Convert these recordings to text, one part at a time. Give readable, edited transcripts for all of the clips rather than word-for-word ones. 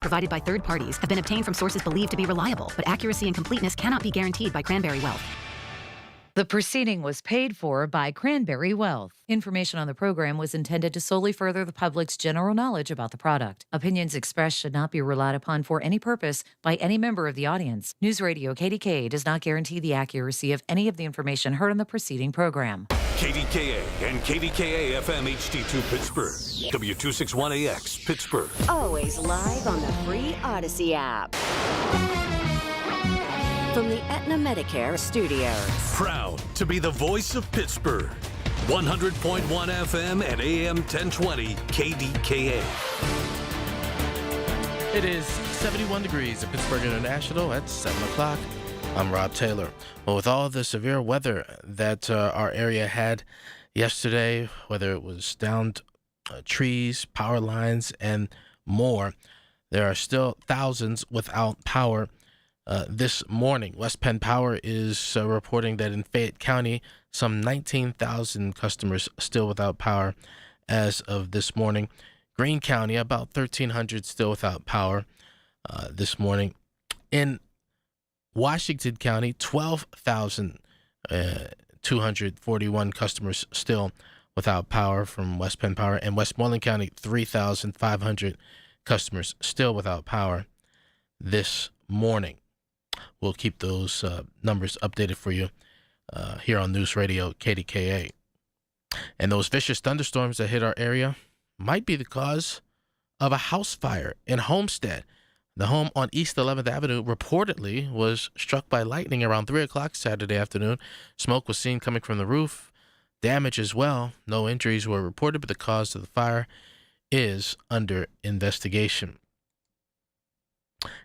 provided by third parties have been obtained from sources believed to be reliable, but accuracy and completeness cannot be guaranteed by Cranberry Wealth. The proceeding was paid for by Cranberry Wealth. Information on the program was intended to solely further the public's general knowledge about the product. Opinions expressed should not be relied upon for any purpose by any member of the audience. News Radio KDKA does not guarantee the accuracy of any of the information heard on the preceding program. KDKA and KDKA-FM HD2 Pittsburgh. W261AX Pittsburgh. Always live on the free Odyssey app. From the Aetna Medicare studios. Proud to be the voice of Pittsburgh. 100.1 FM and AM 1020 KDKA. It is 71 degrees at Pittsburgh International at 7 o'clock. I'm Rob Taylor. Well, with all the severe weather that our area had yesterday, whether it was downed trees, power lines, and more, there are still thousands without power. This morning, West Penn Power is reporting that in Fayette County, some 19,000 customers still without power as of this morning. Greene County, about 1,300 still without power this morning. In Washington County, 12,241 customers still without power from West Penn Power. And Westmoreland County, 3,500 customers still without power this morning. We'll keep those numbers updated for you here on News Radio KDKA. And those vicious thunderstorms that hit our area might be the cause of a house fire in Homestead. The home on East 11th Avenue reportedly was struck by lightning around 3 o'clock Saturday afternoon. Smoke was seen coming from the roof. Damage as well. No injuries were reported, but the cause of the fire is under investigation.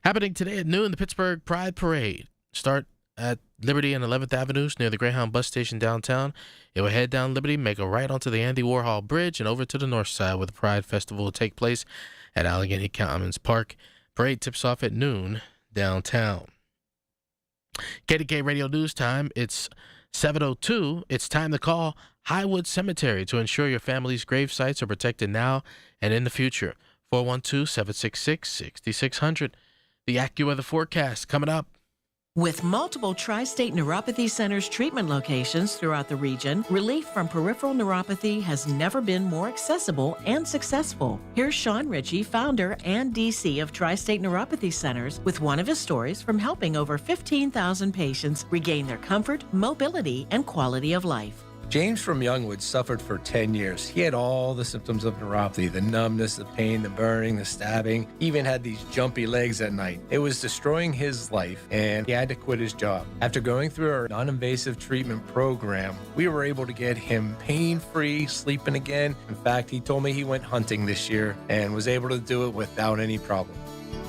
Happening today at noon, the Pittsburgh Pride Parade. Start at Liberty and 11th Avenues near the Greyhound bus station downtown. It will head down Liberty, make a right onto the Andy Warhol Bridge, and over to the north side where the Pride Festival will take place at Allegheny Commons Park. Parade tips off at noon downtown. KDK Radio News Time. It's 7:02. It's time to call Highwood Cemetery to ensure your family's grave sites are protected now and in the future. 412-766-6600. The AccuWeather forecast coming up. With multiple Tri-State Neuropathy Centers treatment locations throughout the region, relief from peripheral neuropathy has never been more accessible and successful. Here's Sean Ritchie, founder and DC of Tri-State Neuropathy Centers, with one of his stories from helping over 15,000 patients regain their comfort, mobility, and quality of life. James from Youngwood suffered for 10 years. He had all the symptoms of neuropathy, the numbness, the pain, the burning, the stabbing, even had these jumpy legs at night. It was destroying his life, and he had to quit his job. After going through our non-invasive treatment program, we were able to get him pain-free, sleeping again. In fact, he told me he went hunting this year and was able to do it without any problem.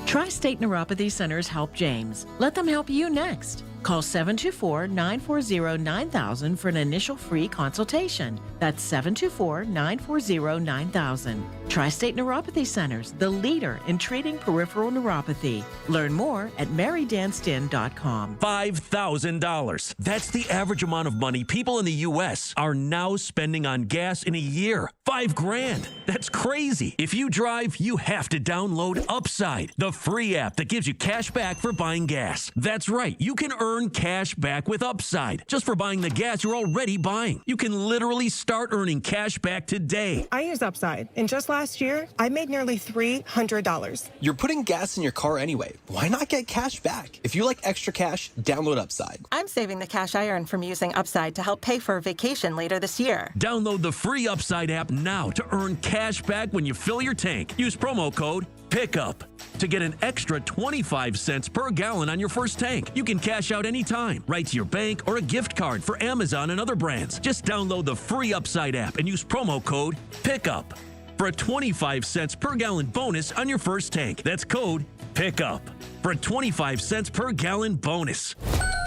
Tri-State Neuropathy Centers help James. Let them help you next. Call 724-940-9000 for an initial free consultation. That's 724-940-9000. Tri-State Neuropathy Centers, the leader in treating peripheral neuropathy. Learn more at marydanston.com. $5,000. That's the average amount of money people in the U.S. are now spending on gas in a year. $5,000. That's crazy. If you drive, you have to download Upside, the free app that gives you cash back for buying gas. That's right. You can earn cash back with Upside just for buying the gas you're already buying. You can literally start earning cash back today. I use Upside, and just last year, I made nearly $300. You're putting gas in your car anyway. Why not get cash back? If you like extra cash, download Upside. I'm saving the cash I earn from using Upside to help pay for a vacation later this year. Download the free Upside app now to earn cash back when you fill your tank. Use promo code PICKUP to get an extra 25 cents per gallon on your first tank. You can cash out anytime, right to your bank or a gift card for Amazon and other brands. Just download the free Upside app and use promo code PICKUP for a 25 cents per gallon bonus on your first tank. That's code PICKUP for a 25 cents per gallon bonus.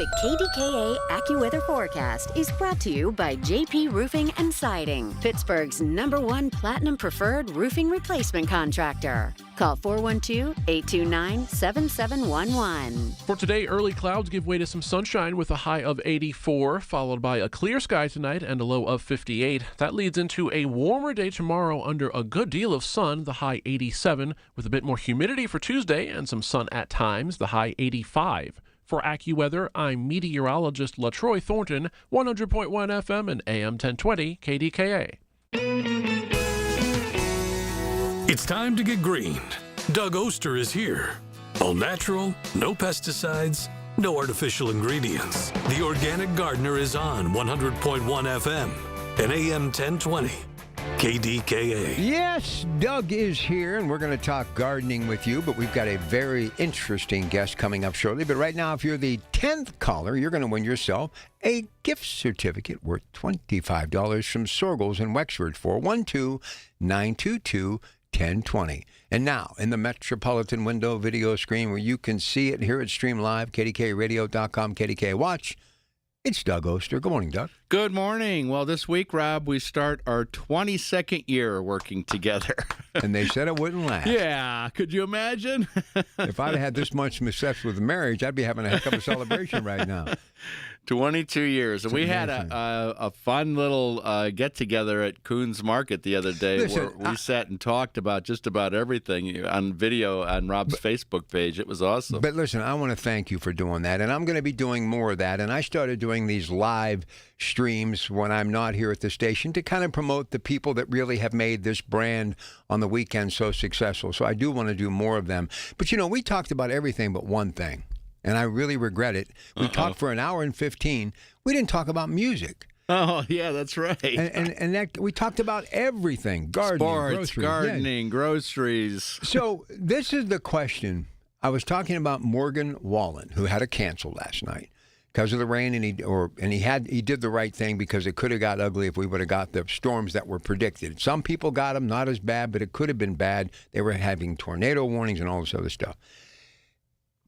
The KDKA AccuWeather forecast is brought to you by JP Roofing and Siding, Pittsburgh's #1 Platinum Preferred roofing replacement contractor. Call 412-829-7711. For today, early clouds give way to some sunshine with a high of 84, followed by a clear sky tonight and a low of 58. That leads into a warmer day tomorrow under a good deal of sun, the high 87, with a bit more humidity for Tuesday and some sun at times, the high 85. For AccuWeather, I'm meteorologist LaTroy Thornton, 100.1 FM and AM 1020 KDKA. It's time to get green. Doug Oster is here. All natural, no pesticides, no artificial ingredients. The Organic Gardener is on 100.1 FM and AM 1020 KDKA. Yes, Doug is here, and we're going to talk gardening with you, but we've got a very interesting guest coming up shortly. But right now, if you're the 10th caller, you're going to win yourself a gift certificate worth $25 from Sorgels in Wexford, 412-922-1020. And now, in the Metropolitan Window video screen where you can see it, hear it, stream live, KDKRadio.com, KDKA Watch, it's Doug Oster. Good morning, Doug. Good morning. Well, this week, Rob, we start our 22nd year working together. And they said it wouldn't last. Yeah. Could you imagine? If I'd had this much success with marriage, I'd be having a heck of a celebration right now. 22 years. And we had a fun little get-together at Coons Market the other day. Listen, where we sat and talked about just about everything on video on Rob's Facebook page. It was awesome. But listen, I want to thank you for doing that. And I'm going to be doing more of that. And I started doing these live streams when I'm not here at the station to kind of promote the people that really have made this brand on the weekend so successful. So I do want to do more of them. But, you know, we talked about everything but one thing. And I really regret it. We talked for an hour and 15. We didn't talk about music. Oh, yeah, that's right. And that we talked about everything. Gardening, sports, groceries. gardening, groceries. So this is the question. I was talking about Morgan Wallen, who had to cancel last night because of the rain, and he did the right thing because it could have got ugly if we would have got the storms that were predicted. Some people got them, not as bad, but it could have been bad. They were having tornado warnings and all this other stuff.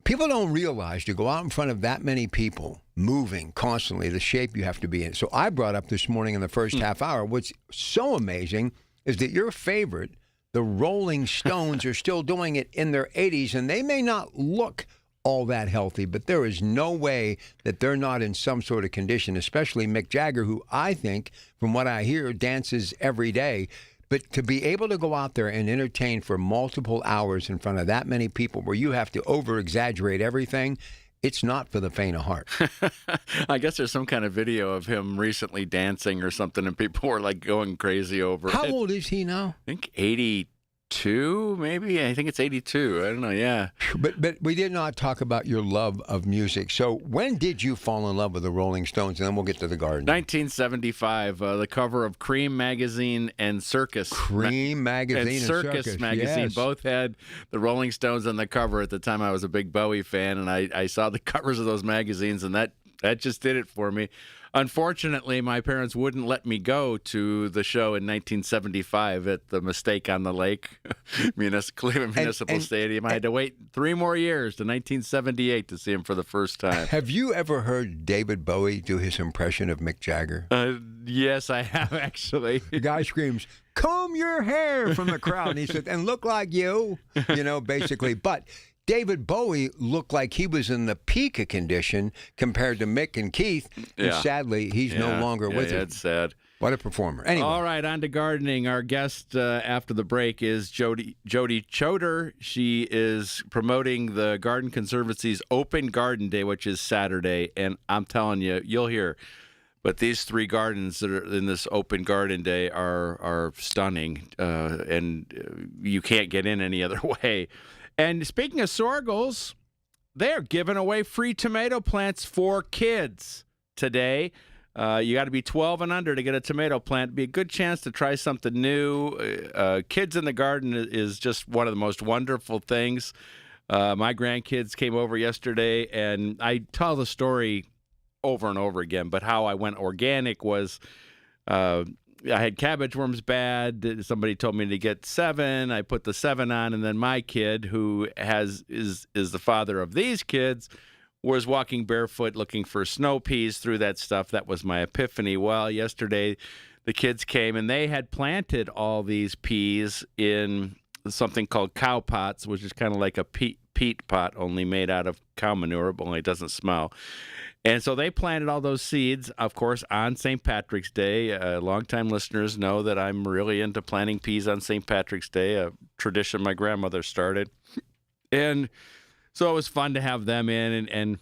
People don't realize to go out in front of that many people, moving constantly, the shape you have to be in. So I brought up this morning in the first half hour, what's so amazing is that your favorite, the Rolling Stones, are still doing it in their 80s, and they may not look all that healthy, but there is no way that they're not in some sort of condition, especially Mick Jagger, who I think, from what I hear, dances every day. But to be able to go out there and entertain for multiple hours in front of that many people where you have to over-exaggerate everything, it's not for the faint of heart. I guess there's some kind of video of him recently dancing or something, and people were like going crazy over it. How old is he now? I think 82, maybe. I think it's 82. I don't know. Yeah. But we did not talk about your love of music. So when did you fall in love with the Rolling Stones? And then we'll get to the garden. 1975, the cover of Cream magazine and Circus. Cream magazine and Circus magazine. Yes. Both had the Rolling Stones on the cover. At the time, I was a big Bowie fan, and I saw the covers of those magazines, and that just did it for me. Unfortunately, my parents wouldn't let me go to the show in 1975 at the Mistake on the Lake, Cleveland Municipal Stadium. I had to wait 3 more years to 1978 to see him for the first time. Have you ever heard David Bowie do his impression of Mick Jagger? Yes, I have, actually. The guy screams, "Comb your hair," from the crowd. And he said, "And look like you," basically. But David Bowie looked like he was in the peak of condition compared to Mick and Keith. And sadly, he's no longer with us. It's sad. What a performer. Anyway. All right, on to gardening. Our guest after the break is Jody Choder. She is promoting the Garden Conservancy's Open Garden Day, which is Saturday. And I'm telling you, you'll hear. But these 3 gardens that are in this Open Garden Day are stunning, and you can't get in any other way. And speaking of Sorgels, they're giving away free tomato plants for kids today. You got to be 12 and under to get a tomato plant. It'd be a good chance to try something new. Kids in the garden is just one of the most wonderful things. My grandkids came over yesterday, and I tell the story over and over again, but how I went organic was I had cabbage worms bad. Somebody told me to get 7. I put the 7 on, and then my kid, who is the father of these kids, was walking barefoot looking for snow peas through that stuff. That was my epiphany. Well, yesterday the kids came and they had planted all these peas in something called cow pots, which is kind of like a peat pot, only made out of cow manure, but only it doesn't smell. And so they planted all those seeds, of course, on St. Patrick's Day. Longtime listeners know that I'm really into planting peas on St. Patrick's Day, a tradition my grandmother started. And so it was fun to have them in and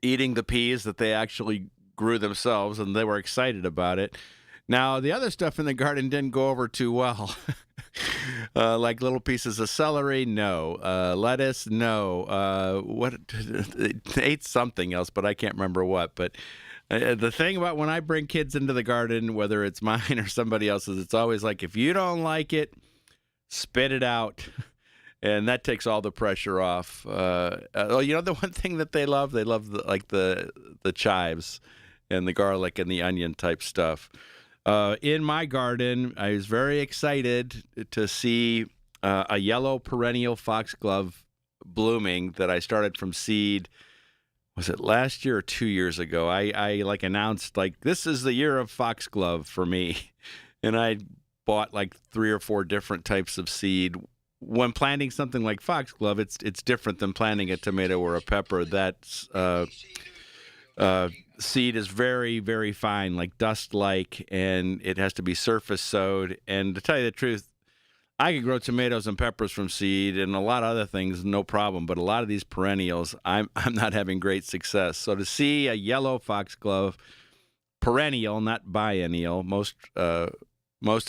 eating the peas that they actually grew themselves, and they were excited about it. Now, the other stuff in the garden didn't go over too well. Like little pieces of celery, no. Lettuce, no. They ate something else, but I can't remember what. But the thing about when I bring kids into the garden, whether it's mine or somebody else's, it's always like, if you don't like it, spit it out. And that takes all the pressure off. The one thing that they love the chives and the garlic and the onion type stuff. In my garden, I was very excited to see a yellow perennial foxglove blooming that I started from seed. Was it last year or 2 years ago? I announced this is the year of foxglove for me, and I bought 3 or 4 different types of seed. When planting something like foxglove, it's different than planting a tomato or a pepper. That's seed is very, very fine, like dust-like, and it has to be surface sowed. And to tell you the truth, I could grow tomatoes and peppers from seed and a lot of other things, no problem. But a lot of these perennials, I'm not having great success. So to see a yellow foxglove, perennial, not biennial, most of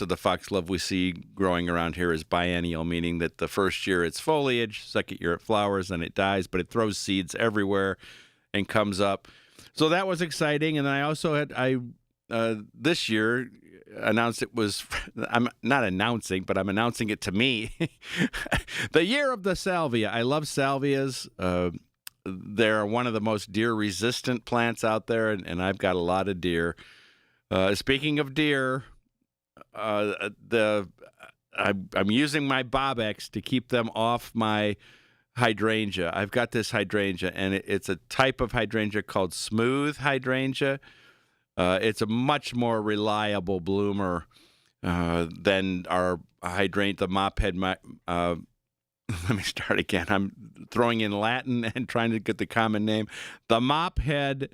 the foxglove we see growing around here is biennial, meaning that the first year it's foliage, second year it flowers, and it dies, but it throws seeds everywhere and comes up. So that was exciting. And then I also had, this year, announced it was, I'm not announcing, but I'm announcing it to me, the year of the salvia. I love salvias. They're one of the most deer-resistant plants out there, and I've got a lot of deer. Speaking of deer, I'm using my Bobex to keep them off my hydrangea. I've got this hydrangea, and it's a type of hydrangea called smooth hydrangea. It's a much more reliable bloomer than our hydrangea, the mophead. Let me start again. I'm throwing in Latin and trying to get the common name. The mophead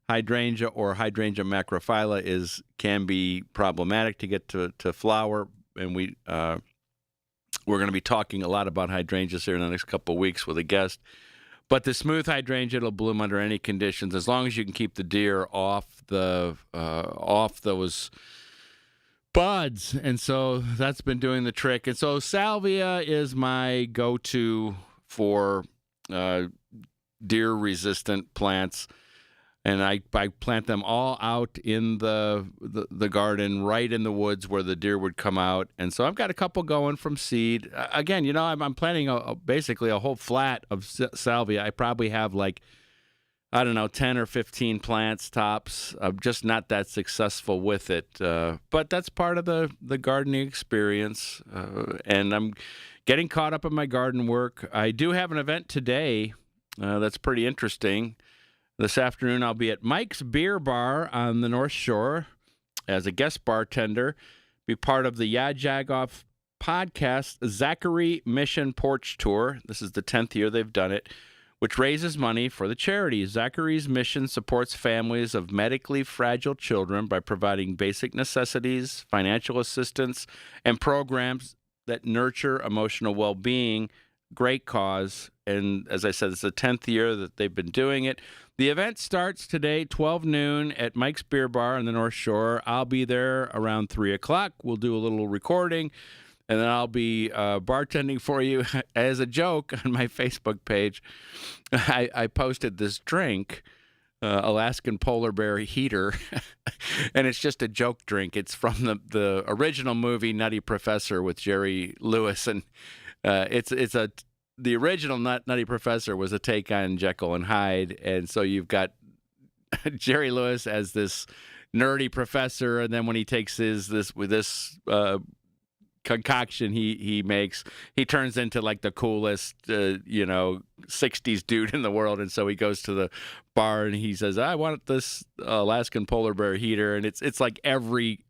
hydrangea or hydrangea macrophylla can be problematic to get to flower, and we're going to be talking a lot about hydrangeas here in the next couple of weeks with a guest. But the smooth hydrangea, it'll bloom under any conditions as long as you can keep the deer off those buds. And so that's been doing the trick. And so salvia is my go-to for deer-resistant plants. And I plant them all out in the garden, right in the woods where the deer would come out. And so I've got a couple going from seed. Again, I'm planting basically a whole flat of salvia. I probably have 10 or 15 plants tops. I'm just not that successful with it. But that's part of the gardening experience. And I'm getting caught up in my garden work. I do have an event today that's pretty interesting. This afternoon, I'll be at Mike's Beer Bar on the North Shore as a guest bartender, be part of the Yajagoff podcast Zachary Mission Porch Tour. This is the 10th year they've done it, which raises money for the charity. Zachary's mission supports families of medically fragile children by providing basic necessities, financial assistance, and programs that nurture emotional well-being. Great cause. And as I said, it's the 10th year that they've been doing it. The event starts today, 12 noon, at Mike's Beer Bar on the North Shore. I'll be there around 3 o'clock. We'll do a little recording, and then I'll be bartending for you. As a joke on my Facebook page, I posted this drink, Alaskan Polar Bear Heater, and it's just a joke drink. It's from the original movie Nutty Professor with Jerry Lewis, and the original Nutty Professor was a take on Jekyll and Hyde, and so you've got Jerry Lewis as this nerdy professor, and then when he takes this concoction he makes, he turns into like the coolest, 60s dude in the world. And so he goes to the bar and he says, I want this Alaskan polar bear heater. And it's like every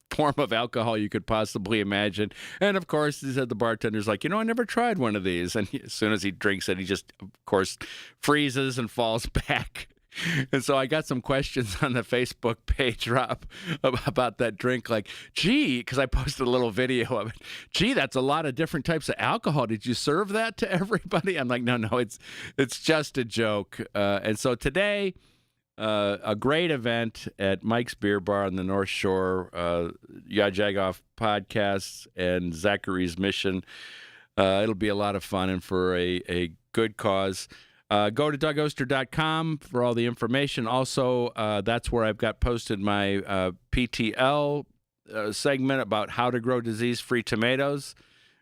form of alcohol you could possibly imagine. And of course, he said the bartender's like, I never tried one of these. And as soon as he drinks it, he just, of course, freezes and falls back. And so I got some questions on the Facebook page, Rob, about that drink. Like, gee, because I posted a little video of it. Gee, that's a lot of different types of alcohol. Did you serve that to everybody? I'm like, no, it's just a joke. And so today, a great event at Mike's Beer Bar on the North Shore, Yad Jagoff Podcasts and Zachary's Mission. It'll be a lot of fun and for a good cause. Go to DougOster.com for all the information. Also, that's where I've got posted my PTL segment about how to grow disease-free tomatoes,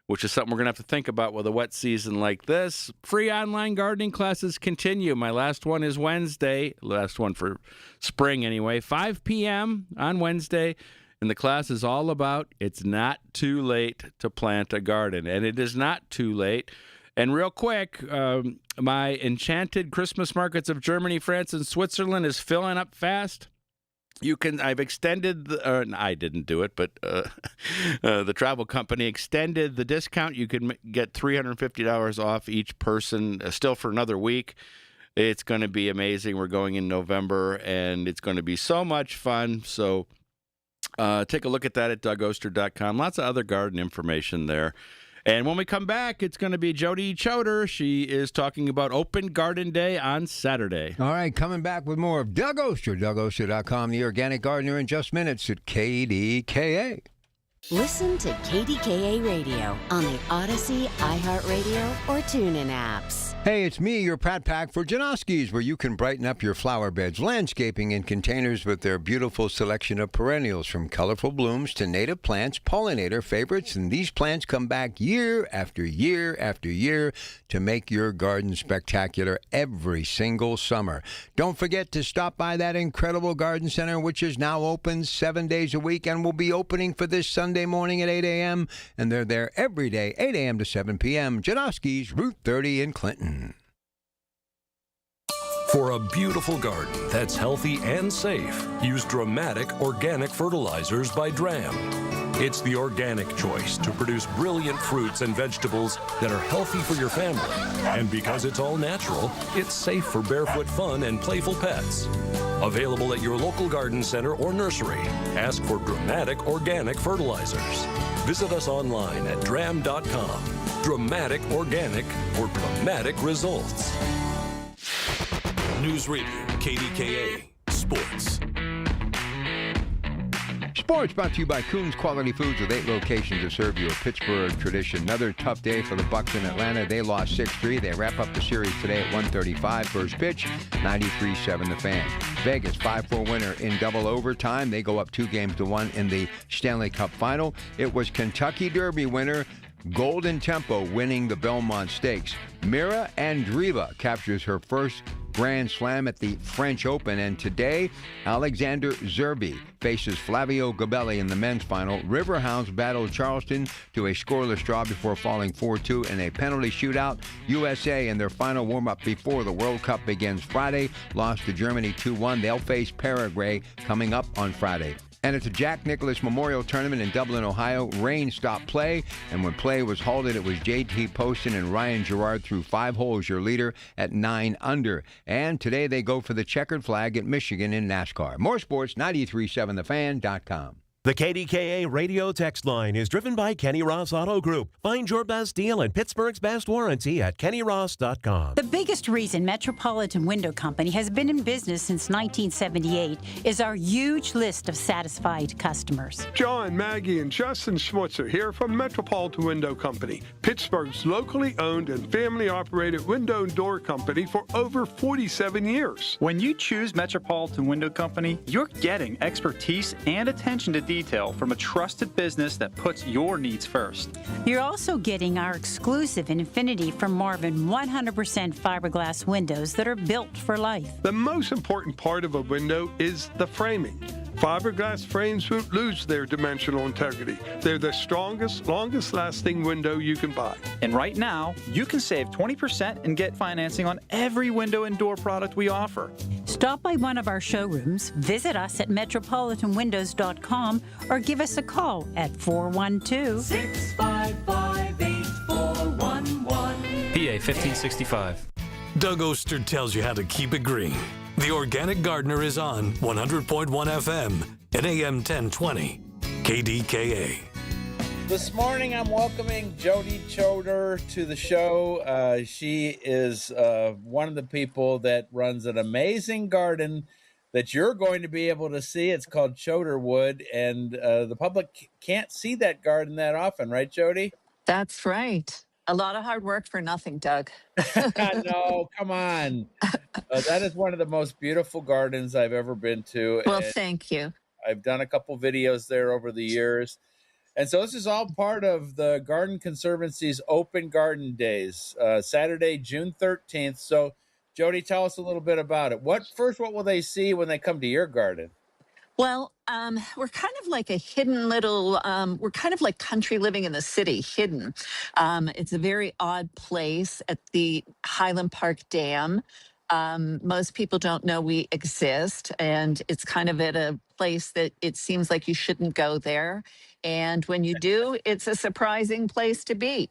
which is something we're going to have to think about with a wet season like this. Free online gardening classes continue. My last one is Wednesday, last one for spring anyway, 5 p.m. on Wednesday. And the class is all about it's not too late to plant a garden. And it is not too late. And real quick, my enchanted Christmas markets of Germany, France, and Switzerland is filling up fast. I've extended, I didn't do it, but the travel company extended the discount. You can get $350 off each person still for another week. It's going to be amazing. We're going in November, and it's going to be so much fun. So take a look at that at DougOster.com. Lots of other garden information there. And when we come back, it's going to be Jody Choder. She is talking about Open Garden Day on Saturday. All right, coming back with more of Doug Oster, DougOster.com, the organic gardener, in just minutes at KDKA. Listen to KDKA Radio on the Odyssey, iHeartRadio, or TuneIn apps. Hey, it's me, your Pat Pack for Janoski's, where you can brighten up your flower beds, landscaping in containers with their beautiful selection of perennials, from colorful blooms to native plants, pollinator favorites, and these plants come back year after year after year to make your garden spectacular every single summer. Don't forget to stop by that incredible garden center, which is now open 7 days a week and will be opening for this Sunday morning at 8 a.m., and they're there every day, 8 a.m. to 7 p.m. Janoski's, Route 30 in Clinton. For a beautiful garden that's healthy and safe, use Dramatic Organic Fertilizers by Dram. It's the organic choice to produce brilliant fruits and vegetables that are healthy for your family. And because it's all natural, it's safe for barefoot fun and playful pets. Available at your local garden center or nursery. Ask for Dramatic Organic Fertilizers. Visit us online at dram.com. Dramatic Organic for dramatic results. News Radio, KDKA, Sports. Sports brought to you by Coons Quality Foods, with 8 locations to serve your Pittsburgh tradition. Another tough day for the Bucks in Atlanta. They lost 6-3. They wrap up the series today at 1:35. First pitch, 93-7 the Fan. Vegas 5-4 winner in double overtime. They go up 2-1 in the Stanley Cup final. It was Kentucky Derby winner Golden Tempo winning the Belmont Stakes. Mira Andreeva captures her first Grand Slam at the French Open, and today Alexander Zerbe faces Flavio Gabelli in the men's final. Riverhounds battled Charleston to a scoreless draw before falling 4-2 in a penalty shootout. USA in their final warm-up before the World Cup begins Friday lost to Germany 2-1. They'll face Paraguay coming up on Friday. And at the Jack Nicklaus Memorial Tournament in Dublin, Ohio, rain stopped play, and when play was halted, it was J.T. Poston and Ryan Gerard through 5 holes, your leader at 9 under. And today they go for the checkered flag at Michigan in NASCAR. More sports, 93.7thefan.com. The KDKA radio text line is driven by Kenny Ross Auto Group. Find your best deal and Pittsburgh's best warranty at kennyross.com. The biggest reason Metropolitan Window Company has been in business since 1978 is our huge list of satisfied customers. John, Maggie, and Justin Schmutzer here from Metropolitan Window Company, Pittsburgh's locally owned and family-operated window and door company for over 47 years. When you choose Metropolitan Window Company, you're getting expertise and attention to detail detail from a trusted business that puts your needs first. You're also getting our exclusive Infinity from Marvin 100% fiberglass windows that are built for life. The most important part of a window is the framing. Fiberglass frames won't lose their dimensional integrity. They're the strongest, longest-lasting window you can buy. And right now, you can save 20% and get financing on every window and door product we offer. Stop by one of our showrooms, visit us at metropolitanwindows.com, or give us a call at 412-655-8411. PA 1565. Doug Oster tells you how to keep it green. The Organic Gardener is on 100.1 FM and AM 1020. KDKA. This morning, I'm welcoming Jody Choder to the show. She is one of the people that runs an amazing garden that you're going to be able to see. It's called Choderwood, and the public can't see that garden that often, right, Jody? That's right. A lot of hard work for nothing, Doug. No, come on. That is one of the most beautiful gardens I've ever been to. Well, thank you. I've done a couple videos there over the years. And so this is all part of the Garden Conservancy's Open Garden Days, Saturday, June 13th. So, Jody, tell us a little bit about it. What will they see when they come to your garden? Well, we're kind of like a hidden little, we're kind of like country living in the city, hidden. It's a very odd place at the Highland Park Dam. Most people don't know we exist, and it's kind of at a place that it seems like you shouldn't go there. And when you do, it's a surprising place to be.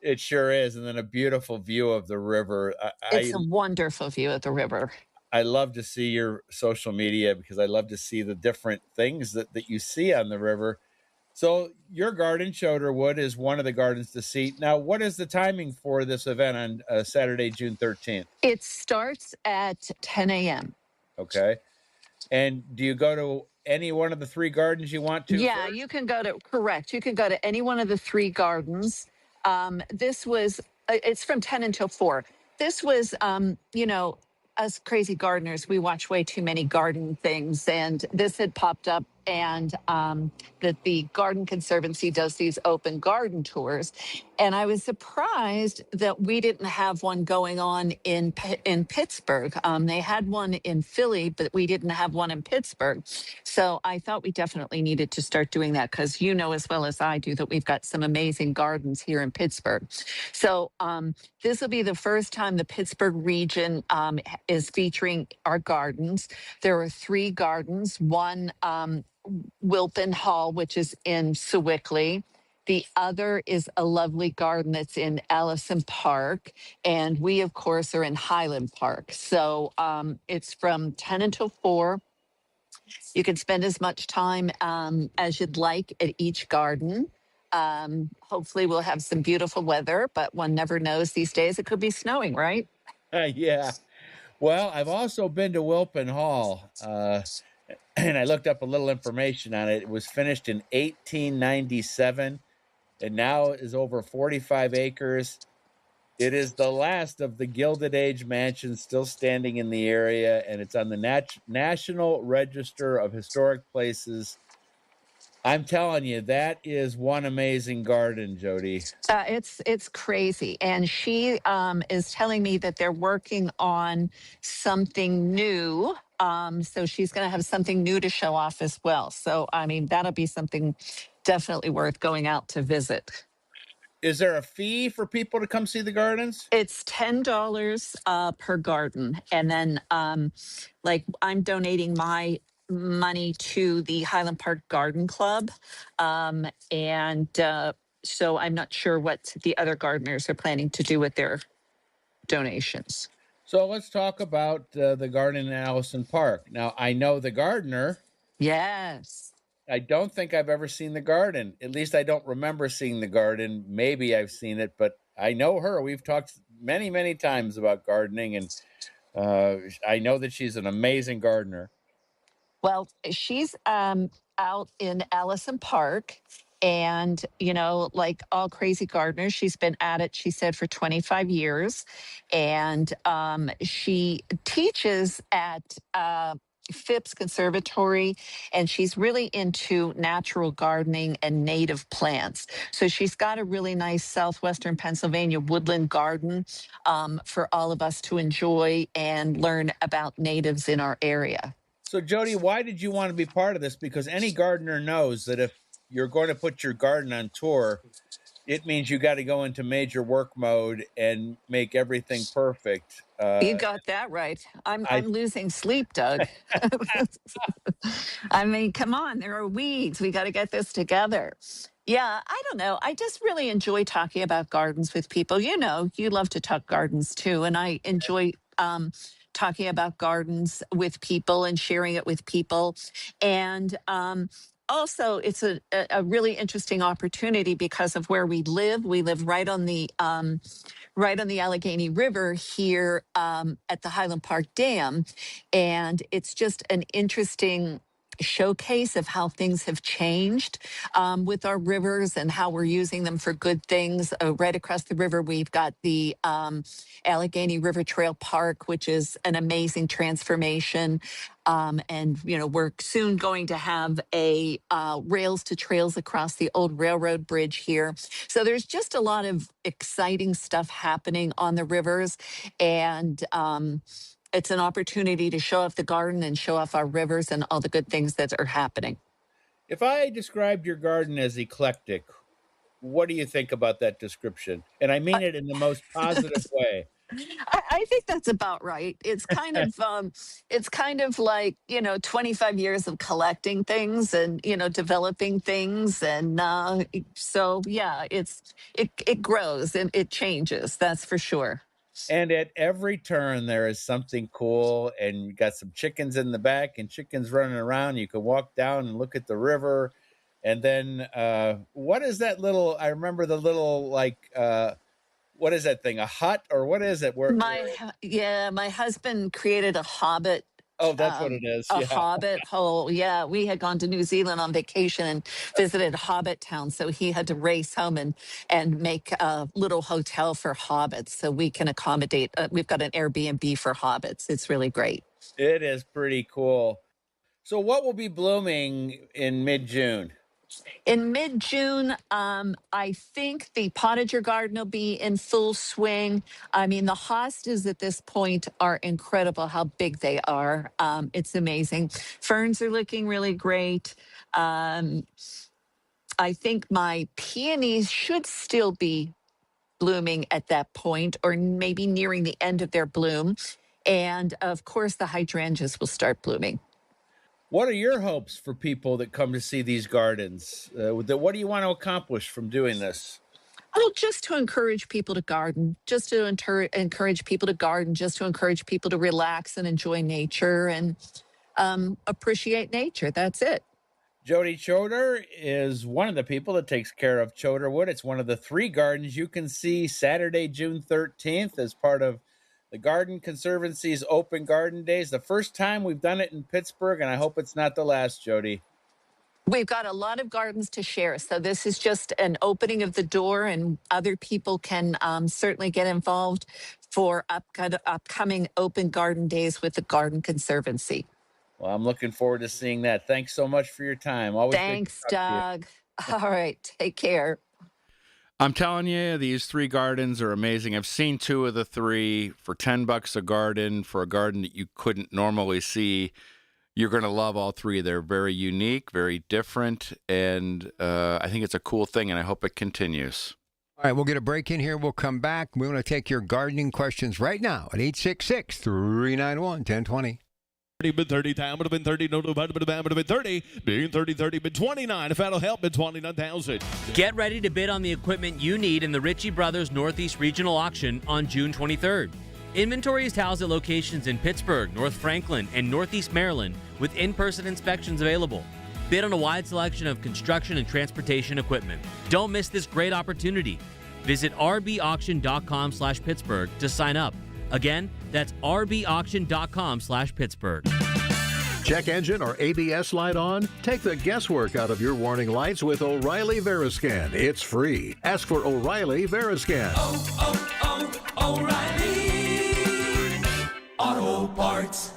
It sure is. And then a beautiful view of the river. It's a wonderful view of the river. I love to see your social media because I love to see the different things that you see on the river. So your garden, Choderwood, is one of the gardens to see. Now, what is the timing for this event on Saturday, June 13th? It starts at 10 a.m. Okay. And do you go to any one of the three gardens you want to? Yeah, first? you can go to, correct. You can go to any one of the three gardens. It's from 10 until 4. This was, us crazy gardeners, we watch way too many garden things, and this had popped up, and that the Garden Conservancy does these open garden tours, and I was surprised that we didn't have one going on in Pittsburgh. They had one in Philly, but we didn't have one in Pittsburgh. So I thought we definitely needed to start doing that because you know as well as I do that we've got some amazing gardens here in Pittsburgh. So this will be the first time the Pittsburgh region is featuring our gardens. There are 3 gardens, one Wilpin Hall, which is in Sewickley. The other is a lovely garden that's in Allison Park. And we, of course, are in Highland Park. So it's from 10 until 4. You can spend as much time as you'd like at each garden. Hopefully we'll have some beautiful weather, but one never knows these days. It could be snowing, right? Yeah. Well, I've also been to Wilpin Hall, and I looked up a little information on it. It was finished in 1897, and now is over 45 acres. It is the last of the Gilded Age mansions still standing in the area, and it's on the National Register of Historic Places. I'm telling you, that is one amazing garden, Jody. It's crazy. And she is telling me that they're working on something new. So she's going to have something new to show off as well. So, I mean, that'll be something definitely worth going out to visit. Is there a fee for people to come see the gardens? It's $10 per garden. And then, I'm donating my money to the Highland Park Garden Club. So I'm not sure what the other gardeners are planning to do with their donations. So let's talk about the garden in Allison Park. Now, I know the gardener. Yes. I don't think I've ever seen the garden. At least I don't remember seeing the garden. Maybe I've seen it, but I know her. We've talked many, many times about gardening, and I know that she's an amazing gardener. Well, she's out in Allison Park, and, like all crazy gardeners, she's been at it, she said, for 25 years. And she teaches at Phipps Conservatory, and she's really into natural gardening and native plants. So she's got a really nice southwestern Pennsylvania woodland garden for all of us to enjoy and learn about natives in our area. So, Jody, why did you want to be part of this? Because any gardener knows that if you're going to put your garden on tour, it means you got to go into major work mode and make everything perfect. You got that right. I'm losing sleep, Doug. I mean, come on, there are weeds. We got to get this together. Yeah, I don't know. I just really enjoy talking about gardens with people. You know, you love to talk gardens too, and I enjoy talking about gardens with people and sharing it with people. And also, it's a really interesting opportunity because of where we live. We live right on the Allegheny River here at the Highland Park Dam. And it's just an interesting showcase of how things have changed with our rivers and how we're using them for good things. Right across the river, we've got the Allegheny River Trail Park, which is an amazing transformation. And, you know, we're soon going to have a rails to trails across the old railroad bridge here. So there's just a lot of exciting stuff happening on the rivers. And it's an opportunity to show off the garden and show off our rivers and all the good things that are happening. If I described your garden as eclectic, what do you think about that description? And I mean it in the most positive way. I think that's about right. It's kind of like, you know, 25 years of collecting things and, you know, developing things. And so, yeah, it grows and it changes. That's for sure. And at every turn, there is something cool, and you got some chickens in the back and chickens running around. You can walk down and look at the river. And then what is that little, I remember the little, like, what is that thing? A hut, or what is it? My husband created a hobbit. Oh, that's what it is. A hobbit hole. Yeah, we had gone to New Zealand on vacation and visited Hobbit Town, so he had to race home and make a little hotel for hobbits, so we can accommodate. We've got an Airbnb for hobbits. It's really great. It is pretty cool. So, what will be blooming in mid-June? In mid-June, I think the potager garden will be in full swing. I mean, the hostas at this point are incredible how big they are. It's amazing. Ferns are looking really great. I think my peonies should still be blooming at that point, or maybe nearing the end of their bloom. And of course, the hydrangeas will start blooming. What are your hopes for people that come to see these gardens? What do you want to accomplish from doing this? Well, just to encourage people to garden, just to encourage people to garden, just to encourage people to relax and enjoy nature and appreciate nature. That's it. Jody Choder is one of the people that takes care of Choderwood. It's one of the 3 gardens you can see Saturday, June 13th as part of the Garden Conservancy's Open Garden Days. The first time we've done it in Pittsburgh, and I hope it's not the last, Jody. We've got a lot of gardens to share, so this is just an opening of the door, and other people can certainly get involved for upcoming Open Garden Days with the Garden Conservancy. Well, I'm looking forward to seeing that. Thanks so much for your time. Always Thanks, Doug. All right, take care. I'm telling you, these 3 gardens are amazing. I've seen 2 of the 3 for $10 a garden, for a garden that you couldn't normally see. You're going to love all 3. They're very unique, very different, and I think it's a cool thing, and I hope it continues. All right, we'll get a break in here. We'll come back. We want to take your gardening questions right now at 866-391-1020. Been 30 time would have been 30, no, would have been 30, being 30, been 29. If that'll help, been 29,000. Get ready to bid on the equipment you need in the Ritchie Brothers Northeast Regional Auction on June 23rd. Inventory is housed at locations in Pittsburgh, North Franklin, and Northeast Maryland with in-person inspections available. Bid on a wide selection of construction and transportation equipment. Don't miss this great opportunity. Visit rbauction.com/Pittsburgh to sign up. Again, that's rbauction.com/Pittsburgh. Check engine or ABS light on? Take the guesswork out of your warning lights with O'Reilly Veriscan. It's free. Ask for O'Reilly Veriscan. O'Reilly Auto Parts.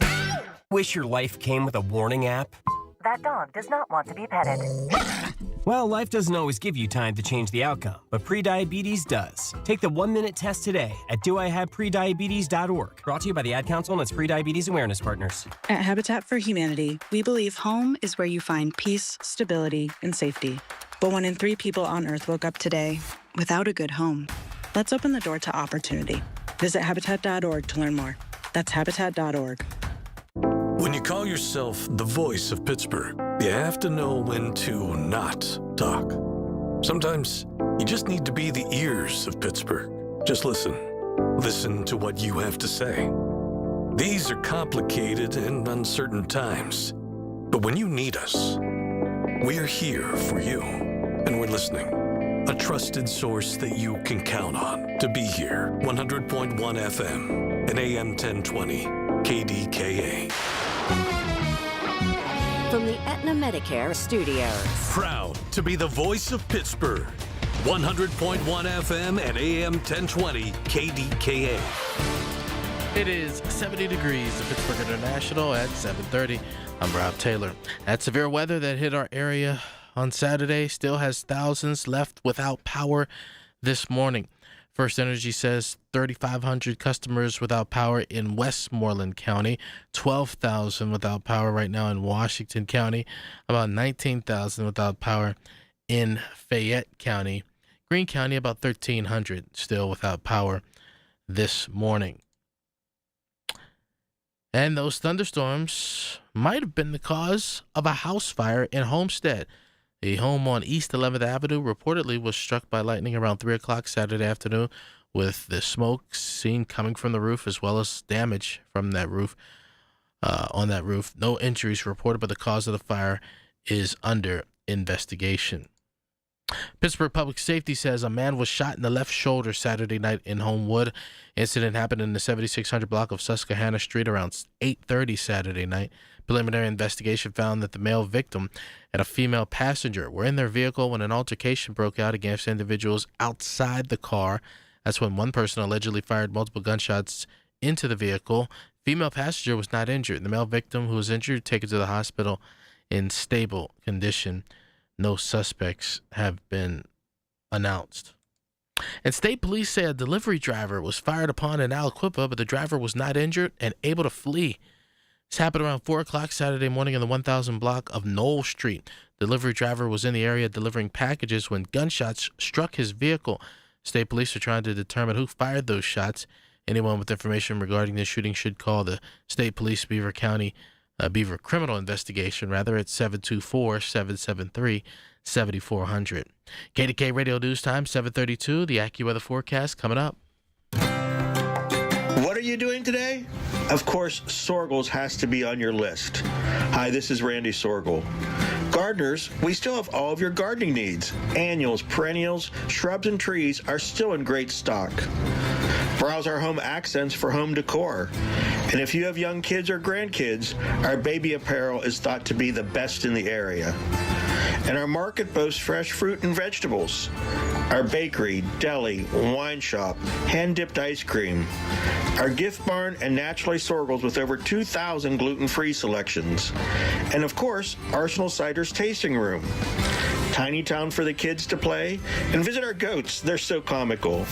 Wish your life came with a warning app? That dog does not want to be petted. Well, life doesn't always give you time to change the outcome, but prediabetes does. Take the 1-minute test today at doihaveprediabetes.org. Brought to you by the Ad Council and its Prediabetes Awareness Partners. At Habitat for Humanity, we believe home is where you find peace, stability, and safety. But 1 in 3 people on Earth woke up today without a good home. Let's open the door to opportunity. Visit Habitat.org to learn more. That's Habitat.org. When you call yourself the voice of Pittsburgh, you have to know when to not talk. Sometimes you just need to be the ears of Pittsburgh. Just listen. Listen to what you have to say. These are complicated and uncertain times. But when you need us, we are here for you. And we're listening. A trusted source that you can count on to be here. 100.1 FM and AM 1020 KDKA. From the Aetna Medicare studios. Proud to be the voice of Pittsburgh. 100.1 FM and AM 1020 KDKA. It is 70 degrees at Pittsburgh International at 7:30. I'm Rob Taylor. That severe weather that hit our area on Saturday still has thousands left without power this morning. First Energy says 3,500 customers without power in Westmoreland County, 12,000 without power right now in Washington County, about 19,000 without power in Fayette County. Greene County, about 1,300 still without power this morning. And those thunderstorms might have been the cause of a house fire in Homestead. A home on East 11th Avenue reportedly was struck by lightning around 3 o'clock Saturday afternoon, with the smoke seen coming from the roof as well as damage from that roof. On that roof, no injuries reported, but the cause of the fire is under investigation. Pittsburgh Public Safety says a man was shot in the left shoulder Saturday night in Homewood. Incident happened in the 7600 block of Susquehanna Street around 8:30 Saturday night. Preliminary investigation found that the male victim and a female passenger were in their vehicle when an altercation broke out against individuals outside the car. That's when one person allegedly fired multiple gunshots into the vehicle. Female passenger was not injured. The male victim, who was injured, taken to the hospital in stable condition. No suspects have been announced. And state police say a delivery driver was fired upon in Aliquippa, but the driver was not injured and able to flee. This happened around 4 o'clock Saturday morning in the 1000 block of Knoll Street. The delivery driver was in the area delivering packages when gunshots struck his vehicle. State police are trying to determine who fired those shots. Anyone with information regarding this shooting should call the State Police Beaver Criminal Investigation, at 724-773-7400. KDK Radio News Time, 7:32. The AccuWeather forecast coming up. What are you doing today? Of course, Sorgels has to be on your list. Hi, this is Randy Sorgel. Gardeners, we still have all of your gardening needs. Annuals, perennials, shrubs, and trees are still in great stock. Browse our home accents for home decor. And if you have young kids or grandkids, our baby apparel is thought to be the best in the area. And our market boasts fresh fruit and vegetables. Our bakery, deli, wine shop, hand-dipped ice cream. Our gift barn and naturally Sorgels with over 2,000 gluten-free selections. And of course, Arsenal Cider's tasting room. Tiny town for the kids to play. And visit our goats, they're so comical.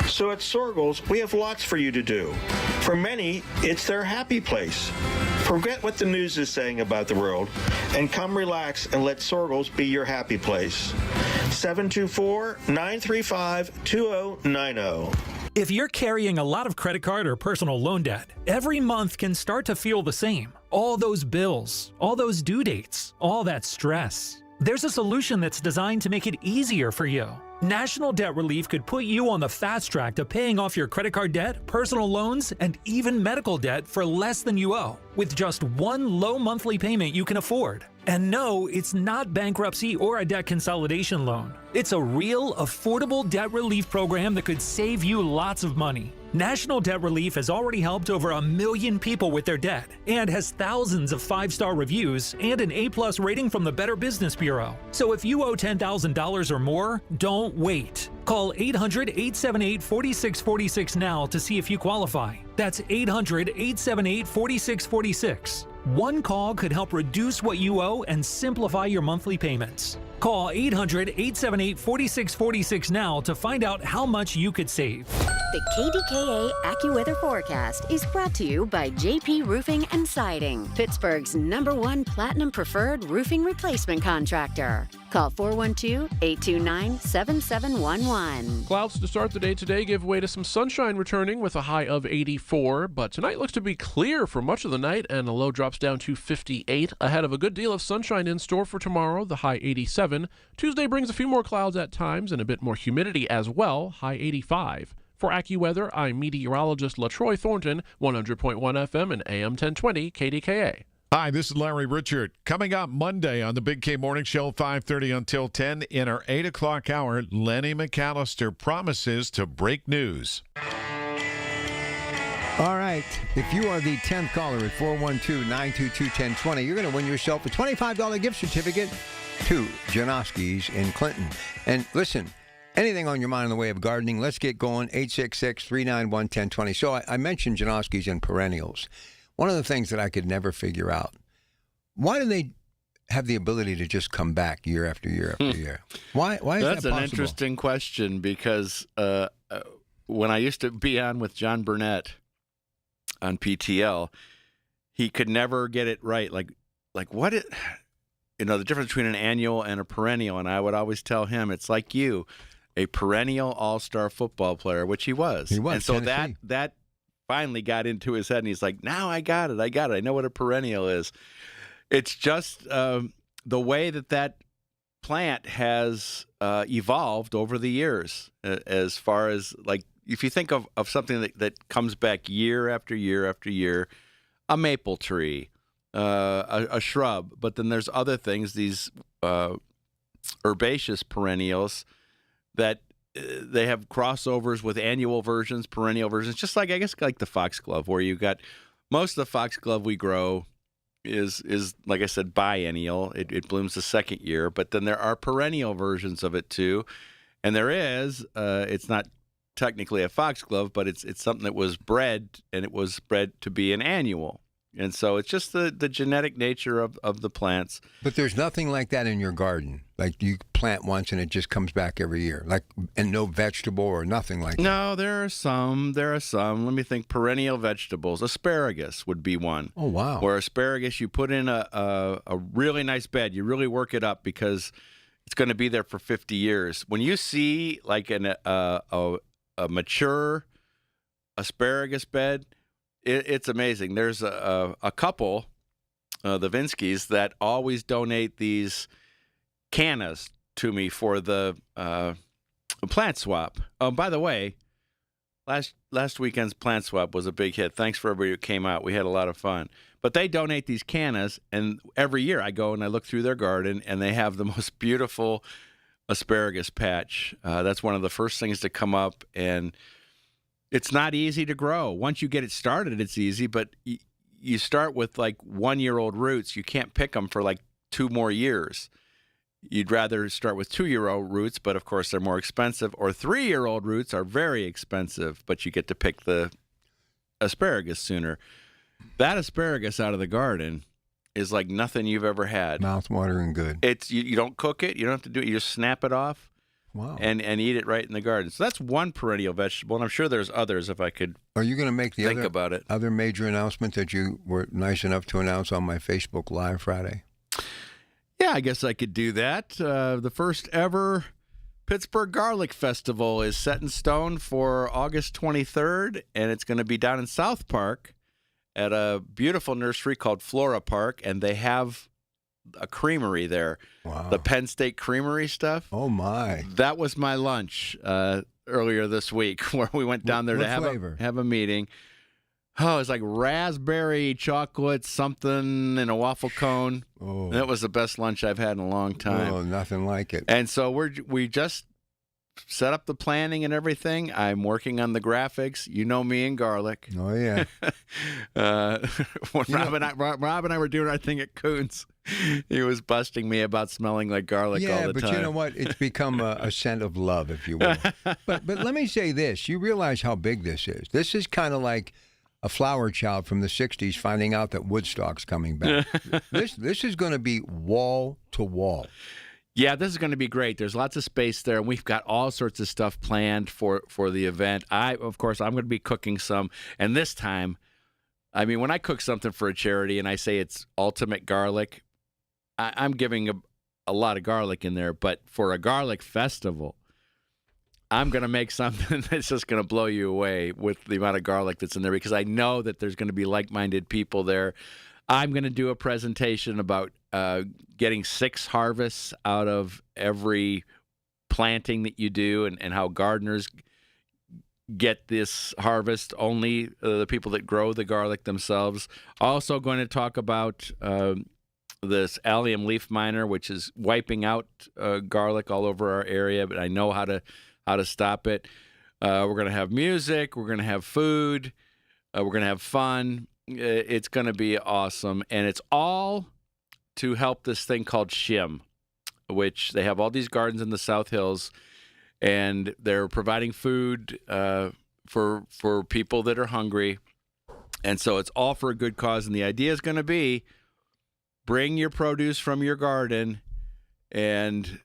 So at Sorgels, we have lots for you to do. For many, it's their happy place. Forget what the news is saying about the world and come relax and let Sorgels be your happy place. 724-935-2090. If you're carrying a lot of credit card or personal loan debt, every month can start to feel the same. All those bills, all those due dates, all that stress. There's a solution that's designed to make it easier for you. National Debt Relief could put you on the fast track to paying off your credit card debt, personal loans, and even medical debt for less than you owe, with just one low monthly payment you can afford. And no, it's not bankruptcy or a debt consolidation loan. It's a real, affordable debt relief program that could save you lots of money. National Debt Relief has already helped over 1 million people with their debt and has thousands of 5-star reviews and an A+ rating from the Better Business Bureau. So if you owe $10,000 or more, don't wait. Call 800-878-4646 now to see if you qualify. That's 800-878-4646. One call could help reduce what you owe and simplify your monthly payments. Call 800-878-4646 now to find out how much you could save. The KDKA AccuWeather forecast is brought to you by JP Roofing and Siding, Pittsburgh's #1 Platinum Preferred Roofing Replacement Contractor. Call 412-829-7711. Clouds to start the day today give way to some sunshine returning with a high of 84, but tonight looks to be clear for much of the night and the low drops down to 58, ahead of a good deal of sunshine in store for tomorrow, the high 87. Tuesday brings a few more clouds at times and a bit more humidity as well, high 85. For AccuWeather, I'm meteorologist LaTroy Thornton, 100.1 FM and AM 1020 KDKA. Hi, this is Larry Richard. Coming up Monday on the Big K Morning Show, 5:30 until 10, in our 8 o'clock hour, Lenny McAllister promises to break news. All right. If you are the 10th caller at 412-922-1020, you're going to win yourself a $25 gift certificate to Janoski's in Clinton. And listen, anything on your mind in the way of gardening, let's get going. 866-391-1020. So I mentioned Janoski's and perennials. One of the things that I could never figure out, why do they have the ability to just come back year after year after year? Why is that possible? That's an interesting question because when I used to be on with John Burnett on PTL, he could never get it right. Like what it, the difference between an annual and a perennial. And I would always tell him, it's like you, a perennial all-star football player, which he was. He was. And so Tennessee. that finally got into his head, and he's like, now I got it. I know what a perennial is. It's just the way that plant has evolved over the years, as far as, like, if you think of something that comes back year after year after year, a maple tree, a shrub, but then there's other things, these herbaceous perennials that they have crossovers with annual versions, perennial versions, just like, I guess, like the foxglove, where you got most of the foxglove we grow is like I said, biennial. It blooms the second year, but then there are perennial versions of it too. And there is, it's not technically a foxglove, but it's something that was bred, and it was bred to be an annual. And so it's just the genetic nature of the plants. But there's nothing like that in your garden. Like you plant once and it just comes back every year. Like, and no vegetable or nothing like that. No, there are some. Let me think. Perennial vegetables. Asparagus would be one. Oh, wow. Where asparagus, you put in a really nice bed. You really work it up because it's going to be there for 50 years. When you see like a mature asparagus bed, it's amazing. There's a couple, the Vinskys, that always donate these cannas to me for the plant swap. By the way, last weekend's plant swap was a big hit. Thanks for everybody who came out. We had a lot of fun. But they donate these cannas, and every year I go and I look through their garden, and they have the most beautiful asparagus patch. That's one of the first things to come up, and it's not easy to grow. Once you get it started, it's easy, but you start with like 1-year-old roots. You can't pick them for like 2 more years. You'd rather start with 2-year-old roots, but of course they're more expensive. Or 3-year-old roots are very expensive, but you get to pick the asparagus sooner. That asparagus out of the garden is like nothing you've ever had. Mouth-watering good. It's you don't cook it. You don't have to do it. You just snap it off. Wow. And eat it right in the garden. So that's one perennial vegetable, and I'm sure there's others if I could. Are you going to make the other major announcement that you were nice enough to announce on my Facebook Live Friday? Yeah, I guess I could do that. The first ever Pittsburgh Garlic Festival is set in stone for August 23rd, and it's going to be down in South Park at a beautiful nursery called Flora Park, and they have a creamery there. Wow. The Penn State Creamery stuff. Oh, my. That was my lunch earlier this week, where we went down there to have a meeting. Oh, it's like raspberry chocolate something in a waffle cone. Oh. That was the best lunch I've had in a long time. Oh, nothing like it. And so we just set up the planning and everything. I'm working on the graphics. You know me and garlic. Oh, yeah. When Rob and I were doing our thing at Coons, he was busting me about smelling like garlic all the time. Yeah, but you know what? It's become a scent of love, if you will. But let me say this. You realize how big this is. This is kind of like a flower child from the 60s finding out that Woodstock's coming back. This is going to be wall to wall. Yeah, this is going to be great. There's lots of space there, and we've got all sorts of stuff planned for the event. Of course, I'm going to be cooking some, and this time, I mean, when I cook something for a charity and I say it's ultimate garlic, I'm giving a lot of garlic in there, but for a garlic festival, I'm going to make something that's just going to blow you away with the amount of garlic that's in there, because I know that there's going to be like-minded people there. I'm going to do a presentation about getting 6 harvests out of every planting that you do, and how gardeners get this harvest, only the people that grow the garlic themselves. Also going to talk about this allium leaf miner, which is wiping out garlic all over our area, but I know how to stop it. We're going to have music. We're going to have food. We're going to have fun. It's going to be awesome, and it's all to help this thing called SHIM, which they have all these gardens in the South Hills, and they're providing food for people that are hungry, and so it's all for a good cause. And the idea is going to be, bring your produce from your garden, and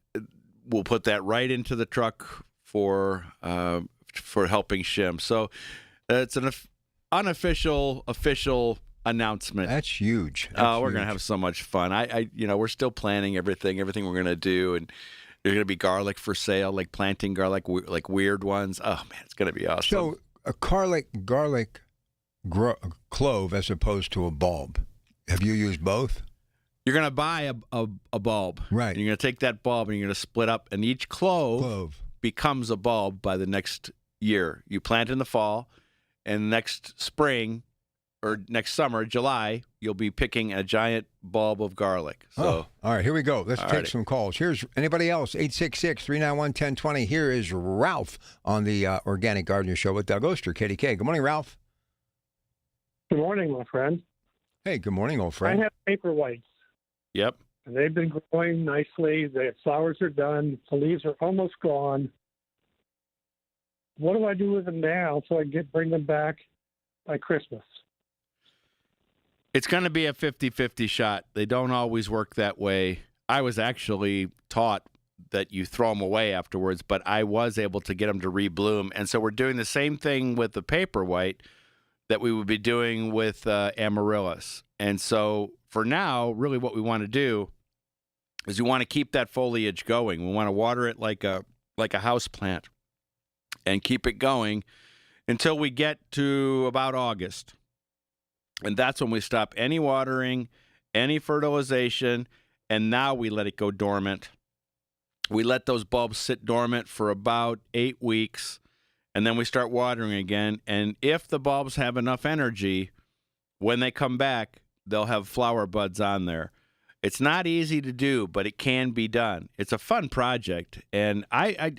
we'll put that right into the truck for helping SHIM. So it's an official announcement. That's huge. We're going to have so much fun. We're still planning everything we're going to do, and there's going to be garlic for sale, like planting garlic, like weird ones. Oh man, it's going to be awesome. So a garlic clove as opposed to a bulb. Have you used both? You're going to buy a bulb. Right. You're going to take that bulb and you're going to split up, and each clove becomes a bulb by the next year. You plant in the fall, and next spring or next summer, July, you'll be picking a giant bulb of garlic. So, all right, here we go. Let's take righty. some calls. Here's anybody else, 866-391-1020. Here is Ralph on the Organic Gardener Show with Doug Oster, KDK. Good morning, Ralph. Good morning, my friend. Hey, good morning, old friend. I have paper whites. Yep. And they've been growing nicely. The flowers are done. The leaves are almost gone. What do I do with them now so I can bring them back by Christmas? It's going to be a 50-50 shot. They don't always work that way. I was actually taught that you throw them away afterwards, but I was able to get them to rebloom. And so we're doing the same thing with the paper white that we would be doing with amaryllis. And so for now, really what we want to do is we want to keep that foliage going. We want to water it like a house plant and keep it going until we get to about August. And that's when we stop any watering, any fertilization, and now we let it go dormant. We let those bulbs sit dormant for about 8 weeks, and then we start watering again. And if the bulbs have enough energy, when they come back, they'll have flower buds on there. It's not easy to do, but it can be done. It's a fun project, and I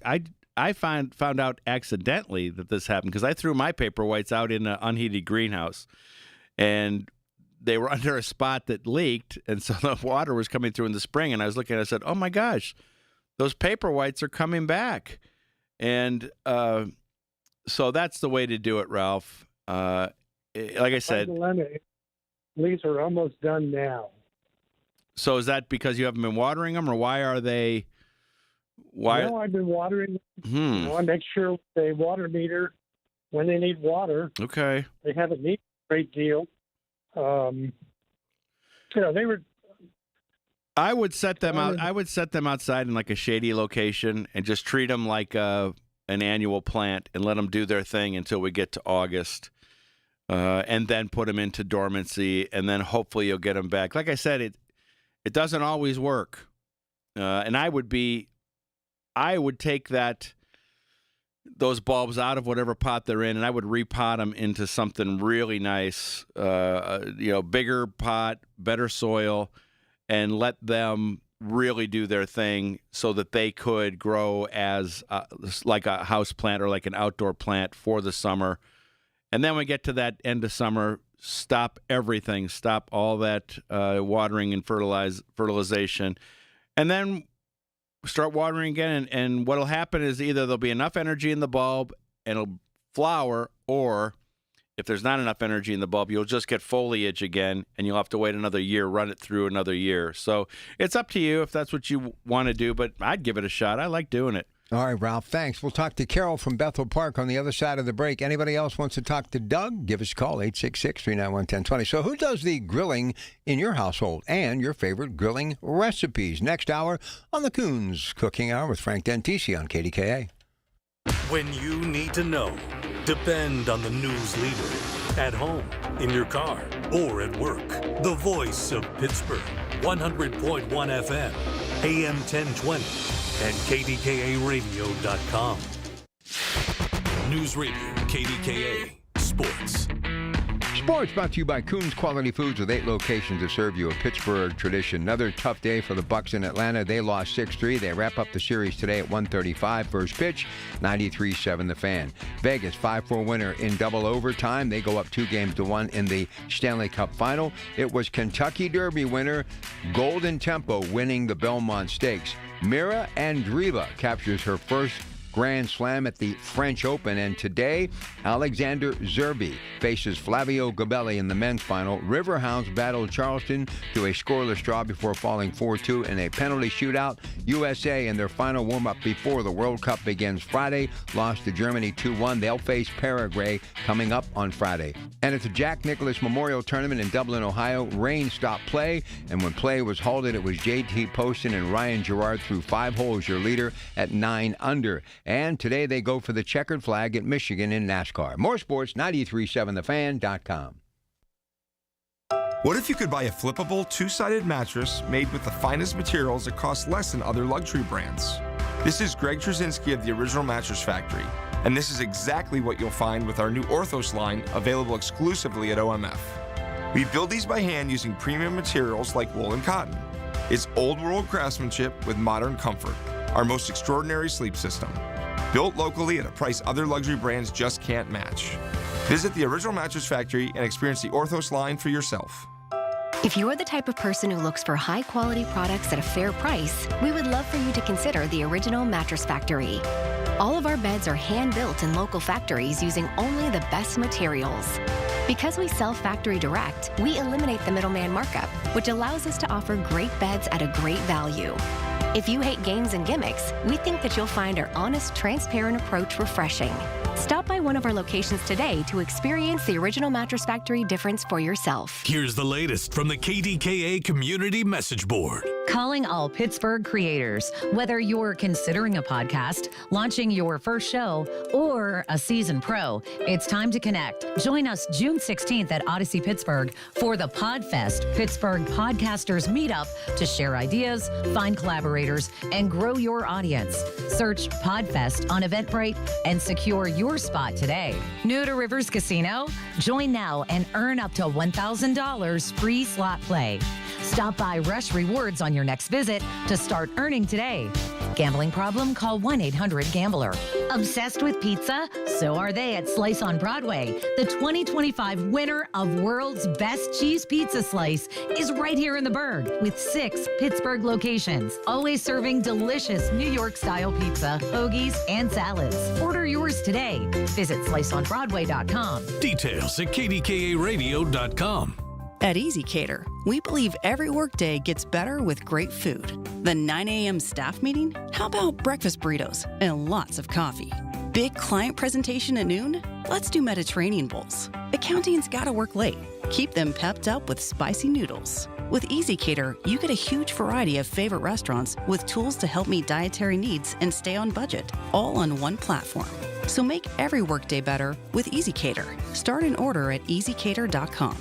found out accidentally that this happened because I threw my paper whites out in an unheated greenhouse, and they were under a spot that leaked, and so the water was coming through in the spring, and I was looking, and I said, oh my gosh, those paper whites are coming back. And so that's the way to do it, Ralph. Like I said, leaves are almost done now. So is that because you haven't been watering them, or why are they? Why? No, I've been watering them. I make sure they water meter when they need water. Okay. They haven't needed a great deal. They were. I would set them out. I would set them outside in like a shady location and just treat them like an annual plant and let them do their thing until we get to August, and then put them into dormancy, and then hopefully you'll get them back. Like I said, it doesn't always work, and I would take those bulbs out of whatever pot they're in, and I would repot them into something really nice, bigger pot, better soil, and let them really do their thing so that they could grow as like a house plant or like an outdoor plant for the summer. And then we get to that end of summer, stop everything, stop all that watering and fertilization, and then start watering again. And what'll happen is either there'll be enough energy in the bulb and it'll flower, or if there's not enough energy in the bulb, you'll just get foliage again, and you'll have to wait another year, run it through another year. So it's up to you if that's what you want to do, but I'd give it a shot. I like doing it. All right, Ralph, thanks. We'll talk to Carol from Bethel Park on the other side of the break. Anybody else wants to talk to Doug? Give us a call, 866-391-1020. So who does the grilling in your household and your favorite grilling recipes? Next hour on the Coons Cooking Hour with Frank Dentisi on KDKA. When you need to know, depend on the news leader. At home, in your car, or at work. The voice of Pittsburgh. 100.1 FM, AM 1020. And KDKA-radio.com. News Radio, KDKA, Sports. Sports brought to you by Coons Quality Foods with 8 locations to serve you a Pittsburgh tradition. Another tough day for the Bucks in Atlanta. They lost 6-3. They wrap up the series today at 1:35. First pitch, 93-7 the Fan. Vegas, 5-4 winner in double overtime. They go up 2-1 in the Stanley Cup final. It was Kentucky Derby winner Golden Tempo winning the Belmont Stakes. Mira Andreeva captures her first Grand Slam at the French Open, and today Alexander Zerbe faces Flavio Gabelli in the men's final. Riverhounds battled Charleston to a scoreless draw before falling 4-2 in a penalty shootout. USA in their final warm-up before the World Cup begins Friday lost to Germany 2-1. They'll face Paraguay coming up on Friday. And at the Jack Nicklaus Memorial Tournament in Dublin, Ohio, rain stopped play, and when play was halted, it was J.T. Poston and Ryan Gerard through 5 holes, your leader at 9 under. And today they go for the checkered flag at Michigan in NASCAR. More sports, 937thefan.com. What if you could buy a flippable, 2-sided mattress made with the finest materials that cost less than other luxury brands? This is Greg Trzynski of the Original Mattress Factory, and this is exactly what you'll find with our new Orthos line, available exclusively at OMF. We build these by hand using premium materials like wool and cotton. It's old-world craftsmanship with modern comfort, our most extraordinary sleep system. Built locally at a price other luxury brands just can't match. Visit the Original Mattress Factory and experience the Orthos line for yourself. If you're the type of person who looks for high-quality products at a fair price, we would love for you to consider the Original Mattress Factory. All of our beds are hand-built in local factories using only the best materials. Because we sell factory direct, we eliminate the middleman markup, which allows us to offer great beds at a great value. If you hate games and gimmicks, we think that you'll find our honest, transparent approach refreshing. Stop by one of our locations today to experience the Original Mattress Factory difference for yourself. Here's the latest from the KDKA Community Message Board. Calling all Pittsburgh creators. Whether you're considering a podcast, launching your first show, or a seasoned pro, it's time to connect. Join us June 16th at Odyssey Pittsburgh for the PodFest Pittsburgh Podcasters Meetup to share ideas, find collaborators, and grow your audience. Search PodFest on Eventbrite and secure your spot today. New to Rivers Casino? Join now and earn up to $1,000 free slot play. Stop by Rush Rewards on your next visit to start earning today. Gambling problem? Call 1-800-GAMBLER. Obsessed with pizza? So are they at Slice on Broadway. The 2025 winner of World's Best Cheese Pizza Slice is right here in the Burgh with 6 Pittsburgh locations, always serving delicious New York-style pizza, hoagies, and salads. Order yours today. Visit sliceonbroadway.com. Details at KDKA-radio.com. At Easy Cater, we believe every workday gets better with great food. The 9 a.m. staff meeting? How about breakfast burritos and lots of coffee? Big client presentation at noon? Let's do Mediterranean bowls. Accounting's gotta work late. Keep them pepped up with spicy noodles. With Easy Cater, you get a huge variety of favorite restaurants with tools to help meet dietary needs and stay on budget, all on one platform. So make every workday better with Easy Cater. Start an order at easycater.com.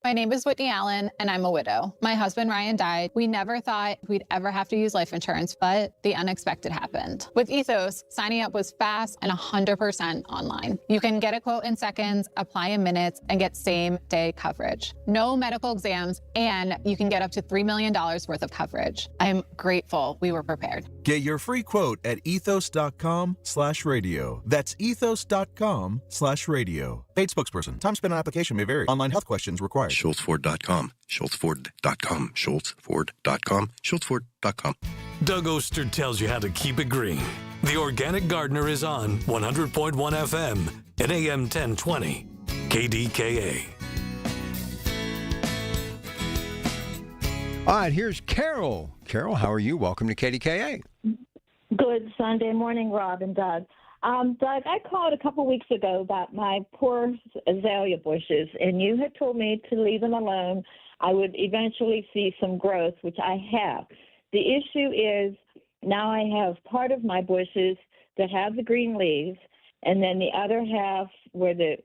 My name is Whitney Allen, and I'm a widow. My husband, Ryan, died. We never thought we'd ever have to use life insurance, but the unexpected happened. With Ethos, signing up was fast and 100% online. You can get a quote in seconds, apply in minutes, and get same-day coverage. No medical exams, and you can get up to $3 million worth of coverage. I'm grateful we were prepared. Get your free quote at ethos.com/radio. That's ethos.com/radio. Paid spokesperson. Time spent on application may vary. Online health questions required. SchultzFord.com. SchultzFord.com. SchultzFord.com. SchultzFord.com. Doug Oster tells you how to keep it green. The Organic Gardener is on 100.1 FM and AM 1020. KDKA. All right, here's Carol. Carol, how are you? Welcome to KDKA. Good Sunday morning, Rob and Doug. Doug, I called a couple weeks ago about my poor azalea bushes, and you had told me to leave them alone. I would eventually see some growth, which I have. The issue is now I have part of my bushes that have the green leaves, and then the other half where the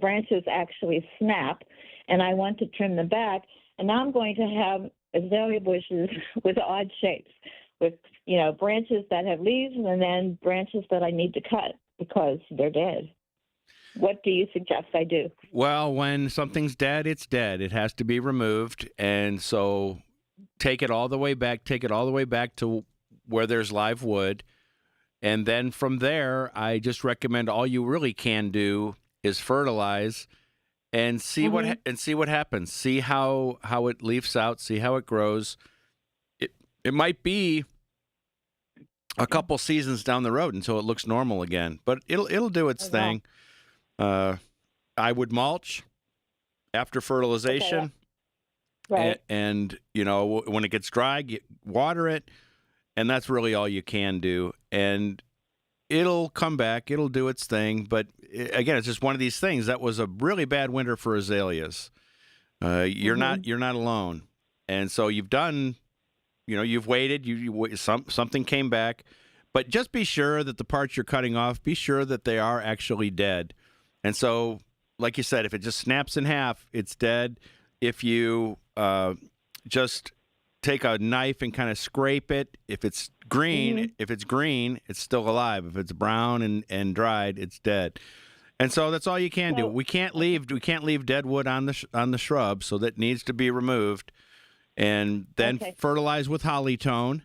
branches actually snap, and I want to trim them back. And now I'm going to have azalea bushes with odd shapes, with branches that have leaves and then branches that I need to cut because they're dead. What do you suggest I do? Well, when something's dead, it's dead. It has to be removed, and so take it all the way back. Take it all the way back to where there's live wood, and then from there, I just recommend all you really can do is fertilize. And see what happens. See how it leaves out. See how it grows. It might be a couple seasons down the road until it looks normal again, but it'll do its thing. I would mulch after fertilization, right? And when it gets dry, water it, and that's really all you can do. And it'll come back. It'll do its thing. But again, it's just one of these things. That was a really bad winter for azaleas. You're not alone. And so you've done, you've waited. Something came back. But just be sure that the parts you're cutting off, be sure that they are actually dead. And so, like you said, if it just snaps in half, it's dead. If you just take a knife and kind of scrape it, if it's green, it's still alive. If it's brown and dried, it's dead. And so that's all you can do. We can't leave dead wood on the shrub, so that needs to be removed. And then fertilize with hollytone.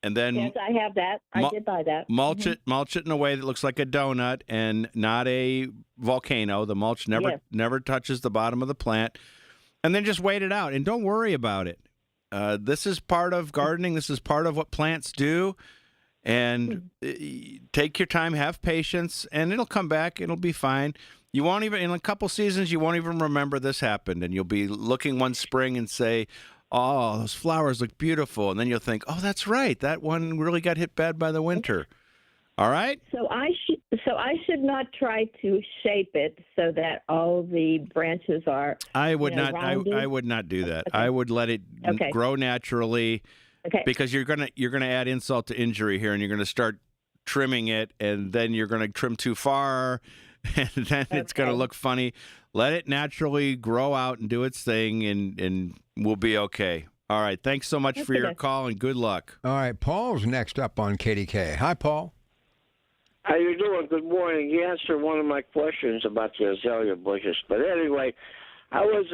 And then yes, I have that. I did buy that. Mulch it in a way that looks like a donut and not a volcano. The mulch never touches the bottom of the plant. And then just wait it out and don't worry about it. This is part of gardening. This is part of what plants do. And take your time, have patience, and it'll come back. It'll be fine. You won't even, in a couple seasons, you won't even remember this happened. And you'll be looking one spring and say, oh, those flowers look beautiful. And then you'll think, oh, that's right. That one really got hit bad by the winter. All right? So I should not try to shape it so that all the branches are I would not do that. Okay. I would let it grow naturally. Okay. Because you're gonna add insult to injury here, and you're gonna start trimming it, and then you're gonna trim too far, and then it's gonna look funny. Let it naturally grow out and do its thing, and we'll be okay. All right. Thanks so much for your call, and good luck. All right. Paul's next up on KDK. Hi, Paul. How you doing? Good morning. You answered one of my questions about the azalea bushes, but anyway. I was,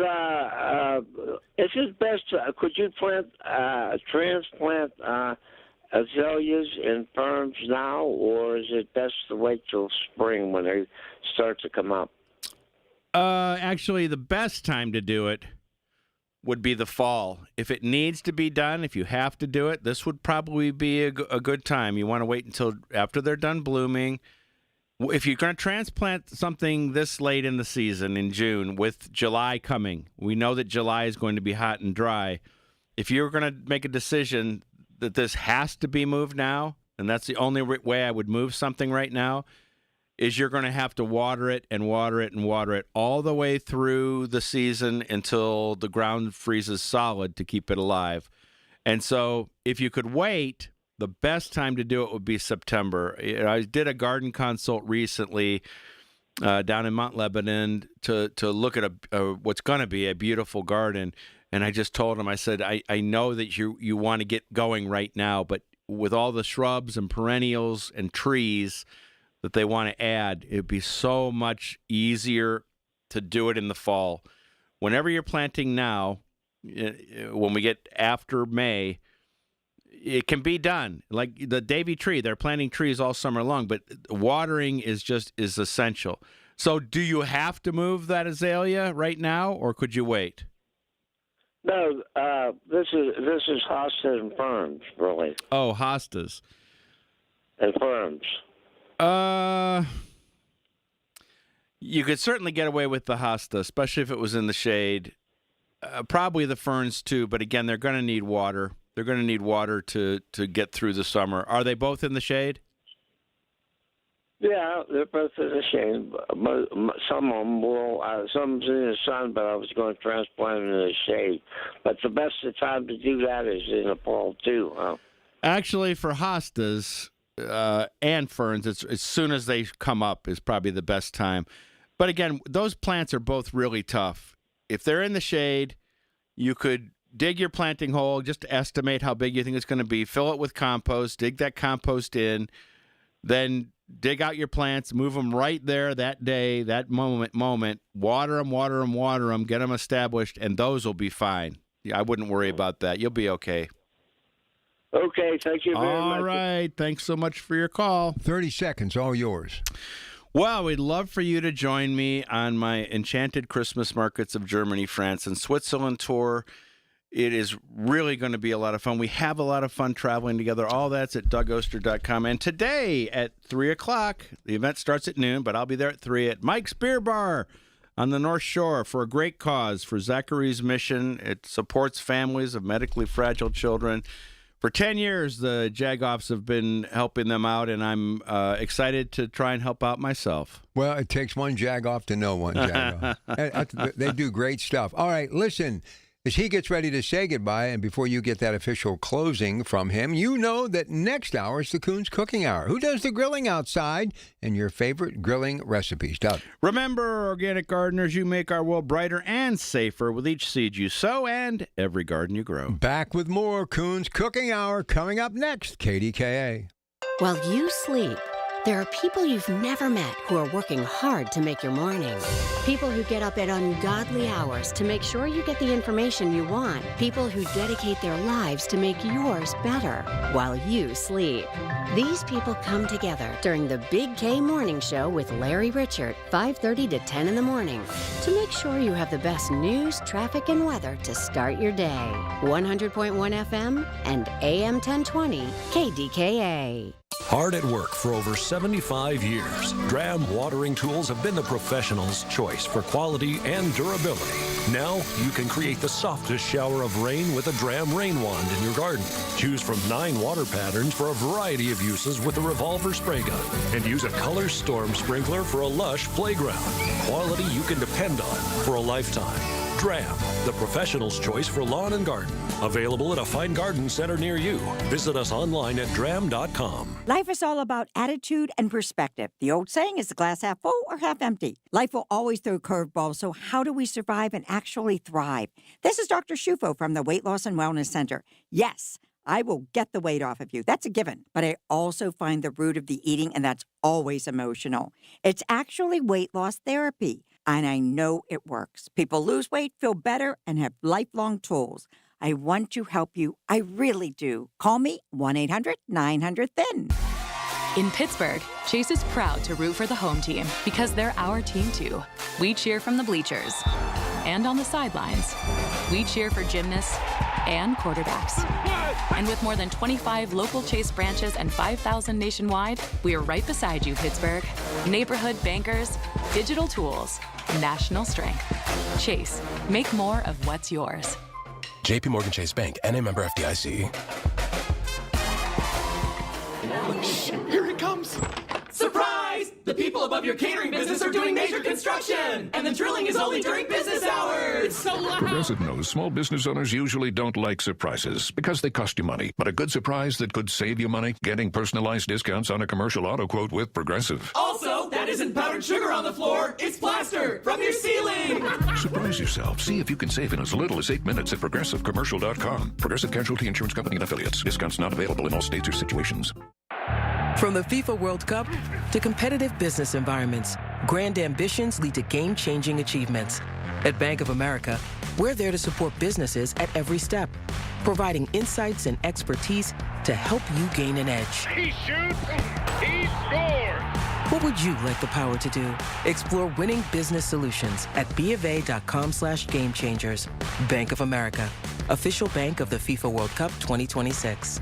is it best, could you transplant azaleas in ferns now, or is it best to wait till spring when they start to come up? Actually, the best time to do it would be the fall. If it needs to be done, if you have to do it, this would probably be a good time. You want to wait until after they're done blooming. If you're going to transplant something this late in the season, in June, with July coming, we know that July is going to be hot and dry. If you're going to make a decision that this has to be moved now, and that's the only way I would move something right now, is you're going to have to water it and water it and water it all the way through the season until the ground freezes solid to keep it alive. And so if you could wait, the best time to do it would be September. I did a garden consult recently down in Mount Lebanon to look at what's going to be a beautiful garden. And I just told him, I said, I know that you want to get going right now, but with all the shrubs and perennials and trees that they want to add, it'd be so much easier to do it in the fall. Whenever you're planting now, when we get after May, it can be done. Like the Davy tree, they're planting trees all summer long, but watering is essential. So do you have to move that azalea right now, or could you wait? No, this is hostas and ferns, really. Oh, hostas. And ferns. You could certainly get away with the hosta, especially if it was in the shade. Probably the ferns too, but again, they're going to need water. They're going to need water to get through the summer. Are they both in the shade? Yeah, they're both in the shade. Some of them will, some's in the sun, but I was going to transplant them in the shade. But the best time to do that is in the fall too. Huh? Actually, for hostas and ferns, it's as soon as they come up is probably the best time. But again, those plants are both really tough. If they're in the shade, you could dig your planting hole, just estimate how big you think it's going to be, fill it with compost, dig that compost in, then dig out your plants, move them right there that day, that moment, water them, get them established, and those will be fine. Yeah, I wouldn't worry about that. You'll be okay. Okay, thank you very much. All right, thanks so much for your call. 30 seconds, all yours. Well, we'd love for you to join me on my Enchanted Christmas Markets of Germany, France, and Switzerland tour. It is really going to be a lot of fun. We have a lot of fun traveling together. All that's at DougOster.com. And today at 3 o'clock, the event starts at noon, but I'll be there at 3 at Mike's Beer Bar on the North Shore for a great cause, for Zachary's Mission. It supports families of medically fragile children. For 10 years, the Jagoffs have been helping them out, and I'm excited to try and help out myself. Well, it takes one Jagoff to know one Jagoff. They do great stuff. All right, listen. As he gets ready to say goodbye, and before you get that official closing from him, you know that next hour is the Coons Cooking Hour. Who does the grilling outside? And your favorite grilling recipes, Doug. Remember, organic gardeners, you make our world brighter and safer with each seed you sow and every garden you grow. Back with more Coons Cooking Hour coming up next, KDKA. While you sleep, there are people you've never met who are working hard to make your morning. People who get up at ungodly hours to make sure you get the information you want. People who dedicate their lives to make yours better while you sleep. These people come together during the Big K Morning Show with Larry Richert, 5:30 to 10 in the morning, to make sure you have the best news, traffic, and weather to start your day. 100.1 FM and AM 1020 KDKA. Hard at work for over 75 years, Dram watering tools have been the professional's choice for quality and durability. Now you can create the softest shower of rain with a Dram rain wand in your garden. Choose from 9 water patterns for a variety of uses with a revolver spray gun. And use a color storm sprinkler for a lush playground. Quality you can depend on for a lifetime. Dram, the professional's choice for lawn and garden. Available at a fine garden center near you. Visit us online at dram.com. Life is all about attitude and perspective. The old saying is the glass half full or half empty. Life will always throw curveballs, so how do we survive and actually thrive? This is Dr. Shufo from the Weight Loss and Wellness Center. Yes, I will get the weight off of you. That's a given. But I also find the root of the eating, and that's always emotional. It's actually weight loss therapy, and I know it works. People lose weight, feel better, and have lifelong tools. I want to help you. I really do. Call me 1-800-900-THIN. In Pittsburgh, Chase is proud to root for the home team because they're our team too. We cheer from the bleachers and on the sidelines. We cheer for gymnasts and quarterbacks. And with more than 25 local Chase branches and 5,000 nationwide, we are right beside you, Pittsburgh. Neighborhood bankers, digital tools, national strength. Chase, make more of what's yours. JP Morgan Chase Bank, N.A. member FDIC. Here it comes! Surprise! The people above your catering business are doing major construction! And the drilling is only during business hours! It's so loud! Progressive knows small business owners usually don't like surprises because they cost you money. But a good surprise that could save you money? Getting personalized discounts on a commercial auto quote with Progressive. Also, that isn't powdered sugar on the floor, it's plaster from your ceiling! Surprise yourself. See if you can save in as little as 8 minutes at ProgressiveCommercial.com. Progressive Casualty Insurance Company and Affiliates. Discounts not available in all states or situations. From the FIFA World Cup to competitive business environments, grand ambitions lead to game-changing achievements. At Bank of America, we're there to support businesses at every step, providing insights and expertise to help you gain an edge. He shoots, he scores! What would you like the power to do? Explore winning business solutions at BofA.com/gamechangers. Bank of America, official bank of the FIFA World Cup 2026.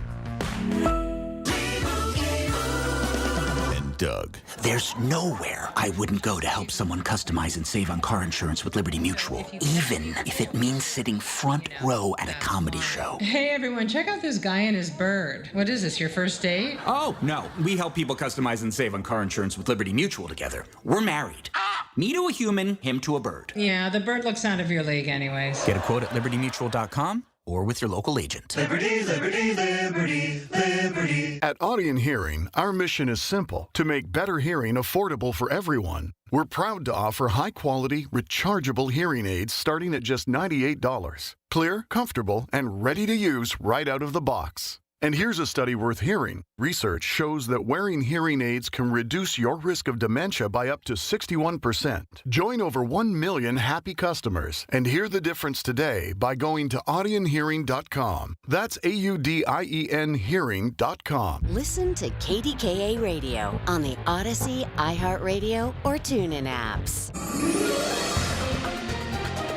Doug. There's nowhere I wouldn't go to help someone customize and save on car insurance with Liberty Mutual, even if it means sitting front row at a comedy show. Hey everyone, check out this guy and his bird. What is this, your first date? Oh, no. We help people customize and save on car insurance with Liberty Mutual together. We're married. Me to a human, him to a bird. Yeah, the bird looks out of your league anyways. Get a quote at libertymutual.com or with your local agent. Liberty, liberty, liberty, liberty. At Audion Hearing, our mission is simple: to make better hearing affordable for everyone. We're proud to offer high-quality, rechargeable hearing aids starting at just $98. Clear, comfortable, and ready to use right out of the box. And here's a study worth hearing. Research shows that wearing hearing aids can reduce your risk of dementia by up to 61%. Join over 1 million happy customers and hear the difference today by going to audionhearing.com. That's AUDIEN hearing.com. Listen to KDKA Radio on the Odyssey, iHeartRadio, or TuneIn apps.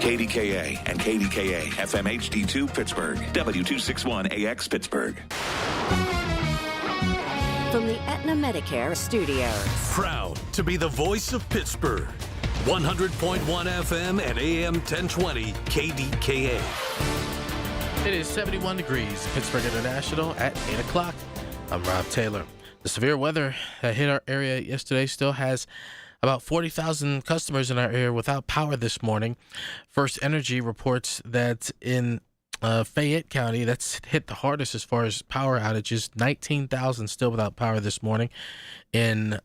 KDKA and KDKA FM HD2 Pittsburgh, W261AX Pittsburgh. From the Aetna Medicare Studios. Proud to be the voice of Pittsburgh. 100.1 FM and AM 1020 KDKA. It is 71 degrees, Pittsburgh International at 8 o'clock. I'm Rob Taylor. The severe weather that hit our area yesterday still has about 40,000 customers in our area without power this morning. First Energy reports that in Fayette County, that's hit the hardest as far as power outages. 19,000 still without power this morning. In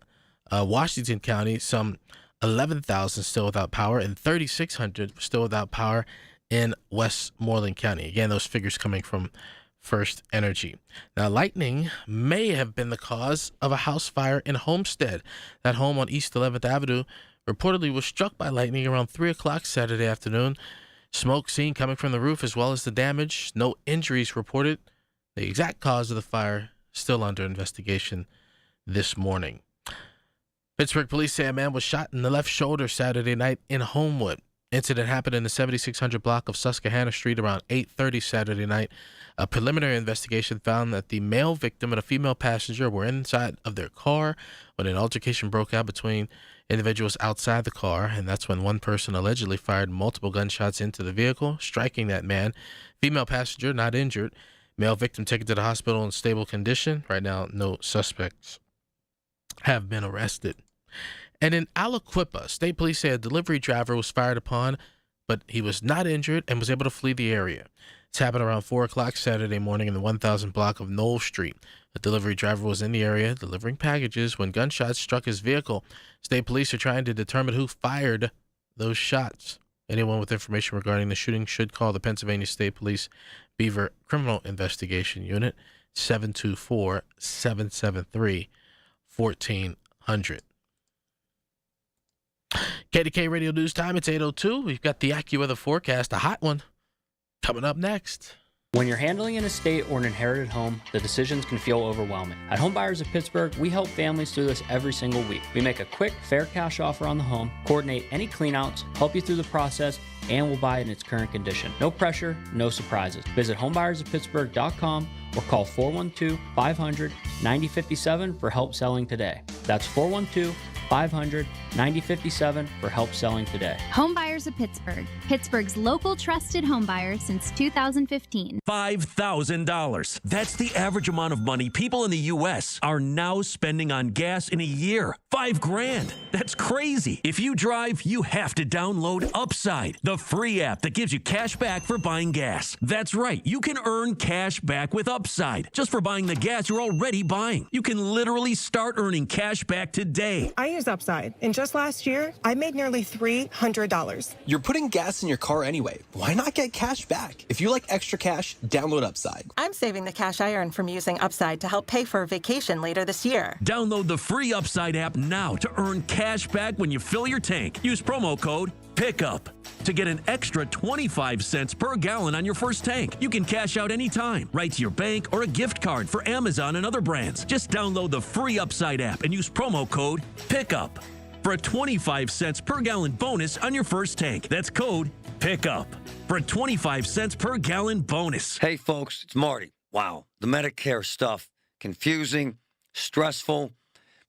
Washington County, some 11,000 still without power, and 3,600 still without power in Westmoreland County. Again, those figures coming from First Energy. Now, lightning may have been the cause of a house fire in Homestead. That home on East 11th Avenue reportedly was struck by lightning around 3 o'clock Saturday afternoon. Smoke seen coming from the roof as well as the damage. No injuries reported. The exact cause of the fire still under investigation this morning. Pittsburgh police say a man was shot in the left shoulder Saturday night in Homewood. Incident happened in the 7600 block of Susquehanna Street around 8:30 Saturday night. A preliminary investigation found that the male victim and a female passenger were inside of their car when an altercation broke out between individuals outside the car, and that's when one person allegedly fired multiple gunshots into the vehicle, striking that man. Female passenger not injured. Male victim taken to the hospital in stable condition. Right now, no suspects have been arrested. And in Aliquippa, state police say a delivery driver was fired upon, but he was not injured and was able to flee the area. It's happened around 4 o'clock Saturday morning in the 1000 block of Knoll Street. A delivery driver was in the area delivering packages when gunshots struck his vehicle. State police are trying to determine who fired those shots. Anyone with information regarding the shooting should call the Pennsylvania State Police Beaver Criminal Investigation Unit, 724-773-1400. KDK Radio News Time, it's 8:02. We've got the AccuWeather forecast, a hot one, coming up next. When you're handling an estate or an inherited home, the decisions can feel overwhelming. At Home Buyers of Pittsburgh, we help families through this every single week. We make a quick, fair cash offer on the home, coordinate any cleanouts, help you through the process, and we'll buy it in its current condition. No pressure, no surprises. Visit homebuyersoftpittsburgh.com or call 412-500-9057 for help selling today. That's 412-500-9057 for help selling today. Home Buyers of Pittsburgh, Pittsburgh's local trusted home buyers since 2015. $5,000. That's the average amount of money people in the U.S. are now spending on gas in a year. $5,000. That's crazy. If you drive, you have to download Upside, the free app that gives you cash back for buying gas. That's right. You can earn cash back with Upside just for buying the gas you're already buying. You can literally start earning cash back today. I use Upside, and just last year, I made nearly $300. You're putting gas in your car anyway. Why not get cash back? If you like extra cash, download Upside. I'm saving the cash I earn from using Upside to help pay for a vacation later this year. Download the free Upside app now to earn cash back when you fill your tank. Use promo code PICKUP to get an extra 25 cents per gallon on your first tank. You can cash out anytime, right to your bank or a gift card for Amazon and other brands. Just download the free Upside app and use promo code PICKUP for a 25 cents per gallon bonus on your first tank. That's code PICKUP for a 25 cents per gallon bonus. Hey folks, it's Marty. Wow, the Medicare stuff, confusing, stressful.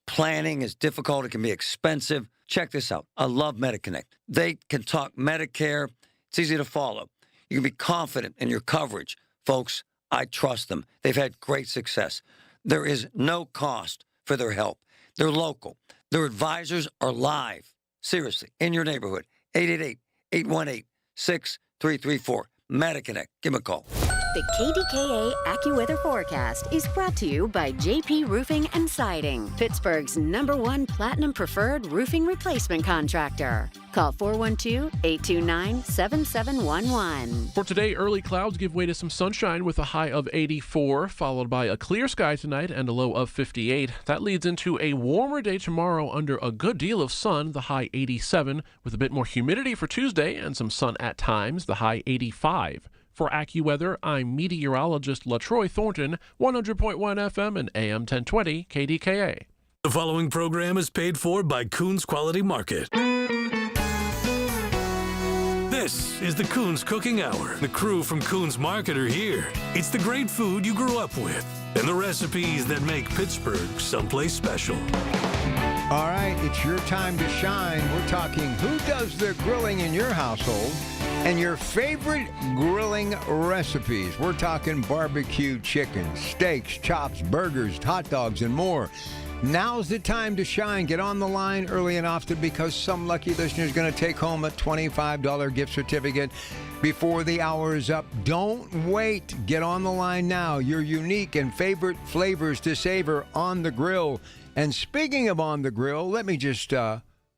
planning is difficult. It can be expensive. Check this out. I love MediConnect. They can talk Medicare. It's easy to follow. You can be confident in your coverage. Folks, I trust them. They've had great success. There is no cost for their help. They're local. Their advisors are live. Seriously, in your neighborhood. 888-818-6334. MediConnect. Give them a call. The KDKA AccuWeather forecast is brought to you by JP Roofing and Siding, Pittsburgh's #1 Platinum Preferred Roofing Replacement Contractor. Call 412-829-7711. For today, early clouds give way to some sunshine with a high of 84, followed by a clear sky tonight and a low of 58. That leads into a warmer day tomorrow under a good deal of sun, the high 87, with a bit more humidity for Tuesday and some sun at times, the high 85. For AccuWeather, I'm meteorologist LaTroy Thornton, 100.1 FM and AM 1020 KDKA. The following program is paid for by Coons Quality Market. This is the Coons Cooking Hour. The crew from Coons Market are here. It's the great food you grew up with and the recipes that make Pittsburgh someplace special. All right, it's your time to shine. We're talking who does the grilling in your household and your favorite grilling recipes. We're talking barbecue chicken, steaks, chops, burgers, hot dogs, and more. Now's the time to shine. Get on the line early and often because some lucky listener is going to take home a $25 gift certificate before the hour is up. Don't wait. Get on the line now. Your unique and favorite flavors to savor on the grill. And speaking of on the grill, let me just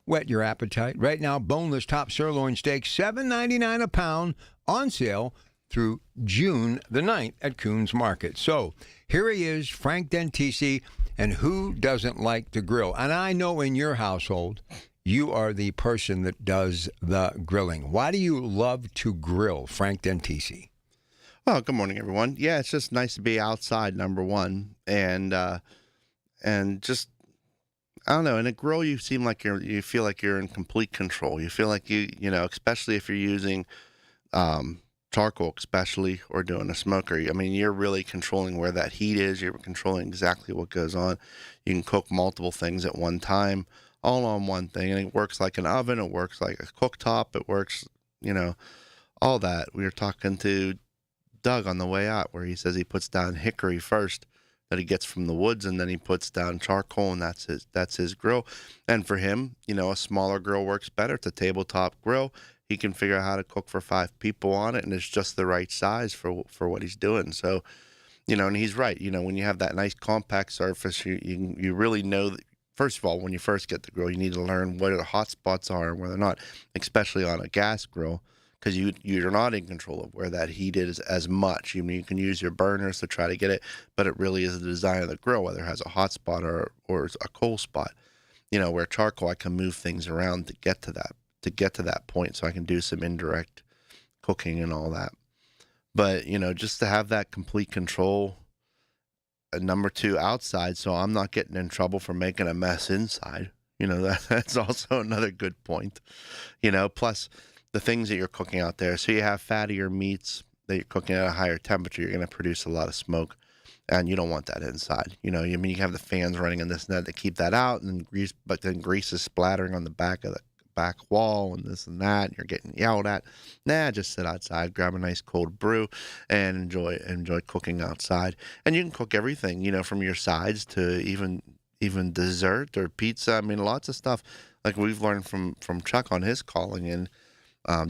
whet your appetite. Right now, boneless top sirloin steak, $7.99 a pound, on sale through June the 9th at Coons Market. So here he is, Frank Dentisi, and who doesn't like to grill? And I know in your household, you are the person that does the grilling. Why do you love to grill, Frank Dentisi? Well, good morning, everyone. Yeah, it's just nice to be outside, number one, and just, I don't know, in a grill you feel like you're in complete control. You feel like you know, especially if you're using charcoal, especially, or doing a smoker. I mean, you're really controlling where that heat is. You're controlling exactly what goes on. You can cook multiple things at one time, all on one thing, and it works like an oven. It works like a cooktop. It works, you know, all that. We were talking to Doug on the way out where he says he puts down hickory first that he gets from the woods, and then he puts down charcoal, and that's his grill. And for him, you know, a smaller grill works better. It's a tabletop grill. He can figure out how to cook for 5 people on it, and it's just the right size for what he's doing. So, you know, and he's right. You know, when you have that nice compact surface, you really know that, first of all, when you first get the grill, you need to learn where the hot spots are and where they're not, especially on a gas grill, because you're not in control of where that heat is as much. You can use your burners to try to get it, but it really is the design of the grill, whether it has a hot spot or a cold spot. You know, where charcoal, I can move things around to get to that point, so I can do some indirect cooking and all that. But, you know, just to have that complete control, number 2, outside, so I'm not getting in trouble for making a mess inside. You know, that's also another good point. You know, plus the things that you're cooking out there. So you have fattier meats that you're cooking at a higher temperature, you're going to produce a lot of smoke, and you don't want that inside. You know, I mean, you have the fans running and this and that to keep that out, and grease, but then grease is splattering on the back of the back wall and this and that, and you're getting yelled at. Nah, just sit outside, grab a nice cold brew, and enjoy cooking outside. And you can cook everything, you know, from your sides to even dessert or pizza. I mean, lots of stuff like we've learned from Chuck on his calling and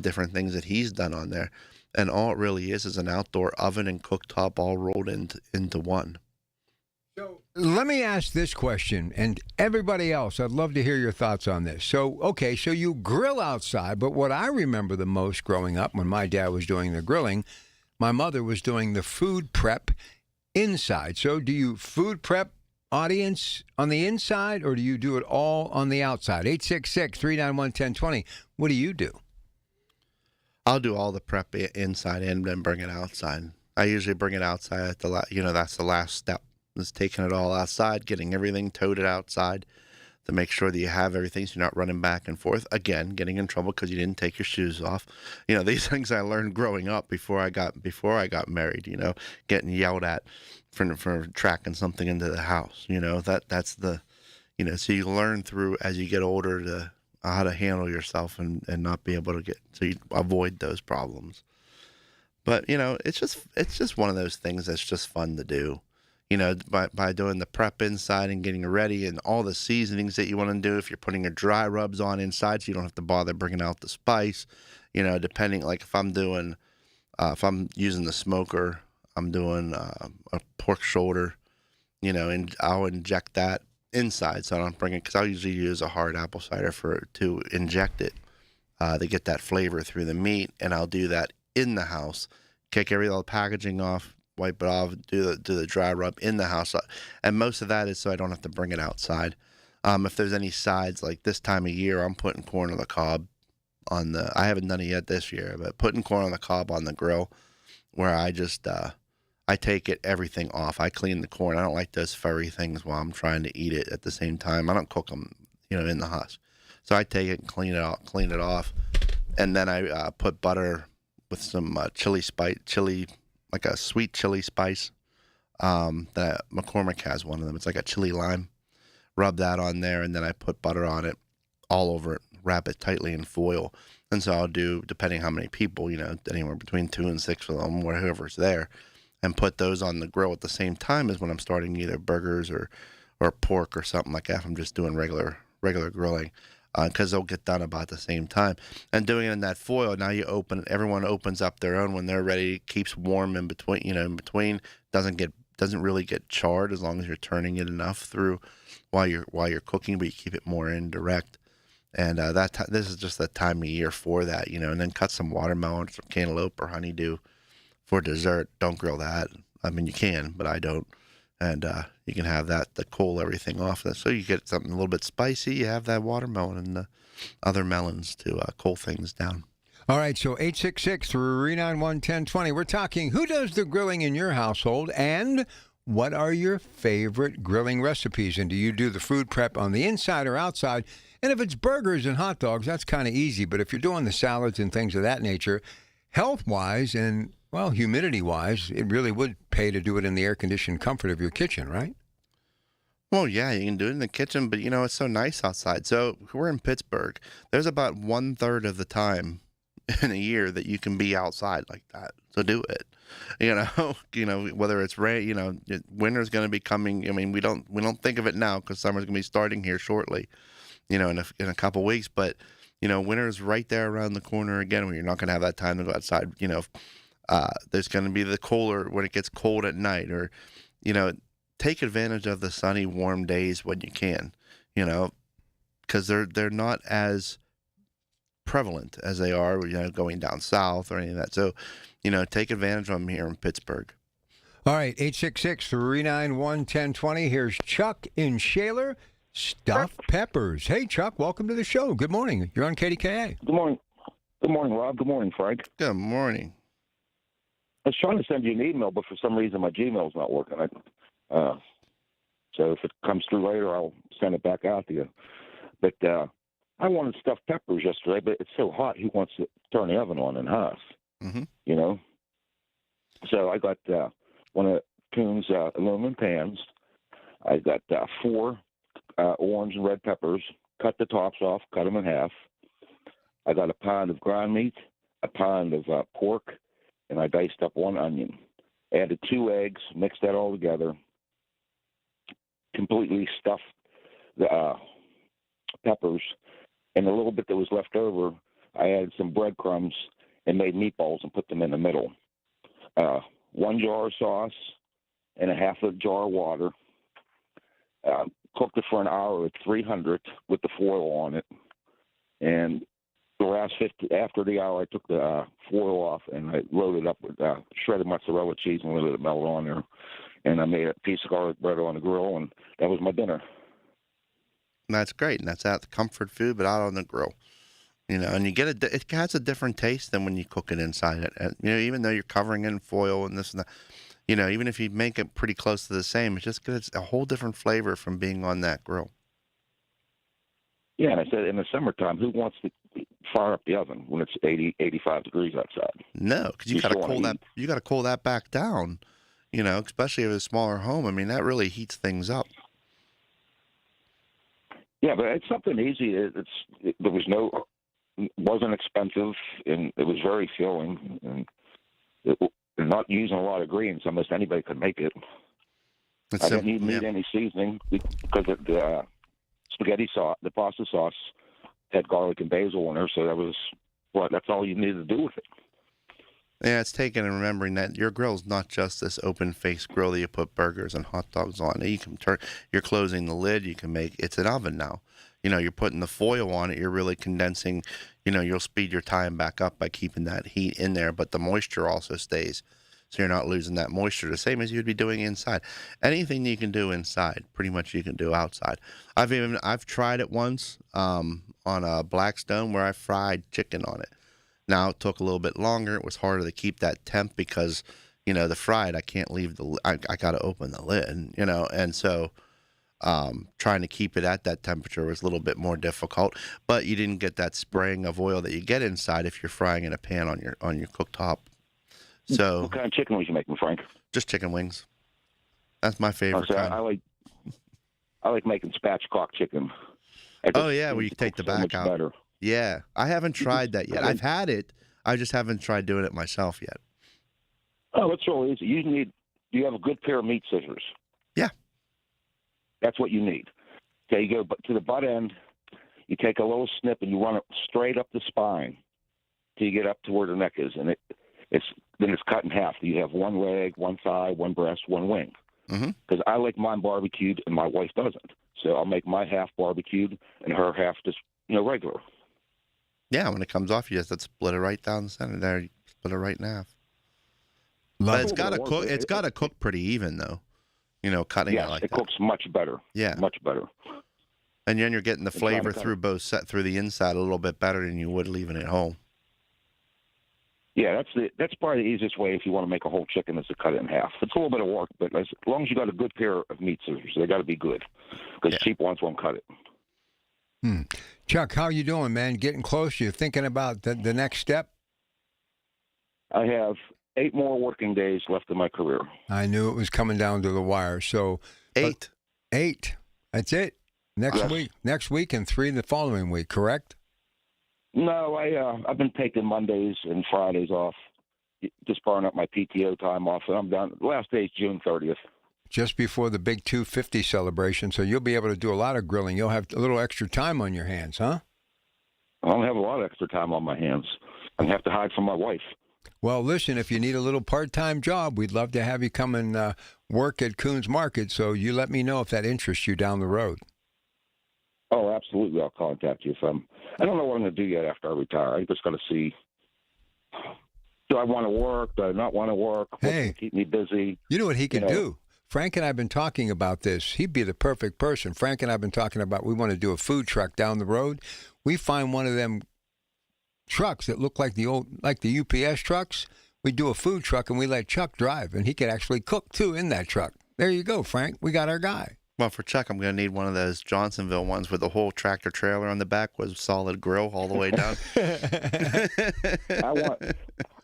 different things that he's done on there. And all it really is an outdoor oven and cooktop all rolled into one. So let me ask this question, and everybody else, I'd love to hear your thoughts on this. So, okay, so you grill outside, but what I remember the most growing up when my dad was doing the grilling, my mother was doing the food prep inside. So do you food prep audience on the inside, or do you do it all on the outside? 866-391-1020. What do you do? I'll do all the prep inside and then bring it outside. I usually bring it outside at that's the last step. Is taking it all outside, getting everything toted outside to make sure that you have everything so you're not running back and forth. Again, getting in trouble because you didn't take your shoes off. You know, these things I learned growing up before I got married, you know, getting yelled at for tracking something into the house. You know, that's the So you learn through as you get older to how to handle yourself and not be able to so you avoid those problems. But, it's just one of those things that's just fun to do. By doing the prep inside and getting ready and all the seasonings that you want to do. If you're putting your dry rubs on inside, so you don't have to bother bringing out the spice, depending, like if I'm using the smoker, I'm doing a pork shoulder, and I'll inject that inside. So I don't bring it, because I'll usually use a hard apple cider to inject it to get that flavor through the meat. And I'll do that in the house, kick all the packaging off, wipe it off, do the dry rub in the house. And most of that is so I don't have to bring it outside. If there's any sides, like this time of year, I'm putting corn on the cob I haven't done it yet this year, but putting corn on the cob on the grill, where I just, I take everything off. I clean the corn. I don't like those furry things while I'm trying to eat it at the same time. I don't cook them, in the husk. So I take it and clean it off. And then I put butter with some chili, like a sweet chili spice. That McCormick has one of them. It's like a chili lime. Rub that on there, and then I put butter on it, all over it, wrap it tightly in foil. And so I'll do, depending how many people, anywhere between 2 and 6 of them, whoever's there, and put those on the grill at the same time as when I'm starting either burgers or pork or something like that. If I'm just doing regular grilling, because they'll get done about the same time. And doing it in that foil, now everyone opens up their own when they're ready. Keeps warm in between. Doesn't really get charred as long as you're turning it enough through while you're cooking, but you keep it more indirect. And this is just the time of year for that, and then cut some watermelon, some cantaloupe or honeydew for dessert. Don't grill that. I mean, you can, but I don't. And you can have that to cool everything off. So you get something a little bit spicy. You have that watermelon and the other melons to cool things down. All right, so 866-391-1020. We're talking who does the grilling in your household, and what are your favorite grilling recipes? And do you do the food prep on the inside or outside? And if it's burgers and hot dogs, that's kind of easy. But if you're doing the salads and things of that nature, health-wise and, well, humidity-wise, it really would pay to do it in the air-conditioned comfort of your kitchen, right? Well, yeah, you can do it in the kitchen, but, it's so nice outside. So we're in Pittsburgh. There's about 1/3 of the time in a year that you can be outside like that. So do it. Whether it's rain, winter's going to be coming. I mean, we don't think of it now because summer's going to be starting here shortly, in a couple weeks. But, winter's right there around the corner again when you're not going to have that time to go outside. There's going to be the cooler when it gets cold at night, or, take advantage of the sunny, warm days when you can, because they're not as prevalent as they are, going down south or any of that. So, take advantage of them here in Pittsburgh. All right, 866-391-1020. Here's Chuck in Shaler. Stuffed peppers. Hey, Chuck, welcome to the show. Good morning. You're on KDKA. Good morning. Good morning, Rob. Good morning, Frank. Good morning. I was trying to send you an email, but for some reason my Gmail's not working. So if it comes through later, I'll send it back out to you. But I wanted stuffed peppers yesterday, but it's so hot, he wants to turn the oven on in half. Mm-hmm. So I got one of Coon's aluminum pans. I got 4 orange and red peppers, cut the tops off, cut them in half. I got a pound of ground meat, a pound of pork, and I diced up 1 onion. Added 2 eggs, mixed that all together, completely stuffed the peppers, and a little bit that was left over, I added some breadcrumbs and made meatballs and put them in the middle. 1 jar of sauce and a half a jar of water. Cooked it for an hour at 300 with the foil on it. And the last after the hour, I took the foil off and I loaded up with shredded mozzarella cheese and let it melt on there. And I made a piece of garlic bread on the grill, and that was my dinner. And that's great, and that's out the comfort food, but out on the grill. And you get it has a different taste than when you cook it inside it. And, even though you're covering it in foil and this and that, even if you make it pretty close to the same, it just gets a whole different flavor from being on that grill. Yeah, and I said in the summertime, who wants to fire up the oven when it's 80, 85 degrees outside? No, because you got to cool that. You got to cool that back down. Especially if it's a smaller home. I mean, that really heats things up. Yeah, but it's something easy. It wasn't expensive, and it was very filling, and not using a lot of greens. Almost anybody could make it. I didn't even need any seasoning because the spaghetti sauce, the pasta sauce, had garlic and basil in there, so that's all you needed to do with it. Yeah, it's taken and remembering that your grill's not just this open-faced grill that you put burgers and hot dogs on. You can you're closing the lid. You can it's an oven now. You're putting the foil on it. You're really condensing. You'll speed your time back up by keeping that heat in there, but the moisture also stays. So you're not losing that moisture, the same as you'd be doing inside. Anything you can do inside, pretty much you can do outside. I've tried it once on a Blackstone where I fried chicken on it. Now it took a little bit longer. It was harder to keep that temp because, the fried, I can't leave I got to open the lid, and so trying to keep it at that temperature was a little bit more difficult. But you didn't get that spraying of oil that you get inside if you're frying in a pan on your cooktop. So, what kind of chicken was you making, Frank? Just chicken wings. That's my favorite kind. I like making spatchcock chicken. Where you take the back out. Better. Yeah, I haven't tried that yet. I've had it. I just haven't tried doing it myself yet. Oh, it's real easy. You have a good pair of meat scissors. Yeah. That's what you need. Okay, you go to the butt end. You take a little snip and you run it straight up the spine till you get up to where the neck is, and then it's cut in half. You have one leg, one thigh, one breast, one wing. Because I like mine barbecued and my wife doesn't. So I'll make my half barbecued and her half just regular. Yeah, when it comes off, you just have to split it right down the center there. You split it right in half. But it's got to cook. It's got to cook pretty even though. Cutting it like that. It cooks much better. Yeah, much better. And then you're getting the flavor through the inside a little bit better than you would leaving it whole. Yeah, that's probably the easiest way if you want to make a whole chicken is to cut it in half. It's a little bit of work, but as long as you got a good pair of meat scissors, they got to be good because cheap ones won't cut it. Chuck, how you doing, man? Getting close? You thinking about the next step? I have 8 more working days left in my career. I knew it was coming down to the wire. So 8. 8. That's it. Next week and 3 the following week, correct? No, I've been taking Mondays and Fridays off, just burning up my PTO time off, and I'm done. The last day is June 30th. Just before the big 250 celebration, so you'll be able to do a lot of grilling. You'll have a little extra time on your hands, huh? I don't have a lot of extra time on my hands. I have to hide from my wife. Well, listen, if you need a little part-time job, we'd love to have you come and work at Coons Market, so you let me know if that interests you down the road. Oh, absolutely. I'll contact you if I don't know what I'm going to do yet after I retire. I just got to see, do I want to work? Do I not want to work? What's going to keep me busy? You know what he can do? Frank and I have been talking about this. He'd be the perfect person. Frank and I have been talking about we want to do a food truck down the road. We find one of them trucks that look like the UPS trucks. We do a food truck and we let Chuck drive, and he could actually cook too in that truck. There you go, Frank. We got our guy. Well, for Chuck, I'm going to need one of those Johnsonville ones with the whole tractor trailer on the back with solid grill all the way down.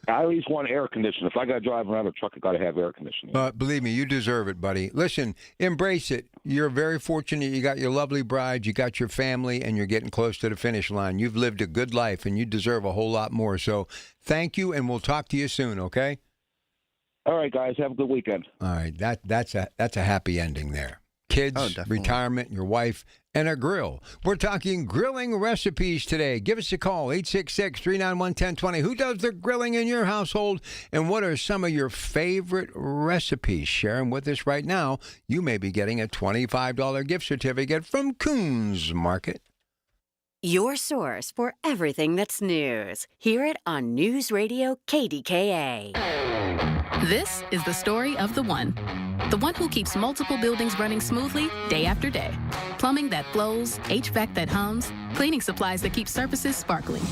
I at least want air conditioning. If I got to drive around a truck, I got to have air conditioning. Believe me, you deserve it, buddy. Listen, embrace it. You're very fortunate. You got your lovely bride, you got your family, and you're getting close to the finish line. You've lived a good life, and you deserve a whole lot more. So thank you, and we'll talk to you soon, okay? All right, guys. Have a good weekend. All right. That's a happy ending there. Kids, retirement, your wife, and a grill. We're talking grilling recipes today. Give us a call, 866-391-1020. Who does the grilling in your household, and what are some of your favorite recipes? Share them with us right now. You may be getting a $25 gift certificate from Coons Market. Your source for everything that's news. Hear it on News Radio KDKA. This is the story of the one who keeps multiple buildings running smoothly day after day. Plumbing that flows, HVAC that hums, cleaning supplies that keep surfaces sparkling.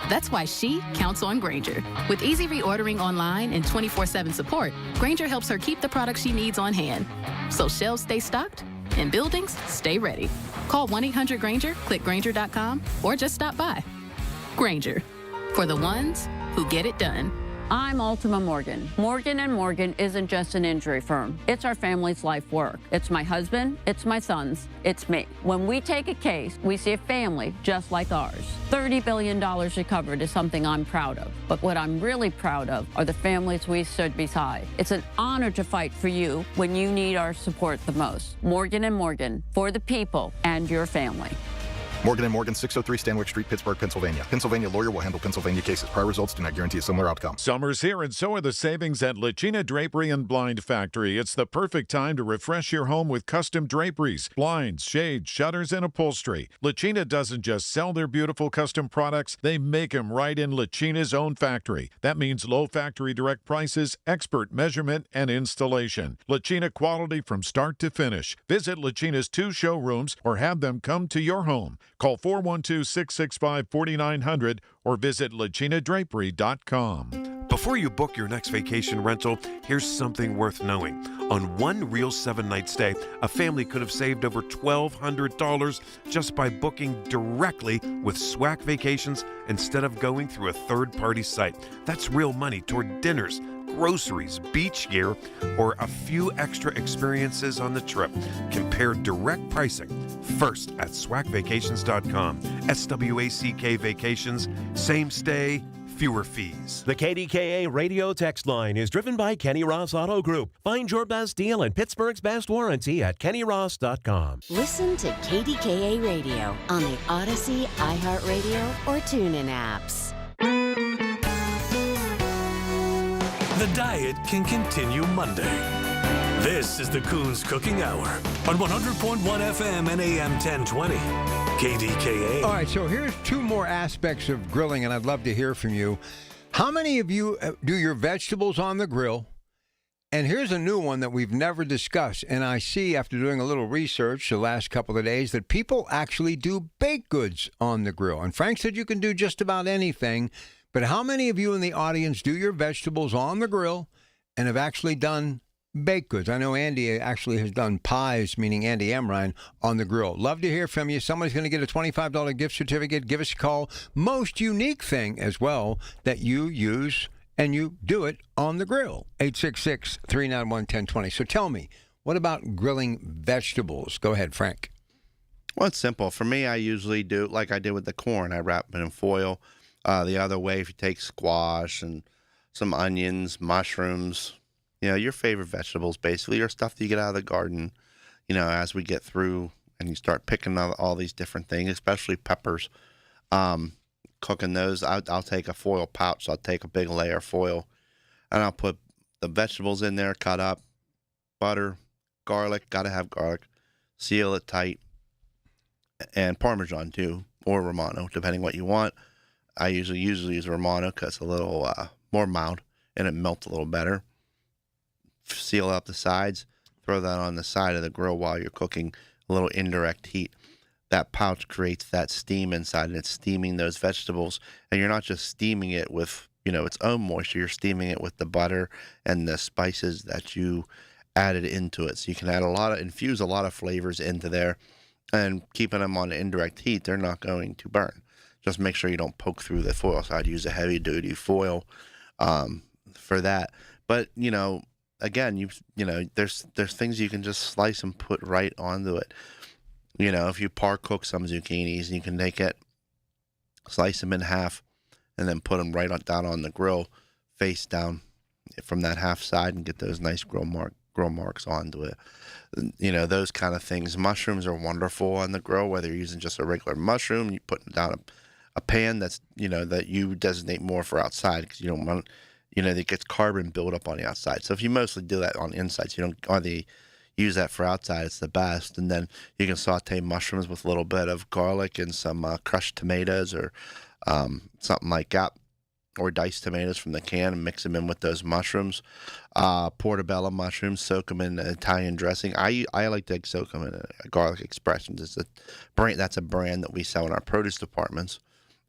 That's why she counts on Grainger. With easy reordering online and 24/7 support, Grainger helps her keep the products she needs on hand. So shelves stay stocked and buildings stay ready. Call 1-800-GRAINGER, click Grainger.com, or just stop by. Grainger, for the ones who get it done. I'm Ultima Morgan. Morgan & Morgan isn't just an injury firm. It's our family's life work. It's my husband, it's my sons, it's me. When we take a case, we see a family just like ours. $30 billion recovered is something I'm proud of. But what I'm really proud of are the families we stood beside. It's an honor to fight for you when you need our support the most. Morgan & Morgan, for the people and your family. Morgan & Morgan, 603 Stanwyck Street, Pittsburgh, Pennsylvania. Pennsylvania lawyer will handle Pennsylvania cases. Prior results do not guarantee a similar outcome. Summer's here, and so are the savings at Lacina Drapery and Blind Factory. It's the perfect time to refresh your home with custom draperies, blinds, shades, shutters, and upholstery. Lacina doesn't just sell their beautiful custom products, they make them right in Lacina's own factory. That means low factory direct prices, expert measurement, and installation. Lacina quality from start to finish. Visit Lacina's 2 showrooms or have them come to your home. Call 412-665-4900 or visit lacinadrapery.com. Before you book your next vacation rental, here's something worth knowing. On one real 7-night stay, a family could have saved over $1,200 just by booking directly with SWAC Vacations instead of going through a third-party site. That's real money toward dinners, groceries, beach gear, or a few extra experiences on the trip. Compare direct pricing first at swacvacations.com. SWACK Vacations, same stay, fewer fees. The KDKA radio text line is driven by Kenny Ross Auto Group. Find your best deal and Pittsburgh's best warranty at kennyross.com. Listen to KDKA Radio on the Odyssey, iHeartRadio, or TuneIn apps. The diet can continue Monday. This is the Coons Cooking Hour on 100.1 FM and AM 1020. KDKA. All right, so here's 2 more aspects of grilling, and I'd love to hear from you. How many of you do your vegetables on the grill? And here's a new one that we've never discussed, and I see after doing a little research the last couple of days that people actually do baked goods on the grill. And Frank said you can do just about anything, but how many of you in the audience do your vegetables on the grill and have actually done baked goods? I know Andy actually has done pies, meaning Andy Amrine, on the grill. Love to hear from you. Somebody's going to get a $25 gift certificate. Give us a call. Most unique thing as well that you use and you do it on the grill. 866-391-1020. So tell me, what about grilling vegetables? Go ahead, Frank. Well, it's simple. For me, I usually do like I did with the corn. I wrap it in foil. The other way, if you take squash and some onions, mushrooms, your favorite vegetables, basically, or stuff that you get out of the garden, as we get through and you start picking all these different things, especially peppers, cooking those, I'll take a foil pouch. I'll take a big layer of foil, and I'll put the vegetables in there, cut up, butter, garlic, got to have garlic, seal it tight, and Parmesan, too, or Romano, depending what you want. I usually use Romano because it's a little more mild and it melts a little better. Seal up the sides, throw that on the side of the grill while you're cooking, a little indirect heat. That pouch creates that steam inside, and it's steaming those vegetables. And you're not just steaming it with, its own moisture, you're steaming it with the butter and the spices that you added into it. So you can add infuse a lot of flavors into there, and keeping them on indirect heat, they're not going to burn. Just make sure you don't poke through the foil. So I'd use a heavy-duty foil for that. But, again, there's things you can just slice and put right onto it. If you cook some zucchinis, you can take it, slice them in half, and then put them right down on the grill, face down from that half side, and get those nice grill marks onto it. Those kind of things. Mushrooms are wonderful on the grill, whether you're using just a regular mushroom, you put down a pan that's, that you designate more for outside, because you don't want, that gets carbon buildup on the outside. So if you mostly do that on insides, you don't hardly use that for outside, it's the best. And then you can saute mushrooms with a little bit of garlic and some crushed tomatoes or something like that, or diced tomatoes from the can, and mix them in with those mushrooms. Portobello mushrooms, soak them in Italian dressing. I like to soak them in Garlic Expressions. It's a brand, that's a brand that we sell in our produce departments.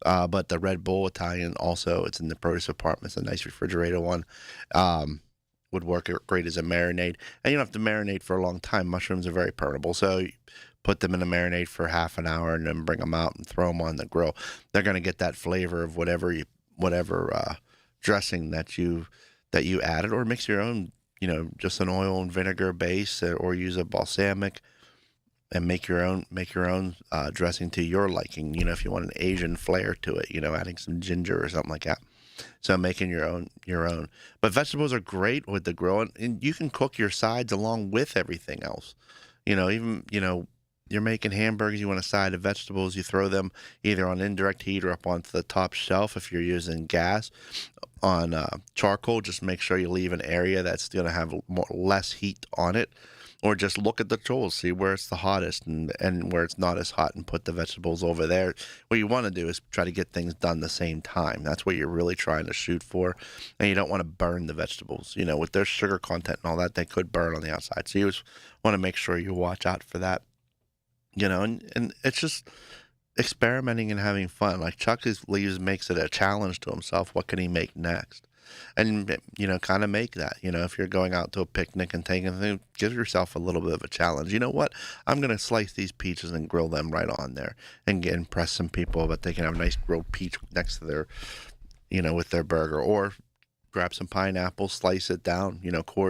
But the Red Bull Italian also, it's in the produce department. It's a nice refrigerator one. Would work great as a marinade. And you don't have to marinate for a long time. Mushrooms are very permeable. So you put them in a marinade for half an hour and then bring them out and throw them on the grill. They're going to get that flavor of whatever dressing that you added, or mix your own, just an oil and vinegar base, or use a balsamic and make your own dressing to your liking. If you want an Asian flair to it, adding some ginger or something like that. So making your own. But vegetables are great with the grill, and you can cook your sides along with everything else. Even you're making hamburgers, you want a side of vegetables, you throw them either on indirect heat or up onto the top shelf. If you're using gas, on charcoal, just make sure you leave an area that's going to have less heat on it, or just look at the coals, see where it's the hottest and where it's not as hot, and put the vegetables over there. What you want to do is try to get things done the same time. That's what you're really trying to shoot for, and you don't want to burn the vegetables. With their sugar content and all that, they could burn on the outside. So you just want to make sure you watch out for that. And it's just experimenting and having fun. Like Chuck makes it a challenge to himself. What can he make next? And, kind of make that. If you're going out to a picnic and taking things, give yourself a little bit of a challenge. You know what? I'm going to slice these peaches and grill them right on there and impress some people, but they can have a nice grilled peach next to their, with their burger. Or grab some pineapple, slice it down,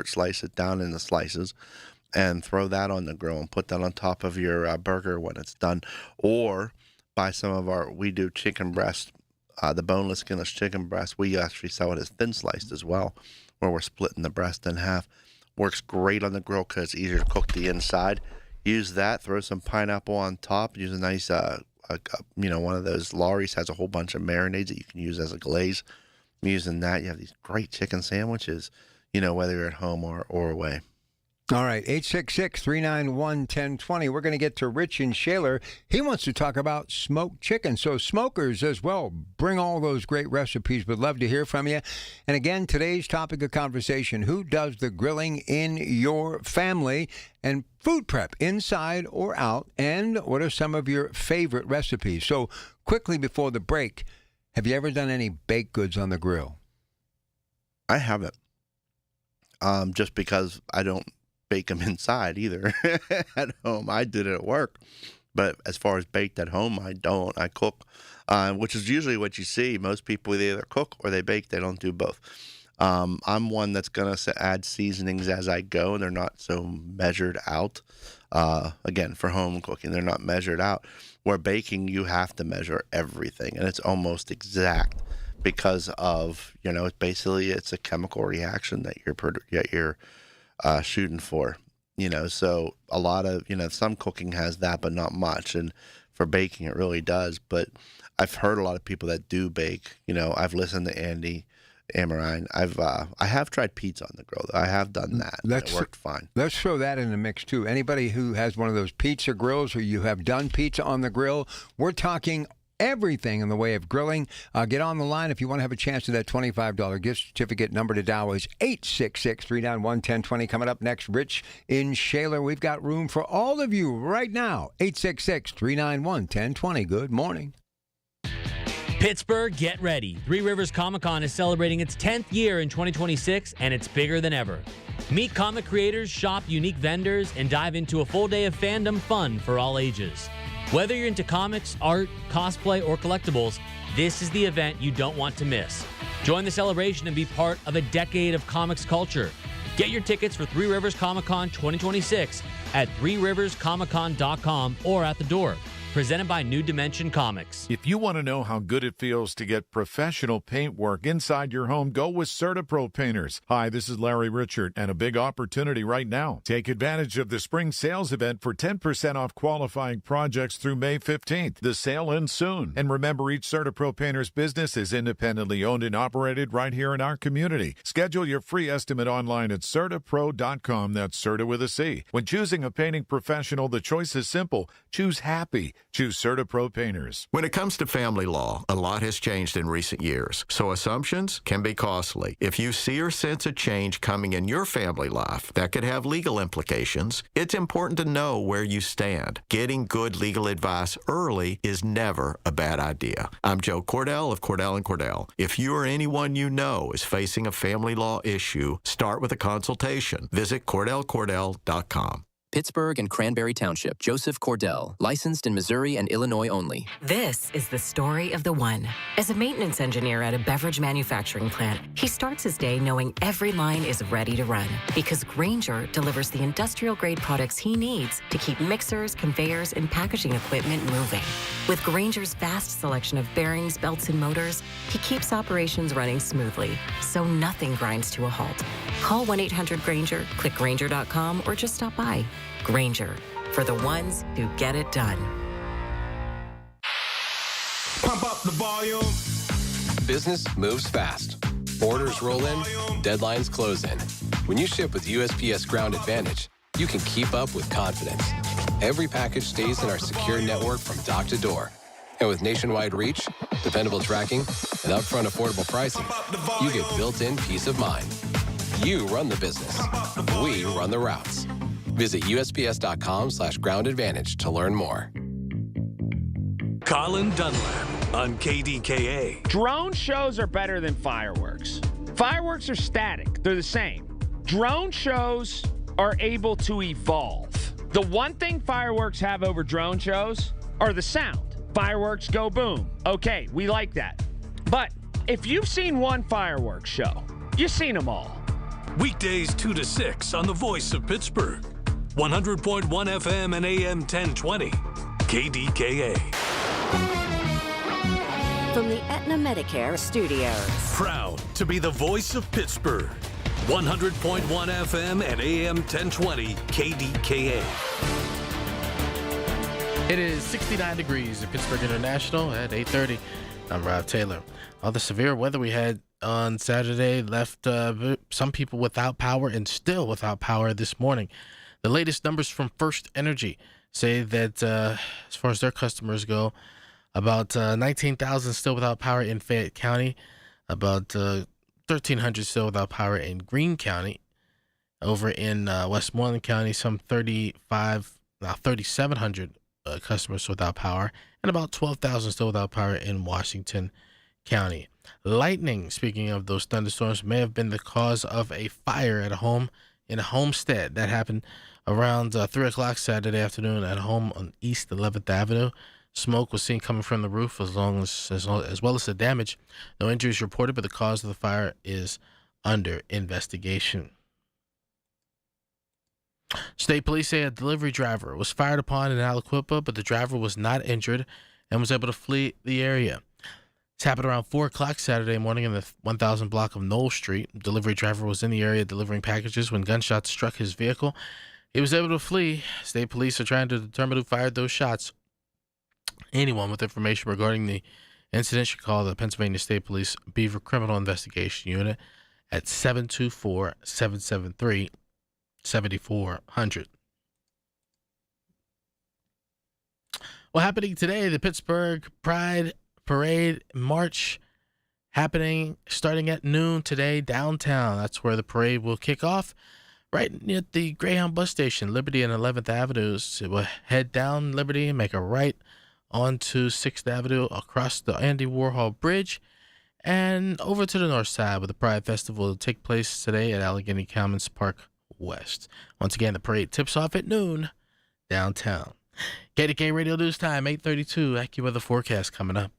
slice it down into slices, and throw that on the grill and put that on top of your burger when it's done. Or buy we do chicken breast, the boneless, skinless chicken breast. We actually sell it as thin sliced as well, where we're splitting the breast in half. Works great on the grill because it's easier to cook the inside. Use that, throw some pineapple on top. Use a nice, one of those Laurie's has a whole bunch of marinades that you can use as a glaze. Using that, you have these great chicken sandwiches, whether you're at home or away. All right, 866-391-1020. We're going to get to Rich in Shaler. He wants to talk about smoked chicken. So smokers as well, bring all those great recipes. We'd love to hear from you. And again, today's topic of conversation, who does the grilling in your family? And food prep, inside or out? And what are some of your favorite recipes? So quickly before the break, have you ever done any baked goods on the grill? I haven't. Just because I don't bake them inside either at home. I did it at work, but as far as baked at home, I don't. I cook, which is usually what you see. Most people either cook or they bake. They don't do both. I'm one that's going to add seasonings as I go, and they're not so measured out. Again, for home cooking, they're not measured out. Where baking, you have to measure everything, and it's almost exact because of, it's a chemical reaction that you're shooting for, so a lot of, some cooking has that, but not much. And for baking, it really does. But I've heard a lot of people that do bake, I've listened to Andy Amarine. I have tried pizza on the grill. I have done that. It worked fine. Let's throw that in the mix too. Anybody who has one of those pizza grills or you have done pizza on the grill, we're talking everything in the way of grilling. Get on the line if you want to have a chance at that $25 gift certificate. Number to dial is 866-391-1020. Coming up next, Rich in Shaler. We've got room for all of you right now. 866-391-1020. Good morning. Pittsburgh, get ready. Three Rivers Comic-Con is celebrating its 10th year in 2026, and it's bigger than ever. Meet comic creators, shop unique vendors, and dive into a full day of fandom fun for all ages. Whether you're into comics, art, cosplay, or collectibles, this is the event you don't want to miss. Join the celebration and be part of a decade of comics culture. Get your tickets for Three Rivers Comic-Con 2026 at threeriverscomiccon.com or at the door. Presented by New Dimension Comics. If you want to know how good it feels to get professional paint work inside your home, go with CertaPro Painters. Hi, this is Larry Richard, and a big opportunity right now. Take advantage of the spring sales event for 10% off qualifying projects through May 15th. The sale ends soon. And remember, each CertaPro Painters business is independently owned and operated right here in our community. Schedule your free estimate online at CertaPro.com. That's Certa with a C. When choosing a painting professional, the choice is simple. Choose happy. Choose CertaPro Painters. When it comes to family law, a lot has changed in recent years, so assumptions can be costly. If you see or sense a change coming in your family life that could have legal implications, it's important to know where you stand. Getting good legal advice early is never a bad idea. I'm Joe Cordell of Cordell & Cordell. If you or anyone you know is facing a family law issue, start with a consultation. Visit CordellCordell.com. Pittsburgh and Cranberry Township. Joseph Cordell, licensed in Missouri and Illinois only. This is the story of the one. As a maintenance engineer at a beverage manufacturing plant, he starts his day knowing every line is ready to run because Grainger delivers the industrial-grade products he needs to keep mixers, conveyors, and packaging equipment moving. With Grainger's vast selection of bearings, belts, and motors, he keeps operations running smoothly, so nothing grinds to a halt. Call 1-800-GRAINGER, click Grainger.com, or just stop by. Grainger, for the ones who get it done. Pump up the volume. Business moves fast. Orders roll in, deadlines close in. When you ship with USPS Ground Advantage, you can keep up with confidence. Every package stays in our secure network from dock to door. And with nationwide reach, dependable tracking, and upfront affordable pricing, you get built-in peace of mind. You run the business. We run the routes. Visit USPS.com/Ground Advantage to learn more. Colin Dunlap on KDKA. Drone shows are better than fireworks. Fireworks are static. They're the same. Drone shows are able to evolve. The one thing fireworks have over drone shows are the sound. Fireworks go boom. Okay, we like that. But if you've seen one fireworks show, you've seen them all. Weekdays 2 to 6 on the Voice of Pittsburgh. 100.1 FM and AM 1020. KDKA. From the Aetna Medicare Studios. Proud to be the voice of Pittsburgh. 100.1 FM and AM 1020. KDKA. It is 69 degrees at Pittsburgh International at 8:30. I'm Rob Taylor. All the severe weather we had on Saturday left some people without power and still without power this morning. The latest numbers from First Energy say that as far as their customers go, about 19,000 still without power in Fayette County, about 1,300 still without power in Greene County. Over in Westmoreland County, some 3,700 customers without power, and about 12,000 still without power in Washington County. Lightning, speaking of those thunderstorms, may have been the cause of a fire at a home in Homestead. That happened around 3 o'clock Saturday afternoon at a home on East 11th Avenue. Smoke was seen coming from the roof as well as the damage. No injuries reported, but the cause of the fire is under investigation. State police say a delivery driver was fired upon in Aliquippa, but the driver was not injured and was able to flee the area. This happened around 4 o'clock Saturday morning in the 1000 block of Knoll Street. The delivery driver was in the area delivering packages when gunshots struck his vehicle. He was able to flee. State police are trying to determine who fired those shots. Anyone with information regarding the incident should call the Pennsylvania State Police Beaver Criminal Investigation Unit at 724-773-7400. Well, happening today, the Pittsburgh Pride Parade March happening starting at noon today downtown. That's where the parade will kick off, right near the Greyhound bus station, Liberty and 11th Avenues. It will head down Liberty and make a right onto 6th Avenue across the Andy Warhol Bridge and over to the north side where the Pride Festival will take place today at Allegheny Commons Park West. Once again, the parade tips off at noon downtown. KDKA Radio News Time, 8:32. AccuWeather forecast coming up.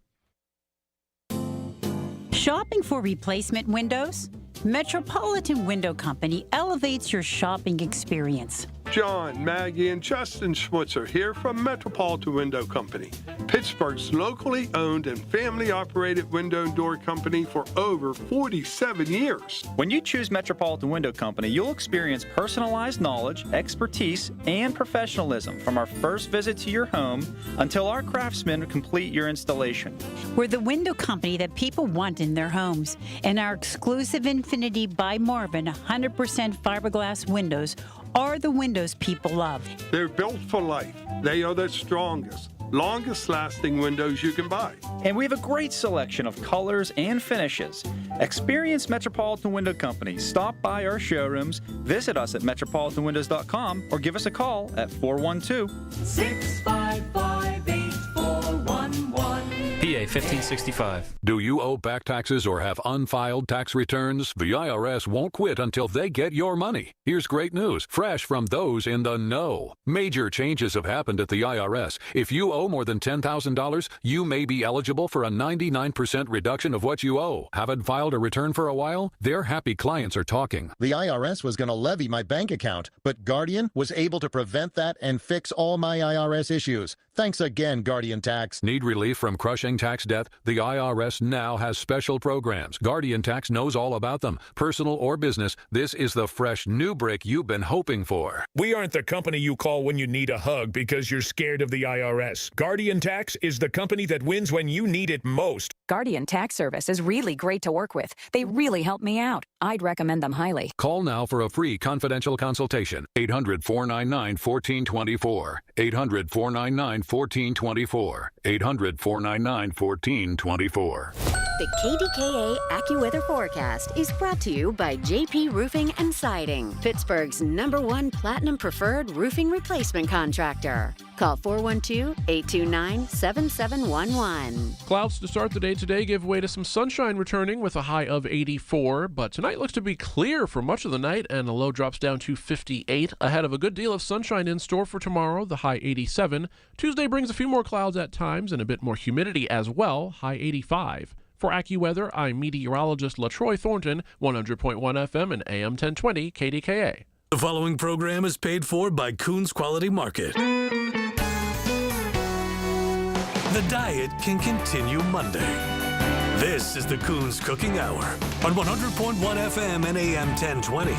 Shopping for replacement windows? Metropolitan Window Company elevates your shopping experience. John, Maggie, and Justin Schmutzer here from Metropolitan Window Company, Pittsburgh's locally owned and family-operated window and door company for over 47 years. When you choose Metropolitan Window Company, you'll experience personalized knowledge, expertise, and professionalism from our first visit to your home until our craftsmen complete your installation. We're the window company that people want in their homes, and our exclusive Infinity by Marvin 100% fiberglass windows are the windows people love. They're built for life. They are the strongest, longest-lasting windows you can buy. And we have a great selection of colors and finishes. Experience Metropolitan Window Company. Stop by our showrooms, visit us at metropolitanwindows.com, or give us a call at 412-655-8411. 1565. Do you owe back taxes or have unfiled tax returns? The IRS won't quit until they get your money. Here's great news, fresh from those in the know. Major changes have happened at the IRS. If you owe more than $10,000, you may be eligible for a 99% reduction of what you owe. Haven't filed a return for a while? Their happy clients are talking. The IRS was going to levy my bank account, but Guardian was able to prevent that and fix all my IRS issues. Thanks again, Guardian Tax. Need relief from crushing tax debt? The IRS now has special programs. Guardian Tax knows all about them. Personal or business, this is the fresh new brick you've been hoping for. We aren't the company you call when you need a hug because you're scared of the IRS. Guardian Tax is the company that wins when you need it most. Guardian Tax Service is really great to work with. They really help me out. I'd recommend them highly. Call now for a free confidential consultation. 800-499-1424. 800-499-1424. 800-499-1424. The KDKA AccuWeather forecast is brought to you by JP Roofing and Siding, Pittsburgh's #1 Platinum Preferred Roofing Replacement Contractor. Call 412-829-7711. Clouds to start the day today give way to some sunshine returning with a high of 84, but tonight looks to be clear for much of the night and the low drops down to 58. Ahead of a good deal of sunshine in store for tomorrow, the high 87. Tuesday brings a few more clouds at times and a bit more humidity as well, high 85. For AccuWeather, I'm meteorologist LaTroy Thornton, 100.1 FM and AM 1020 KDKA. The following program is paid for by Coons Quality Market. The diet can continue Monday. This is the Coons Cooking Hour on 100.1 FM and AM 1020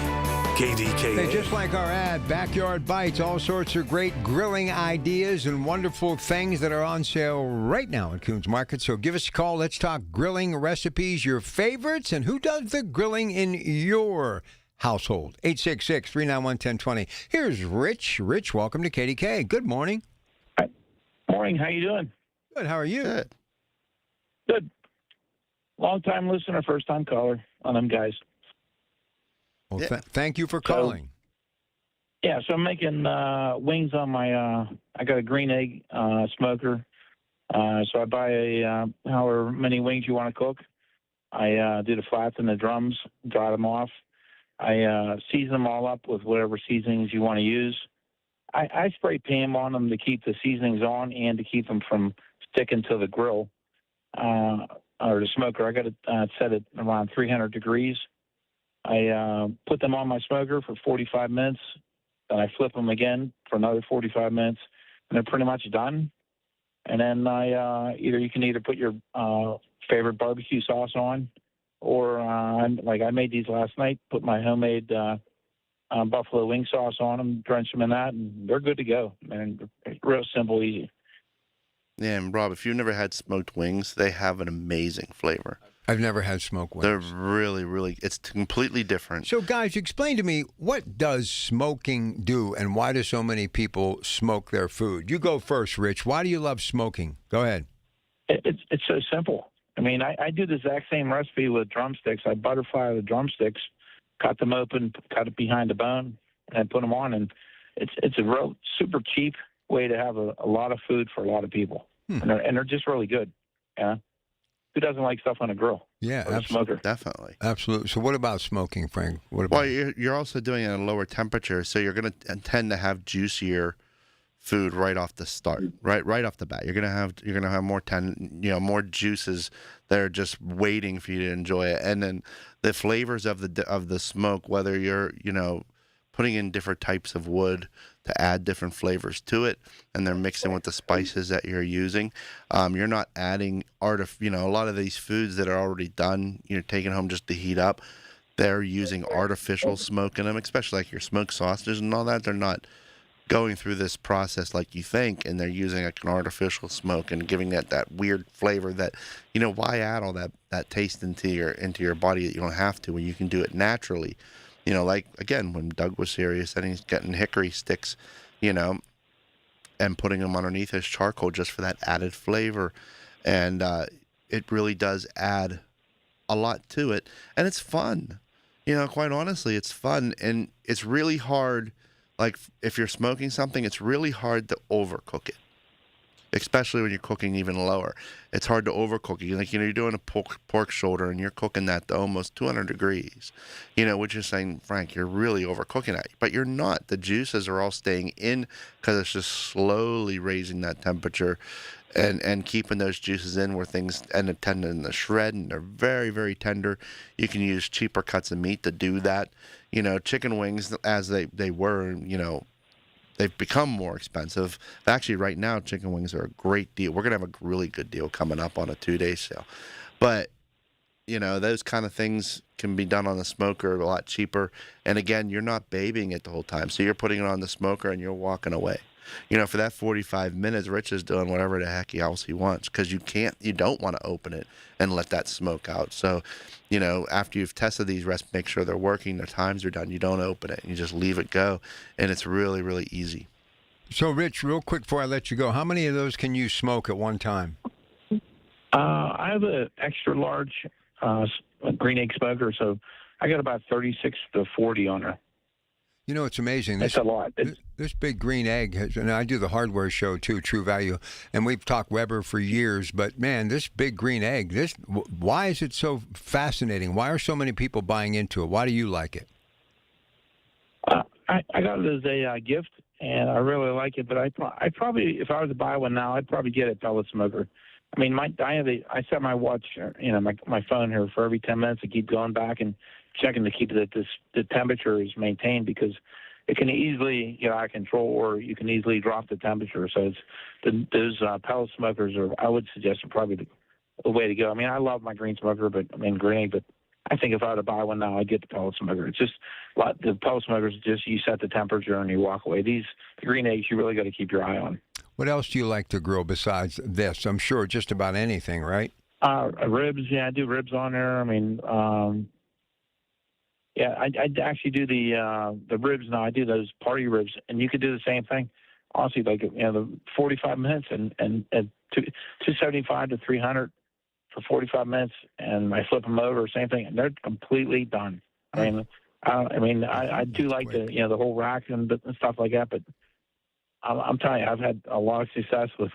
KDKA. Hey, just like our ad, Backyard Bites, all sorts of great grilling ideas and wonderful things that are on sale right now at Coons Market. So give us a call. Let's talk grilling recipes, your favorites, and who does the grilling in your household. 866-391-1020. Here's Rich. Rich, welcome to KDK. Good morning. Hi. Morning. How you doing? Good. How are you? Good. Long-time listener, first-time caller on them guys. Well, thank you for calling. So I'm making wings on my, I got a green egg smoker. So I buy however many wings you want to cook. I do the flats and the drums, dry them off. I season them all up with whatever seasonings you want to use. I spray Pam on them to keep the seasonings on and to keep them from sticking to the grill or the smoker. I got it set at around 300 degrees. I put them on my smoker for 45 minutes. Then I flip them again for another 45 minutes, and they're pretty much done. And then I you can either put your favorite barbecue sauce on, or like I made these last night, put my homemade buffalo wing sauce on them, drench them in that, and they're good to go. And real simple, easy. Yeah, and Rob, if you've never had smoked wings, they have an amazing flavor. I've never had smoked wings. They're really, really, it's completely different. So, guys, explain to me, what does smoking do, and why do so many people smoke their food? You go first, Rich. Why do you love smoking? Go ahead. It's so simple. I mean, I do the exact same recipe with drumsticks. I butterfly the drumsticks, cut them open, cut it behind the bone, and put them on. And it's a real super cheap way to have a lot of food for a lot of people. And they're just really good. Yeah. Who doesn't like stuff on a grill? Yeah, absolutely. Definitely. Absolutely. So what about smoking, Frank? What about? Well, you're also doing it at a lower temperature, so you're going to tend to have juicier food right off the start, right off the bat. You're going to have more more juices that are just waiting for you to enjoy it, and then the flavors of the smoke, whether you're putting in different types of wood to add different flavors to it, and they're mixing with the spices that you're using. You're not adding a lot of these foods that are already done, you're taking home just to heat up. They're using artificial smoke in them, especially like your smoked sausages and all that. They're not going through this process like you think, and they're using like an artificial smoke and giving that weird flavor that, why add all that taste into your body that you don't have to when you can do it naturally. Like, again, when Doug was serious, and he's getting hickory sticks, and putting them underneath his charcoal just for that added flavor. And it really does add a lot to it. And it's fun. Quite honestly, it's fun. And it's really hard, like, if you're smoking something, it's really hard to overcook it. especially when you're cooking even lower. It's hard to overcook. You're doing a pork shoulder and you're cooking that to almost 200 degrees, which is saying, Frank, you're really overcooking it. But you're not. The juices are all staying in because it's just slowly raising that temperature and keeping those juices in where things end up tending to shred, and they're very, very tender. You can use cheaper cuts of meat to do that. Chicken wings, as they were, they've become more expensive. Actually, right now, chicken wings are a great deal. We're going to have a really good deal coming up on a 2-day sale. But, those kind of things can be done on the smoker a lot cheaper. And again, you're not babying it the whole time. So you're putting it on the smoker and you're walking away. For that 45 minutes, Rich is doing whatever the heck else he wants because you don't want to open it and let that smoke out. So, after you've tested these recipes, make sure they're working, their times are done. You don't open it. You just leave it go, and it's really, really easy. So, Rich, real quick before I let you go, how many of those can you smoke at one time? I have an extra large green egg smoker, so I got about 36 to 40 on there. It's amazing. That's a lot. This big green egg, and I do the hardware show too, True Value, and we've talked Weber for years, but man, this big green egg, why is it so fascinating? Why are so many people buying into it? Why do you like it? I got it as a gift, and I really like it, but I probably, if I was to buy one now, I'd probably get a pellet smoker. I mean, I set my watch, my phone here for every 10 minutes to keep going back and checking to keep the temperature is maintained because it can easily get out of control or you can easily drop the temperature. So those pellet smokers I would suggest are probably the way to go. I mean, I love my green smoker, but I think if I were to buy one now, I'd get the pellet smoker. It's just the pellet smokers, just you set the temperature and you walk away. The green eggs, you really got to keep your eye on. What else do you like to grill besides this? I'm sure just about anything, right? Ribs, yeah, I do ribs on there. I mean, I actually do the ribs now. I do those party ribs, and you could do the same thing. Honestly, the 45 minutes and 275 to 300 for 45 minutes, and I flip them over, same thing, and they're completely done. I do like the whole rack and stuff like that, but I'm telling you, I've had a lot of success with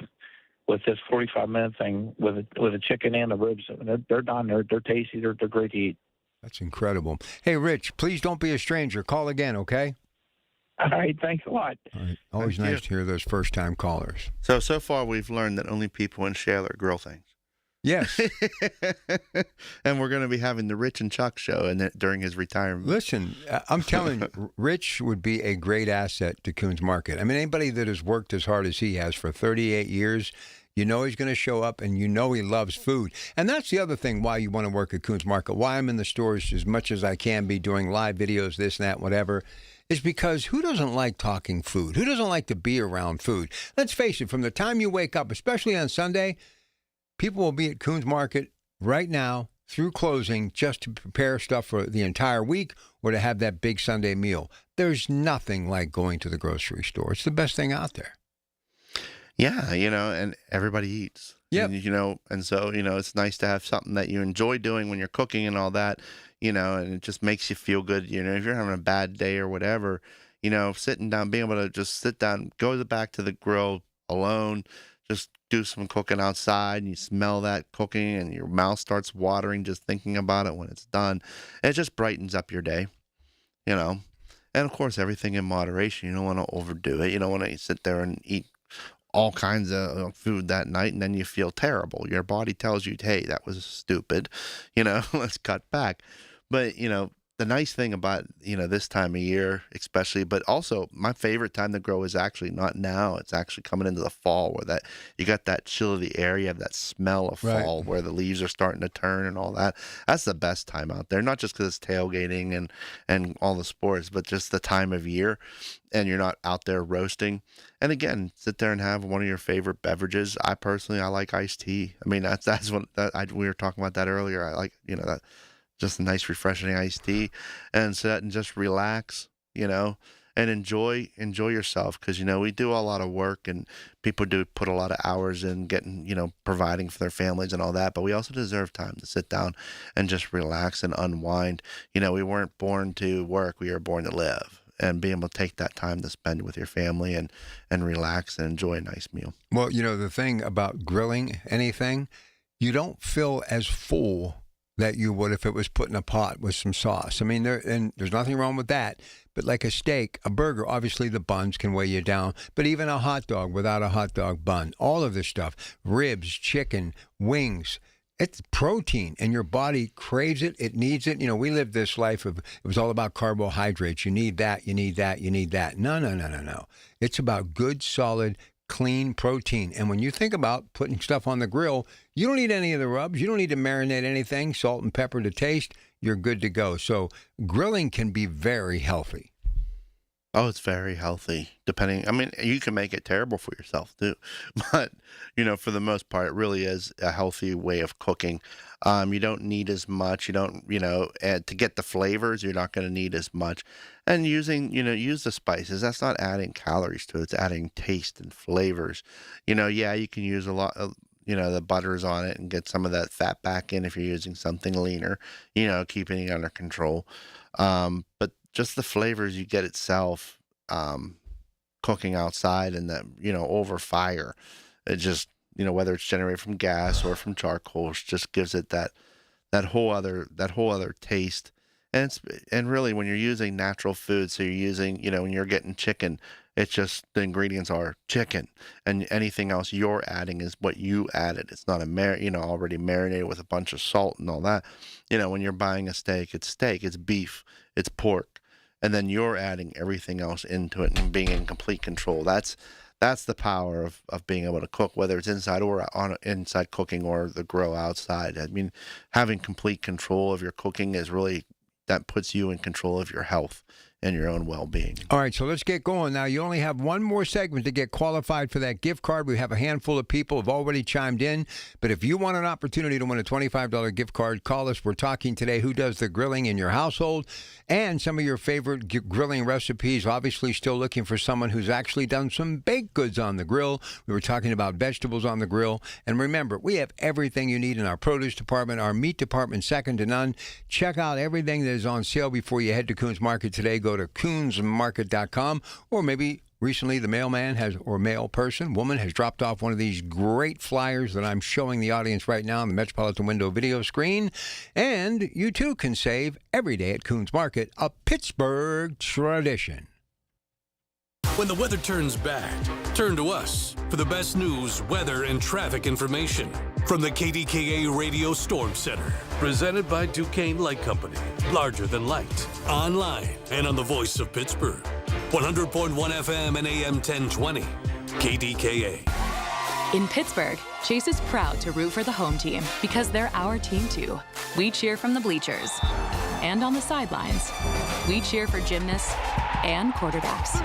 this 45-minute thing with the chicken and the ribs. They're done. They're tasty. They're great to eat. That's incredible. Hey, Rich, please don't be a stranger. Call again, okay? All right. Thanks a lot. All right. Always nice to hear those first-time callers. So far we've learned that only people in Shaler grill things. Yes. And we're going to be having the Rich and Chuck show during his retirement. Listen, I'm telling you, Rich would be a great asset to Coons Market. I mean, anybody that has worked as hard as he has for 38 years, he's going to show up, and he loves food. And that's the other thing why you want to work at Coons Market, why I'm in the stores as much as I can be doing live videos, this and that, whatever, is because who doesn't like talking food? Who doesn't like to be around food? Let's face it, from the time you wake up, especially on Sunday, people will be at Coons Market right now through closing just to prepare stuff for the entire week or to have that big Sunday meal. There's nothing like going to the grocery store. It's the best thing out there. Yeah, and everybody eats. Yeah. And so, it's nice to have something that you enjoy doing when you're cooking and all that, and it just makes you feel good. If you're having a bad day or whatever, sitting down, being able to just sit down, go back to the grill alone, just do some cooking outside, and you smell that cooking and your mouth starts watering just thinking about it when it's done. It just brightens up your day, And of course, everything in moderation. You don't want to overdo it. You don't want to sit there and eat all kinds of food that night and then you feel terrible. Your body tells you, hey, that was stupid. Let's cut back. But, the nice thing about, this time of year especially, but also my favorite time to grow is actually not now. It's actually coming into the fall where you got that chill of the air. You have that smell of fall where the leaves are starting to turn and all that. That's the best time out there, not just because it's tailgating and all the sports, but just the time of year and you're not out there roasting. And again, sit there and have one of your favorite beverages. I like iced tea. I mean, that's what we were talking about that earlier. I like, that. Just a nice, refreshing iced tea, and sit and just relax, and enjoy yourself. Because we do a lot of work, and people do put a lot of hours in getting, providing for their families and all that. But we also deserve time to sit down and just relax and unwind. We weren't born to work; we were born to live. and being able to take that time to spend with your family and relax and enjoy a nice meal. Well, the thing about grilling anything, you don't feel as full that you would if it was put in a pot with some sauce. I mean, there's nothing wrong with that. But like a steak, a burger, obviously the buns can weigh you down. But even a hot dog without a hot dog bun, all of this stuff, ribs, chicken, wings, it's protein, and your body craves it. It needs it. We lived this life of, it was all about carbohydrates. You need that, you need that, you need that. No. It's about good, solid, clean protein. And when you think about putting stuff on the grill, you don't need any of the rubs. You don't need to marinate anything, salt and pepper to taste. You're good to go. So grilling can be very healthy. Oh, it's very healthy. You can make it terrible for yourself too. But, for the most part, it really is a healthy way of cooking. You don't need as much. You don't, to get the flavors, you're not going to need as much. And use the spices. That's not adding calories to it. It's adding taste and flavors. You can use a lot of, the butters on it and get some of that fat back in if you're using something leaner, keeping it under control. But just the flavors you get itself, cooking outside and that, over fire, it just, whether it's generated from gas or from charcoal, it just gives it that whole other taste. And really when you're using natural food, so you're using, when you're getting chicken, it's just the ingredients are chicken, and anything else you're adding is what you added. It's not already marinated with a bunch of salt and all that. When you're buying a steak, it's beef, it's pork, and then you're adding everything else into it and being in complete control. That's the power of being able to cook, whether it's inside or inside cooking or the grill outside. I mean, having complete control of your cooking is really, that puts you in control of your health and your own well-being. All right, so let's get going. Now, you only have one more segment to get qualified for that gift card. We have a handful of people who have already chimed in. But if you want an opportunity to win a $25 gift card, call us. We're talking today who does the grilling in your household and some of your favorite grilling recipes. Obviously, still looking for someone who's actually done some baked goods on the grill. We were talking about vegetables on the grill. And remember, we have everything you need in our produce department, our meat department, second to none. Check out everything that is on sale before you head to Coons Market today. Go to coonsmarket.com, or maybe recently the mailman woman has dropped off one of these great flyers that I'm showing the audience right now on the Metropolitan Window video screen. And you too can save every day at Coons Market, a Pittsburgh tradition. When the weather turns bad, turn to us for the best news, weather, and traffic information from the KDKA Radio Storm Center. Presented by Duquesne Light Company. Larger than light. Online and on the voice of Pittsburgh. 100.1 FM and AM 1020. KDKA. In Pittsburgh, Chase is proud to root for the home team because they're our team too. We cheer from the bleachers and on the sidelines. We cheer for gymnasts and quarterbacks.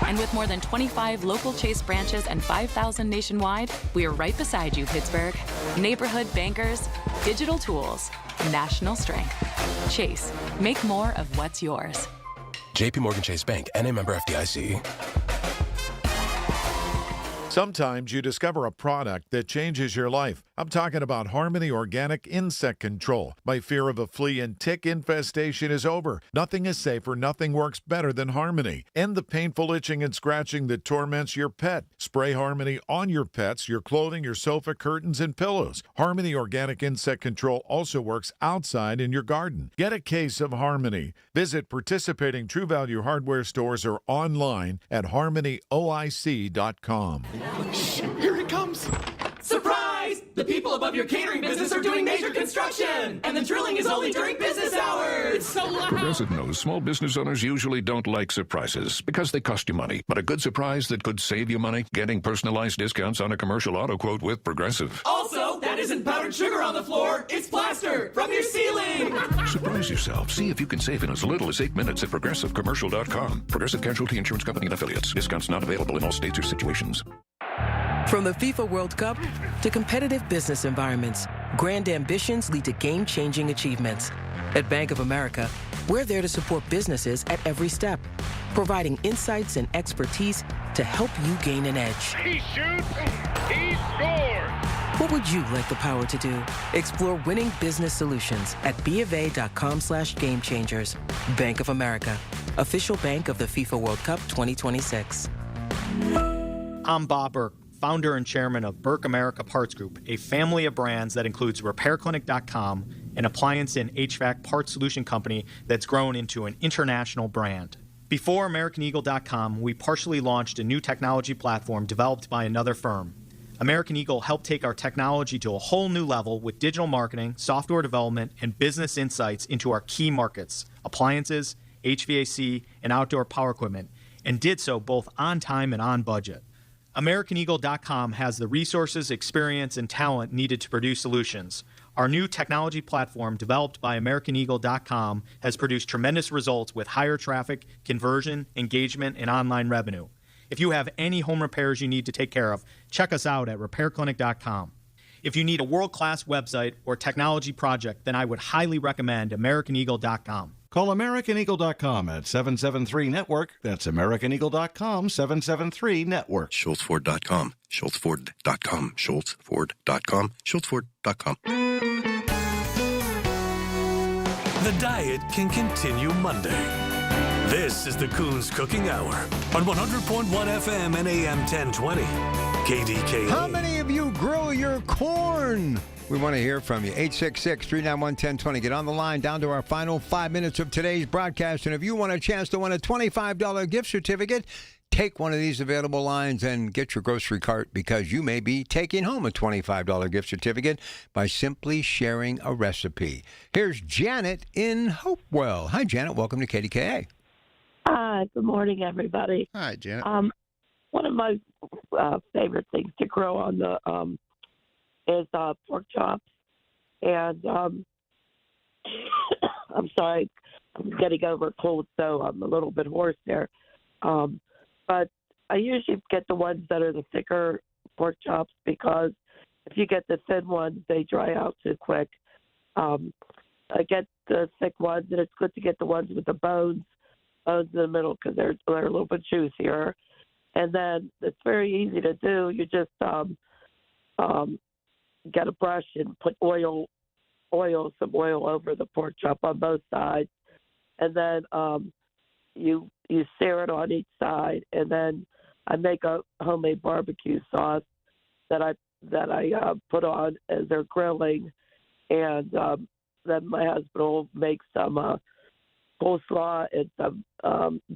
And with more than 25 local Chase branches and 5,000 nationwide, we are right beside you, Pittsburgh. Neighborhood bankers, digital tools, national strength. Chase, make more of what's yours. JP Morgan Chase Bank, N.A. member FDIC. Sometimes you discover a product that changes your life. I'm talking about Harmony Organic Insect Control. My fear of a flea and tick infestation is over. Nothing is safer, nothing works better than Harmony. End the painful itching and scratching that torments your pet. Spray Harmony on your pets, your clothing, your sofa, curtains, and pillows. Harmony Organic Insect Control also works outside in your garden. Get a case of Harmony. Visit participating True Value hardware stores or online at harmonyoic.com. Here it comes! Surprise! The people above your catering business are doing major construction! And the drilling is only during business hours! It's so loud! Progressive knows small business owners usually don't like surprises because they cost you money. But a good surprise that could save you money? Getting personalized discounts on a commercial auto quote with Progressive. Also, that isn't powdered sugar on the floor, it's plaster from your ceiling! Surprise yourself. See if you can save in as little as 8 minutes at ProgressiveCommercial.com. Progressive Casualty Insurance Company and Affiliates. Discounts not available in all states or situations. From the FIFA World Cup to competitive business environments, grand ambitions lead to game-changing achievements. At Bank of America, we're there to support businesses at every step, providing insights and expertise to help you gain an edge. He shoots, he scores! What would you like the power to do? Explore winning business solutions at BofA.com/gamechangers. Bank of America. official bank of the FIFA World Cup 2026. I'm Bob Burke, founder and chairman of Burke America Parts Group, a family of brands that includes RepairClinic.com, an appliance and HVAC parts solution company that's grown into an international brand. Before AmericanEagle.com, we partially launched a new technology platform developed by another firm. American Eagle helped take our technology to a whole new level with digital marketing, software development, and business insights into our key markets, appliances, HVAC, and outdoor power equipment, and did so both on time and on budget. AmericanEagle.com has the resources, experience, and talent needed to produce solutions. Our new technology platform, developed by AmericanEagle.com, has produced tremendous results with higher traffic, conversion, engagement, and online revenue. If you have any home repairs you need to take care of, check us out at RepairClinic.com. If you need a world-class website or technology project, then I would highly recommend AmericanEagle.com. Call AmericanEagle.com at 773-NETWORK. That's AmericanEagle.com, 773-NETWORK. SchultzFord.com. SchultzFord.com. SchultzFord.com. SchultzFord.com. The diet can continue Monday. This is the Coons Cooking Hour on 100.1 FM and AM 1020. KDKA. How many of you grill your corn? We want to hear from you. 866-391-1020. Get on the line down to our final 5 minutes of today's broadcast. And if you want a chance to win a $25 gift certificate, take one of these available lines and get your grocery cart, because you may be taking home a $25 gift certificate by simply sharing a recipe. Here's Janet in Hopewell. Hi, Janet. Welcome to KDKA. Hi. Good morning, everybody. Hi, Janet. One of my favorite things to grill on the is pork chops, and I'm sorry, I'm getting over a cold, so I'm a little bit hoarse there. But I usually get the ones that are the thicker pork chops, because if you get the thin ones, they dry out too quick. I get the thick ones, and it's good to get the ones with the bones in the middle, because they're a little bit juicier. And then it's very easy to do. You just get a brush and put some oil over the pork chop on both sides, and then you sear it on each side, and then I make a homemade barbecue sauce that I put on as they're grilling, and then my husband will make some coleslaw and some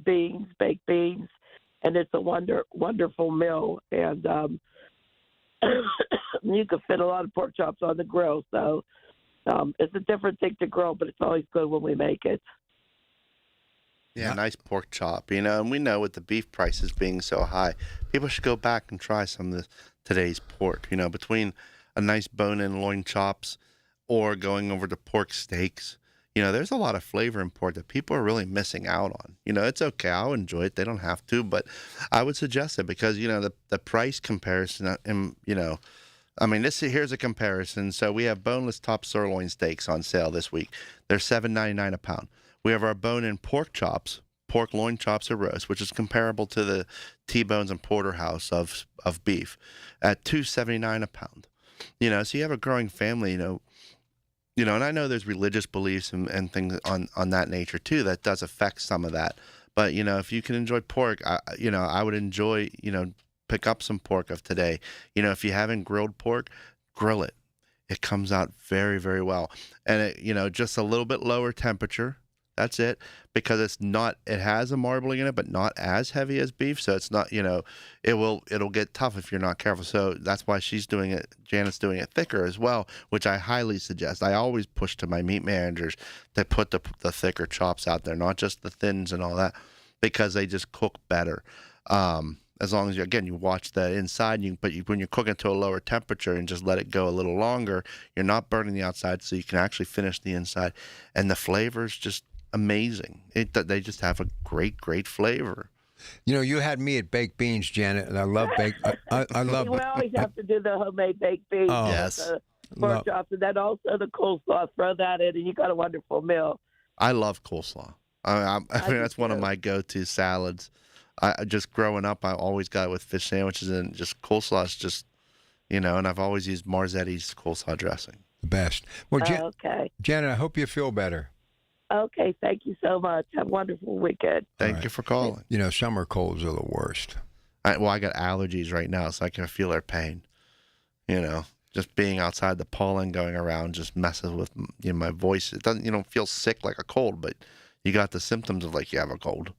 baked beans, and it's a wonderful meal, and you can fit a lot of pork chops on the grill, so it's a different thing to grill, but it's always good when we make it. Yeah, nice pork chop, and we know with the beef prices being so high, people should go back and try some of today's pork, between a nice bone-in loin chops or going over to pork steaks. There's a lot of flavor in pork that people are really missing out on. It's okay. I'll enjoy it. They don't have to, but I would suggest it, because, the price comparison, and, here's a comparison. So we have boneless top sirloin steaks on sale this week. They're $7.99 a pound. We have our bone-in pork chops, pork loin chops or roast, which is comparable to the T-bones and porterhouse of beef, at $2.79 a pound. So you have a growing family, and I know there's religious beliefs and things on that nature too that does affect some of that. But, if you can enjoy pork, I would enjoy, pick up some pork of today. If you haven't grilled pork, grill it. It comes out very, very well. And, it, just a little bit lower temperature. That's it, because it has a marbling in it, but not as heavy as beef. So it's not, it'll get tough if you're not careful. So that's why Janet's doing it thicker as well, which I highly suggest. I always push to my meat managers to put the thicker chops out there, not just the thins and all that, because they just cook better. As long as you watch the inside, when you're cooking to a lower temperature and just let it go a little longer, you're not burning the outside, so you can actually finish the inside. And the flavor's just amazing. They just have a great flavor. You had me at baked beans, Janet, and I love baked. I love. We always have to do the homemade baked beans. Oh, yes. Pork chops, and then also the coleslaw. Throw that in, and you got a wonderful meal. I love coleslaw. I mean, that's one of my go-to salads. I just growing up, I always got it with fish sandwiches, and just coleslaw is just, and I've always used Marzetti's coleslaw dressing. The best. Well, Okay. Janet, I hope you feel better. Okay, thank you so much. Have a wonderful weekend. Thank you for calling. You know, summer colds are the worst. I got allergies right now, so I can feel their pain. You know, just being outside, the pollen going around just messes with my voice. It doesn't, feel sick like a cold, but you got the symptoms of like you have a cold.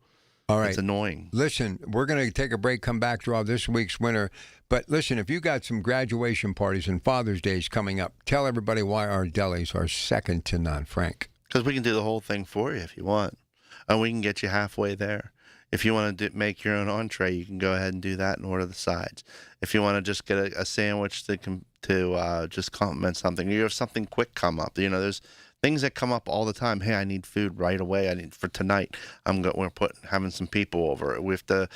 All right. It's annoying. Listen, we're going to take a break, come back, draw this week's winner. But listen, if you got some graduation parties and Father's Day's coming up, tell everybody why our delis are second to none, Frank. Because we can do the whole thing for you if you want. And we can get you halfway there. If you want to make your own entree, you can go ahead and do that and order the sides. If you want to just get a sandwich to just complement something, you have something quick come up. There's things that come up all the time. Hey, I need food right away. I need for tonight. We're having some people over. We have to,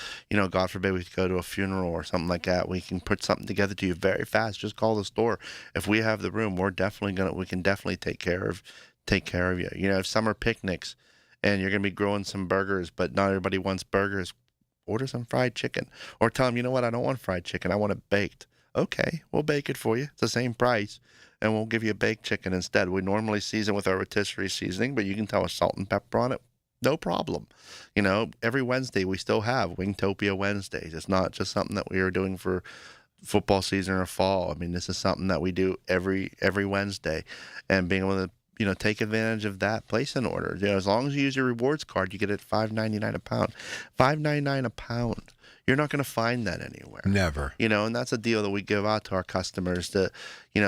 God forbid, we go to a funeral or something like that. We can put something together to you very fast. Just call the store. If we have the room, we can definitely take care of you. If summer picnics and you're going to be growing some burgers, but not everybody wants burgers, order some fried chicken. Or tell them, you know what, I don't want fried chicken. I want it baked. Okay, we'll bake it for you. It's the same price, and we'll give you a baked chicken instead. We normally season with our rotisserie seasoning, but you can tell us salt and pepper on it. No problem. Every Wednesday we still have Wingtopia Wednesdays. It's not just something that we are doing for football season or fall. I mean, this is something that we do every Wednesday, and being able to take advantage of that, place an order. As long as you use your rewards card, you get it at $5.99 a pound. $5.99 a pound. You're not going to find that anywhere. Never. And that's a deal that we give out to our customers to,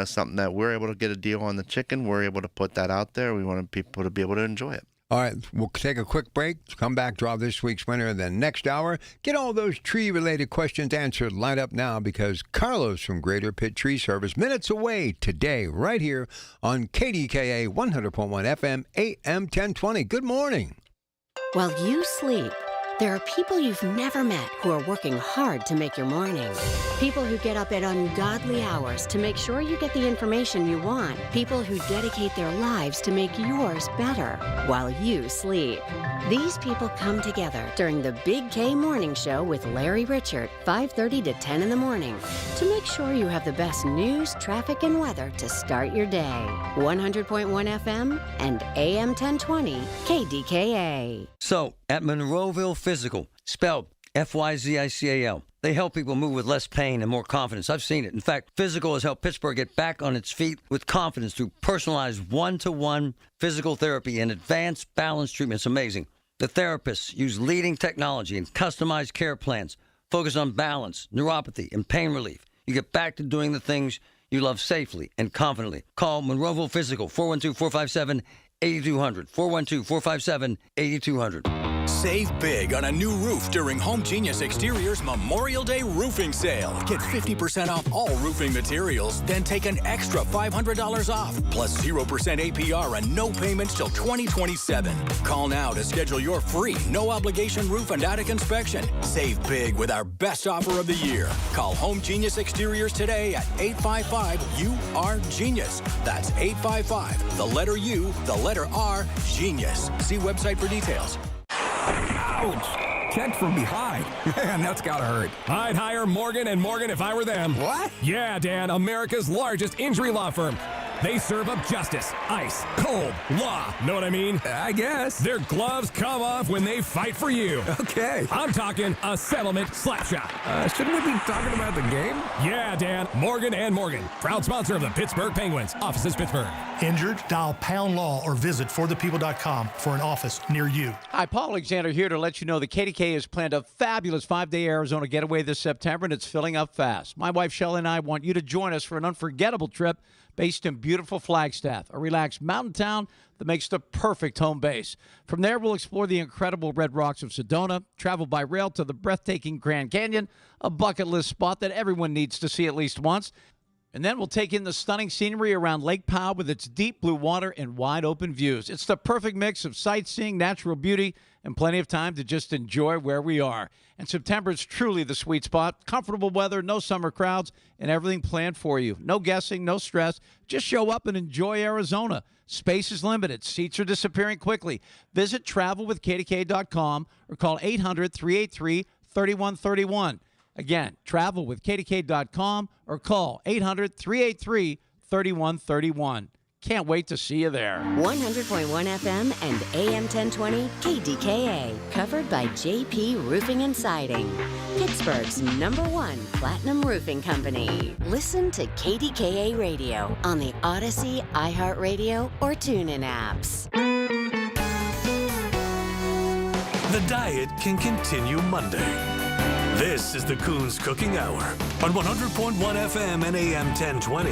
something that we're able to get a deal on the chicken. We're able to put that out there. We want people to be able to enjoy it. All right, we'll take a quick break, come back, draw this week's winner, and then next hour, get all those tree-related questions answered. Line up now because Carlos from Greater Pitt Tree Service, minutes away today, right here on KDKA 100.1 FM, AM 1020. Good morning. While you sleep, there are people you've never met who are working hard to make your morning. People who get up at ungodly hours to make sure you get the information you want. People who dedicate their lives to make yours better while you sleep. These people come together during the Big K Morning Show with Larry Richert, 5:30 to 10 in the morning, to make sure you have the best news, traffic, and weather to start your day. 100.1 FM and AM 1020 KDKA. So, at Monroeville Physical, spelled F-Y-Z-I-C-A-L, they help people move with less pain and more confidence. I've seen it. In fact, Physical has helped Pittsburgh get back on its feet with confidence through personalized one-to-one physical therapy and advanced balance treatment. It's amazing. The therapists use leading technology and customized care plans, focus on balance, neuropathy, and pain relief. You get back to doing the things you love safely and confidently. Call Monroeville Physical, 412-457-8200, 412-457-8200. Save big on a new roof during Home Genius Exteriors Memorial Day roofing sale. Get 50% off all roofing materials, then take an extra $500 off, plus 0% APR and no payments till 2027. Call now to schedule your free, no-obligation roof and attic inspection. Save big with our best offer of the year. Call Home Genius Exteriors today at 855-U-R-GENIUS. That's 855, the letter U, the letter R, Genius. See website for details. Ouch! Checked from behind. Man, that's gotta hurt. I'd hire Morgan & Morgan if I were them. What? Yeah, Dan, America's largest injury law firm. They serve up justice, ice, cold, law. Know what I mean? I guess. Their gloves come off when they fight for you. Okay. I'm talking a settlement slap shot. Shouldn't we be talking about the game? Yeah, Dan. Morgan & Morgan. Proud sponsor of the Pittsburgh Penguins. Offices, Pittsburgh. Injured? Dial pound law or visit forthepeople.com for an office near you. Hi, Paul Alexander here to let you know the KDKA has planned a fabulous 5-day Arizona getaway this September, and it's filling up fast. My wife, Shelley, and I want you to join us for an unforgettable trip based in beautiful Flagstaff, a relaxed mountain town that makes the perfect home base. From there, we'll explore the incredible red rocks of Sedona, travel by rail to the breathtaking Grand Canyon, a bucket list spot that everyone needs to see at least once. And then we'll take in the stunning scenery around Lake Powell with its deep blue water and wide open views. It's the perfect mix of sightseeing, natural beauty, and plenty of time to just enjoy where we are. And September is truly the sweet spot. Comfortable weather, no summer crowds, and everything planned for you. No guessing, no stress. Just show up and enjoy Arizona. Space is limited. Seats are disappearing quickly. Visit travelwithkdk.com or call 800-383-3131. Again, travelwithkdk.com or call 800-383-3131. Can't wait to see you there. 100.1 FM and AM 1020 KDKA, covered by JP Roofing and Siding, Pittsburgh's #1 platinum roofing company. Listen to KDKA Radio on the Odyssey, iHeartRadio, or TuneIn apps. The diet can continue Monday. This is the Coons Cooking Hour on 100.1 FM and AM 1020.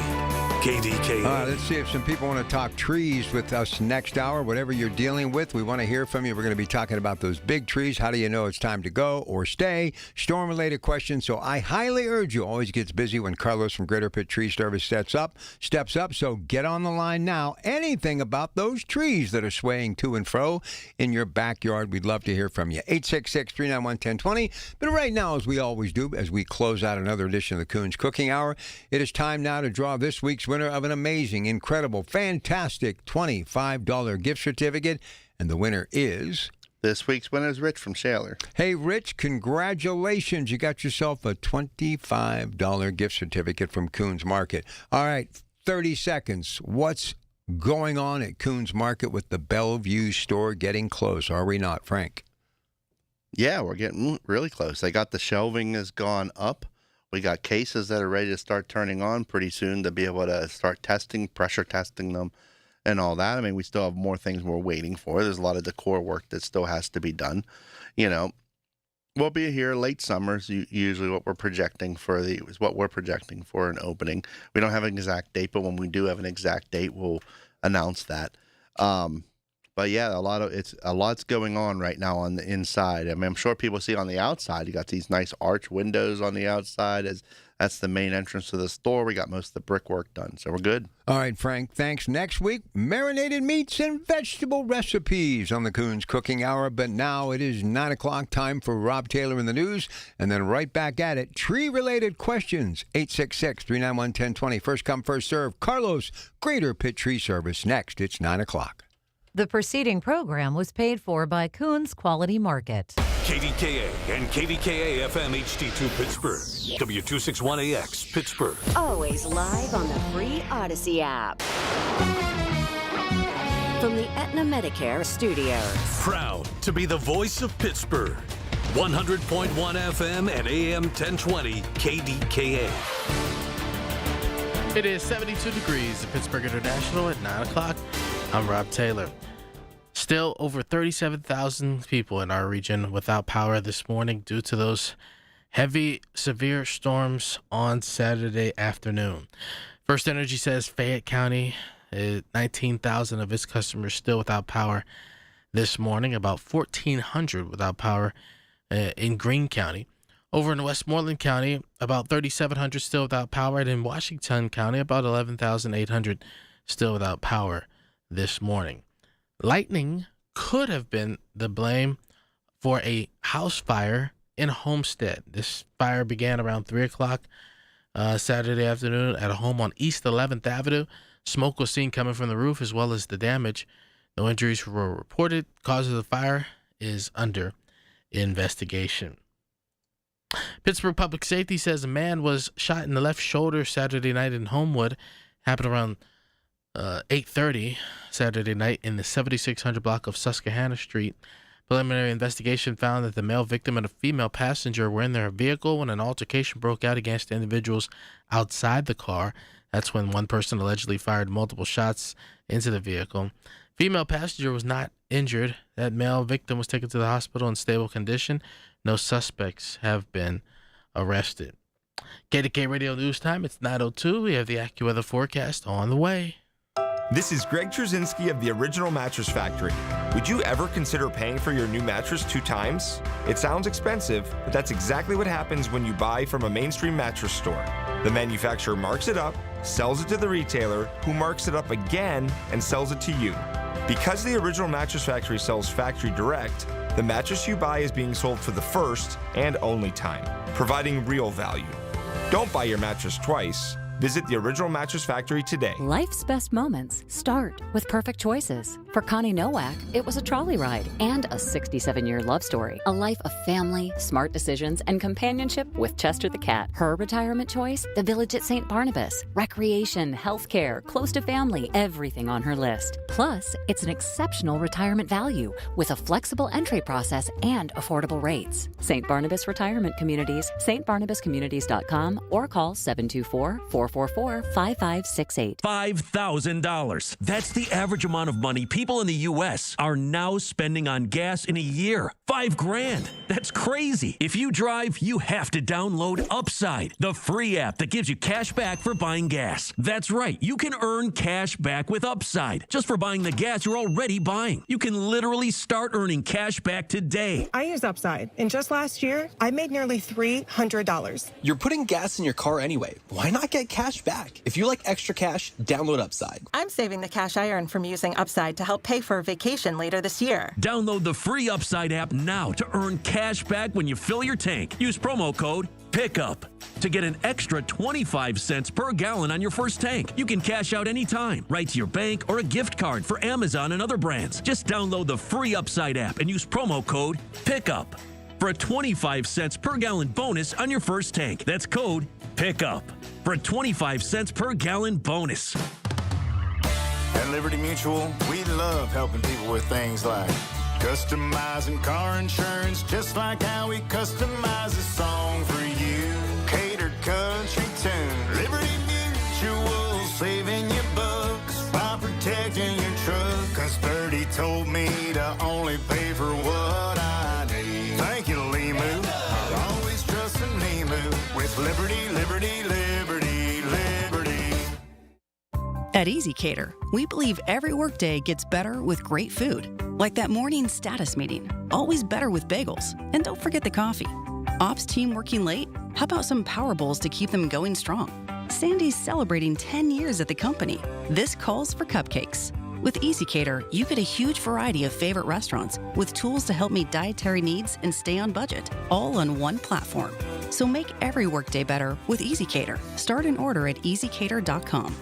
KDKA. Let's see if some people want to talk trees with us next hour. Whatever you're dealing with, we want to hear from you. We're going to be talking about those big trees. How do you know it's time to go or stay? Storm-related questions. So I highly urge you. Always gets busy when Carlos from Greater Pitt Tree Service steps up. So get on the line now. Anything about those trees that are swaying to and fro in your backyard, we'd love to hear from you. 866-391-1020. But right now, as we always do, as we close out another edition of the Coons Cooking Hour, it is time now to draw this week's winner of an amazing, incredible, fantastic $25 gift certificate. And the winner is... This week's winner is Rich from Shaler. Hey, Rich, congratulations. You got yourself a $25 gift certificate from Coons Market. All right, 30 seconds. What's going on at Coons Market with the Bellevue store getting close? Are we not, Frank? Yeah, we're getting really close. They got the shelving has gone up. We got cases that are ready to start turning on pretty soon to be able to start testing, pressure testing them, and all that. I mean, we still have more things we're waiting for. There's a lot of decor work that still has to be done. You know, we'll be here late summer. Is usually what we're projecting for an opening. We don't have an exact date, but when we do have an exact date, we'll announce that. But yeah, a lot's going on right now on the inside. I mean, I'm sure people see on the outside, you got these nice arch windows on the outside. That's the main entrance to the store. We got most of the brickwork done, so we're good. All right, Frank, thanks. Next week, marinated meats and vegetable recipes on the Coons Cooking Hour. But now it is 9 o'clock, time for Rob Taylor in the news, and then right back at it. Tree-related questions, 866-391-1020. First come, first serve. Carlos, Greater Pitt Tree Service. Next, it's 9 o'clock. The preceding program was paid for by Coons Quality Market. KDKA and KDKA-FM HD2 Pittsburgh. W261AX Pittsburgh. Always live on the free Odyssey app. From the Aetna Medicare studios. Proud to be the voice of Pittsburgh. 100.1 FM and AM 1020 KDKA. It is 72 degrees at Pittsburgh International at 9 o'clock. I'm Rob Taylor. Still over 37,000 people in our region without power this morning due to those heavy, severe storms on Saturday afternoon. First Energy says Fayette County, 19,000 of its customers still without power this morning, about 1,400 without power in Greene County. Over in Westmoreland County, about 3,700 still without power, and in Washington County, about 11,800 still without power this morning. Lightning could have been the blame for a house fire in Homestead. This fire began around 3 o'clock Saturday afternoon at a home on East 11th Avenue. Smoke was seen coming from the roof as well as the damage. No injuries were reported. Cause of the fire is under investigation. Pittsburgh Public Safety says a man was shot in the left shoulder Saturday night in Homewood. Happened around 8:30 Saturday night in the 7600 block of Susquehanna Street. Preliminary investigation found that the male victim and a female passenger were in their vehicle when an altercation broke out against individuals outside the car. That's when one person allegedly fired multiple shots into the vehicle. Female passenger was not injured. That male victim was taken to the hospital in stable condition. No suspects have been arrested. KDK Radio News Time. It's 9:02. We have the AccuWeather forecast on the way. This is Greg Trzynski of the Original Mattress Factory. Would you ever consider paying for your new mattress 2 times? It sounds expensive, but that's exactly what happens when you buy from a mainstream mattress store. The manufacturer marks it up, sells it to the retailer, who marks it up again and sells it to you. Because the Original Mattress Factory sells factory direct, the mattress you buy is being sold for the first and only time, providing real value. Don't buy your mattress twice. Visit the Original Mattress Factory today. Life's best moments start with perfect choices. For Connie Nowak, it was a trolley ride and a 67-year love story. A life of family, smart decisions, and companionship with Chester the cat. Her retirement choice? The Village at St. Barnabas. Recreation, healthcare, close to family, everything on her list. Plus, it's an exceptional retirement value with a flexible entry process and affordable rates. St. Barnabas Retirement Communities, stbarnabascommunities.com, or call 724-444-5568. $5,000. That's the average amount of money people in the U.S. are now spending on gas in a year. $5,000. That's crazy. If you drive, you have to download Upside, the free app that gives you cash back for buying gas. That's right. You can earn cash back with Upside just for buying the gas you're already buying. You can literally start earning cash back today. I use Upside, and just last year, I made nearly $300. You're putting gas in your car anyway. Why not get cash back? If you like extra cash, download Upside. I'm saving the cash I earn from using Upside to help pay for a vacation later this year. Download the free Upside app now to earn cash back when you fill your tank. Use promo code PICKUP to get an extra 25 cents per gallon on your first tank. You can cash out anytime, right to your bank or a gift card for Amazon and other brands. Just download the free Upside app and use promo code PICKUP for a 25 cents per gallon bonus on your first tank. That's code PICKUP for a 25 cents per gallon bonus. At Liberty Mutual, we love helping people with things like customizing car insurance, just like how we customize a song for you. Catered country tune. Liberty Mutual, saving you bucks by protecting your truck. Cause 30 told me to only pay for what I need. Thank you, Limu. Always trusting Limu with Liberty, Liberty, Liberty, Liberty. At EasyCater, we believe every workday gets better with great food. Like that morning status meeting, always better with bagels. And don't forget the coffee. Ops team working late? How about some power bowls to keep them going strong? Sandy's celebrating 10 years at the company. This calls for cupcakes. With EasyCater, you get a huge variety of favorite restaurants with tools to help meet dietary needs and stay on budget, all on one platform. So make every workday better with EasyCater. Start an order at easycater.com.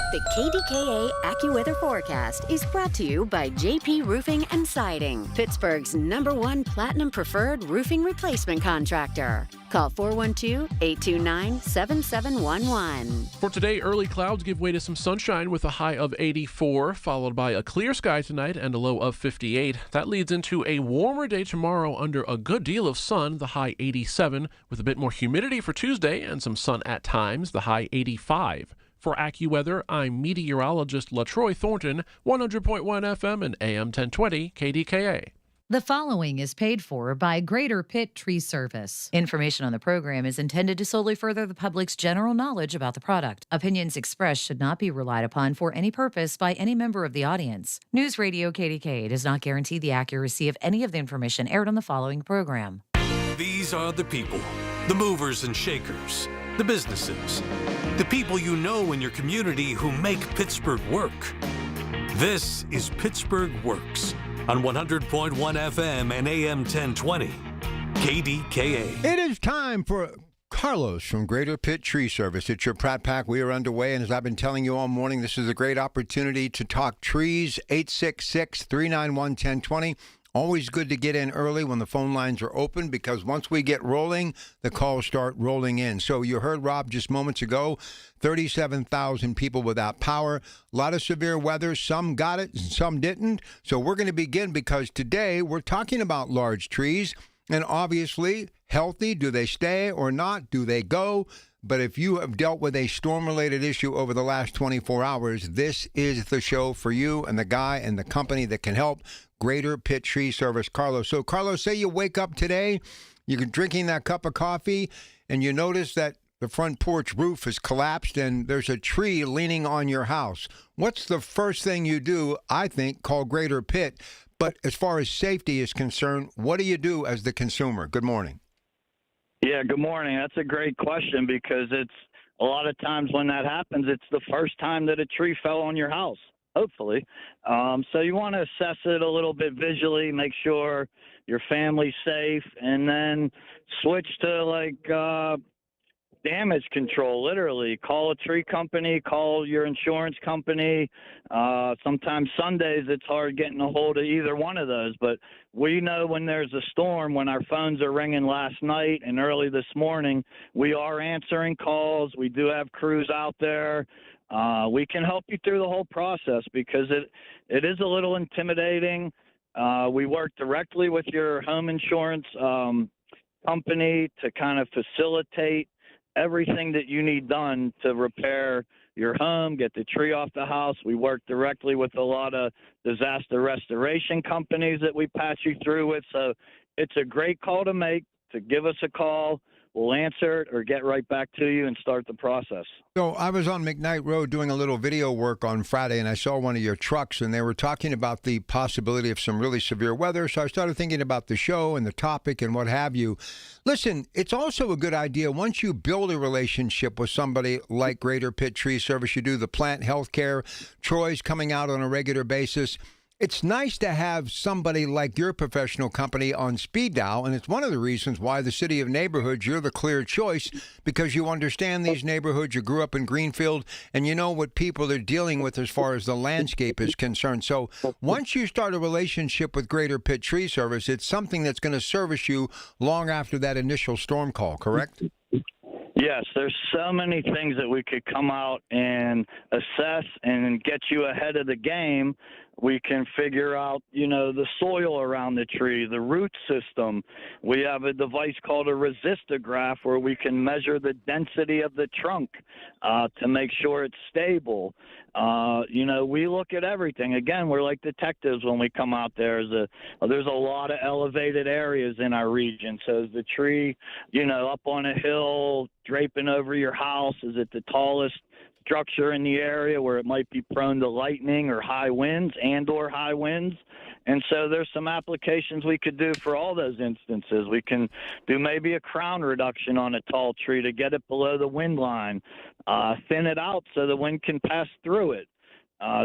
The KDKA AccuWeather forecast is brought to you by JP Roofing and Siding, Pittsburgh's #1 Platinum Preferred Roofing Replacement Contractor. Call 412-829-7711. For today, early clouds give way to some sunshine with a high of 84, followed by a clear sky tonight and a low of 58. That leads into a warmer day tomorrow under a good deal of sun, the high 87, with a bit more humidity for Tuesday and some sun at times, the high 85. For AccuWeather, I'm meteorologist LaTroy Thornton, 100.1 FM and AM 1020 KDKA. The following is paid for by Greater Pitt Tree Service. Information on the program is intended to solely further the public's general knowledge about the product. Opinions expressed should not be relied upon for any purpose by any member of the audience. News Radio KDKA does not guarantee the accuracy of any of the information aired on the following program. These are the people, the movers and shakers, the businesses, the people you know in your community who make Pittsburgh work. This is Pittsburgh Works on 100.1 FM and AM 1020, KDKA. It is time for Carlos from Greater Pitt Tree Service. It's your Pratt Pack. We are underway, and as I've been telling you all morning, this is a great opportunity to talk trees. 866-391-1020. Always good to get in early when the phone lines are open, because once we get rolling, the calls start rolling in. So you heard Rob just moments ago, 37,000 people without power, a lot of severe weather. Some got it and some didn't. So we're going to begin, because today we're talking about large trees, and obviously healthy. Do they stay or not? Do they go? But if you have dealt with a storm-related issue over the last 24 hours, this is the show for you and the guy and the company that can help. Greater Pitt Tree Service, Carlos. So, Carlos, say you wake up today, you're drinking that cup of coffee, and you notice that the front porch roof has collapsed and there's a tree leaning on your house. What's the first thing you do? I think call Greater Pitt. But as far as safety is concerned, what do you do as the consumer? Good morning. Yeah, good morning. That's a great question, because it's a lot of times when that happens, it's the first time that a tree fell on your house, hopefully. So you want to assess it a little bit visually, make sure your family's safe, and then switch to damage control, literally. Call a tree company, call your insurance company. Sometimes Sundays it's hard getting a hold of either one of those, but we know when there's a storm, when our phones are ringing last night and early this morning, we are answering calls. We do have crews out there. We can help you through the whole process because it is a little intimidating. We work directly with your home insurance company to kind of facilitate everything that you need done to repair your home, get the tree off the house. We work directly with a lot of disaster restoration companies that we patch you through with. So it's a great call to make, to give us a call. We'll answer it or get right back to you and start the process. So I was on McKnight Road doing a little video work on Friday, and I saw one of your trucks, and they were talking about the possibility of some really severe weather. So I started thinking about the show and the topic and what have you. Listen, it's also a good idea once you build a relationship with somebody like Greater Pitt Tree Service, you do the plant health care, Troy's coming out on a regular basis. It's nice to have somebody like your professional company on speed dial, and it's one of the reasons why the city of neighborhoods, you're the clear choice, because you understand these neighborhoods. You grew up in Greenfield, and you know what people are dealing with as far as the landscape is concerned. So once you start a relationship with Greater Pitt Tree Service, it's something that's going to service you long after that initial storm call, correct? Yes, there's so many things that we could come out and assess and get you ahead of the game. We can figure out, the soil around the tree, the root system. We have a device called a resistograph where we can measure the density of the trunk to make sure it's stable. We look at everything. Again, we're like detectives when we come out there. There's a lot of elevated areas in our region. So is the tree, up on a hill, draping over your house? Is it the tallest structure in the area where it might be prone to lightning or high winds and/or high winds? And so there's some applications we could do for all those instances. We can do maybe a crown reduction on a tall tree to get it below the wind line, thin it out so the wind can pass through it,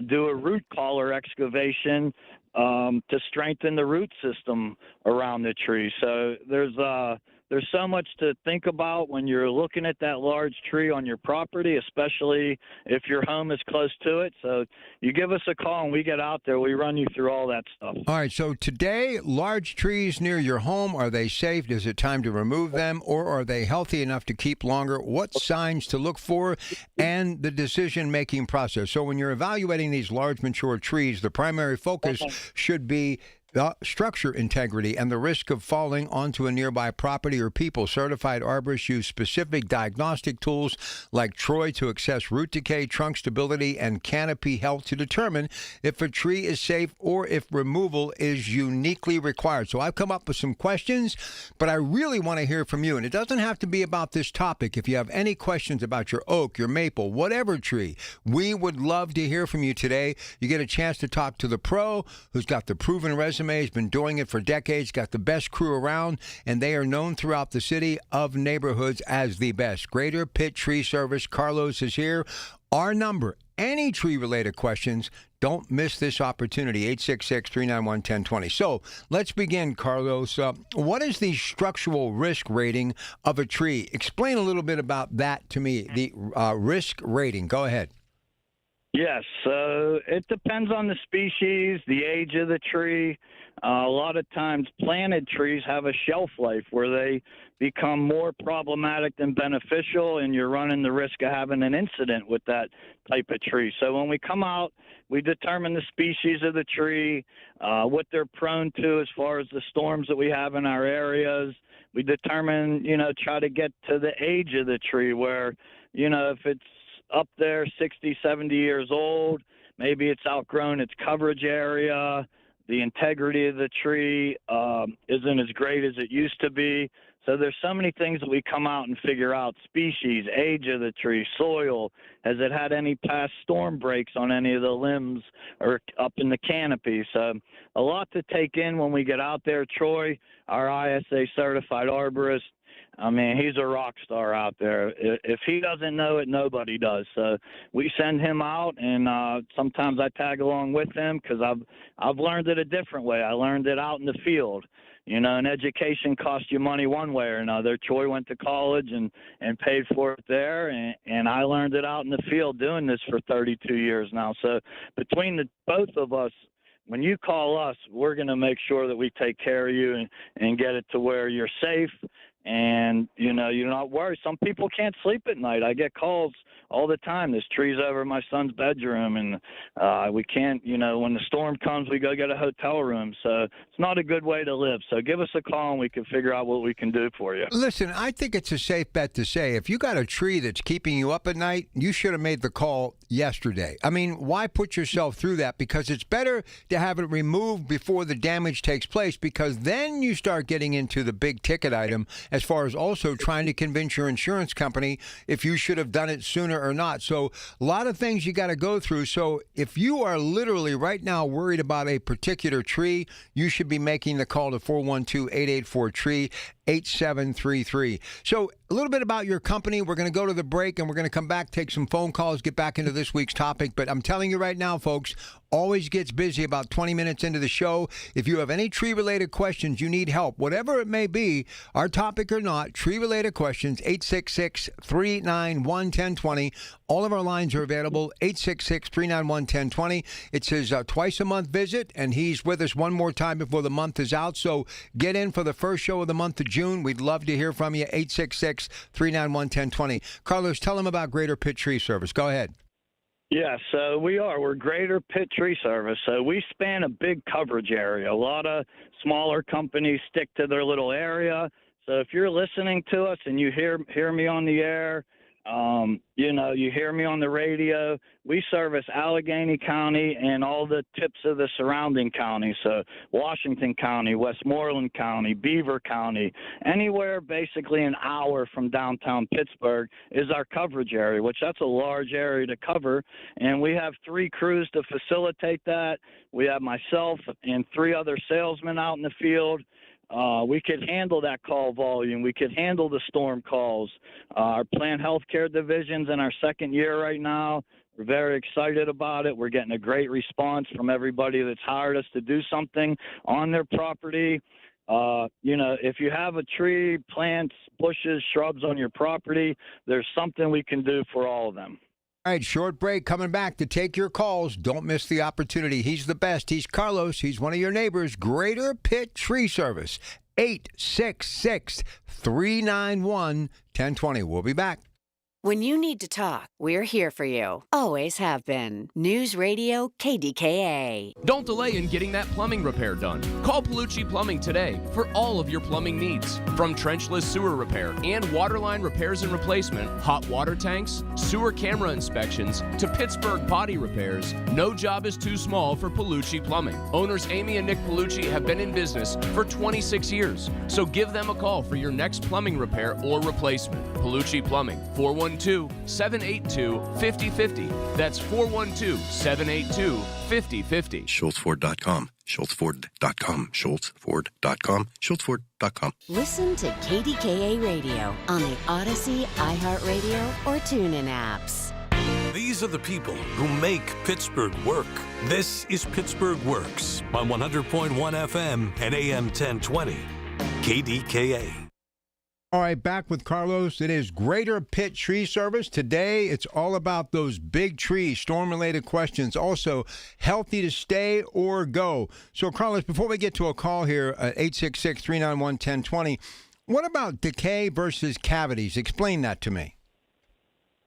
do a root collar excavation to strengthen the root system around the tree. So there's so much to think about when you're looking at that large tree on your property, especially if your home is close to it. So you give us a call and we get out there. We run you through all that stuff. All right. So today, large trees near your home, are they safe? Is it time to remove them, or are they healthy enough to keep longer? What signs to look for, and the decision-making process? So when you're evaluating these large mature trees, the primary focus should be structure integrity and the risk of falling onto a nearby property or people. Certified arborists use specific diagnostic tools like Troy to assess root decay, trunk stability, and canopy health to determine if a tree is safe or if removal is uniquely required. So I've come up with some questions, but I really want to hear from you. And it doesn't have to be about this topic. If you have any questions about your oak, your maple, whatever tree, we would love to hear from you today. You get a chance to talk to the pro who's got the proven resume. He's been doing it for decades, got the best crew around, and they are known throughout the city of neighborhoods as the best. Greater Pitt Tree Service. Carlos is here. Our number, any tree-related questions, don't miss this opportunity, 866-391-1020. So let's begin, Carlos. What is the structural risk rating of a tree? Explain a little bit about that to me, the risk rating. Go ahead. Yes, so it depends on the species, the age of the tree. A lot of times planted trees have a shelf life where they become more problematic than beneficial, and you're running the risk of having an incident with that type of tree. So when we come out, we determine the species of the tree, what they're prone to as far as the storms that we have in our areas. We determine, try to get to the age of the tree where, if it's up there 60, 70 years old, maybe it's outgrown its coverage area, the integrity of the tree isn't as great as it used to be. So there's so many things that we come out and figure out: species, age of the tree, soil, has it had any past storm breaks on any of the limbs or up in the canopy. So a lot to take in when we get out there. Troy, our ISA certified arborist, I mean, he's a rock star out there. If he doesn't know it, nobody does. So we send him out, and sometimes I tag along with him because I've learned it a different way. I learned it out in the field. an education costs you money one way or another. Troy went to college and paid for it there, and I learned it out in the field doing this for 32 years now. So between the both of us, when you call us, we're going to make sure that we take care of you and get it to where you're safe. And, you're not worried. Some people can't sleep at night. I get calls all the time. This tree's over my son's bedroom, and we can't, when the storm comes, we go get a hotel room. So it's not a good way to live. So give us a call, and we can figure out what we can do for you. Listen, I think it's a safe bet to say if you got a tree that's keeping you up at night, you should have made the call yesterday. I mean, why put yourself through that? Because it's better to have it removed before the damage takes place, because then you start getting into the big ticket item as far as also trying to convince your insurance company if you should have done it sooner or not. So a lot of things you got to go through. So if you are literally right now worried about a particular tree, you should be making the call to 412-884-TREE. 8733. So a little bit about your company. We're going to go to the break, and we're going to come back, take some phone calls, get back into this week's topic. But I'm telling you right now, folks, always gets busy about 20 minutes into the show. If you have any tree-related questions, you need help, whatever it may be, our topic or not, tree-related questions, 866-391-1020. All of our lines are available, 866-391-1020. It says twice a month visit, and he's with us one more time before the month is out. So get in for the first show of the month of June. We'd love to hear from you, 866-391-1020. Carlos, tell them about Greater Pitt Tree Service. Go ahead. Yeah, so we're Greater Pitt Tree Service. So we span a big coverage area. A lot of smaller companies stick to their little area. So if you're listening to us and you hear me on the air, you hear me on the radio, we service Allegheny County and all the tips of the surrounding counties. So Washington County, Westmoreland County, Beaver County, anywhere basically an hour from downtown Pittsburgh is our coverage area, which that's a large area to cover. And we have 3 crews to facilitate that. We have myself and 3 other salesmen out in the field. We could handle that call volume. We could handle the storm calls. Our Plant Healthcare division's in our second year right now. We're very excited about it. We're getting a great response from everybody that's hired us to do something on their property. If you have a tree, plants, bushes, shrubs on your property, there's something we can do for all of them. All right, short break, coming back to take your calls. Don't miss the opportunity. He's the best. He's Carlos. He's one of your neighbors. Greater Pitt Tree Service, 866-391-1020. We'll be back. When you need to talk, we're here for you. Always have been. News Radio KDKA. Don't delay in getting that plumbing repair done. Call Palucci Plumbing today for all of your plumbing needs. From trenchless sewer repair and waterline repairs and replacement, hot water tanks, sewer camera inspections, to Pittsburgh potty repairs, no job is too small for Palucci Plumbing. Owners Amy and Nick Palucci have been in business for 26 years, so give them a call for your next plumbing repair or replacement. Palucci Plumbing, 412-782-5050. That's 412-782-5050. SchultzFord.com. SchultzFord.com. SchultzFord.com. SchultzFord.com. Listen to KDKA Radio on the Odyssey, iHeartRadio, or TuneIn apps. These are the people who make Pittsburgh work. This is Pittsburgh Works on 100.1 FM and AM 1020. KDKA. All right, back with Carlos. It is Greater Pitt Tree Service. Today, it's all about those big trees, storm-related questions. Also, healthy to stay or go. So, Carlos, before we get to a call here at 866-391-1020, what about decay versus cavities? Explain that to me.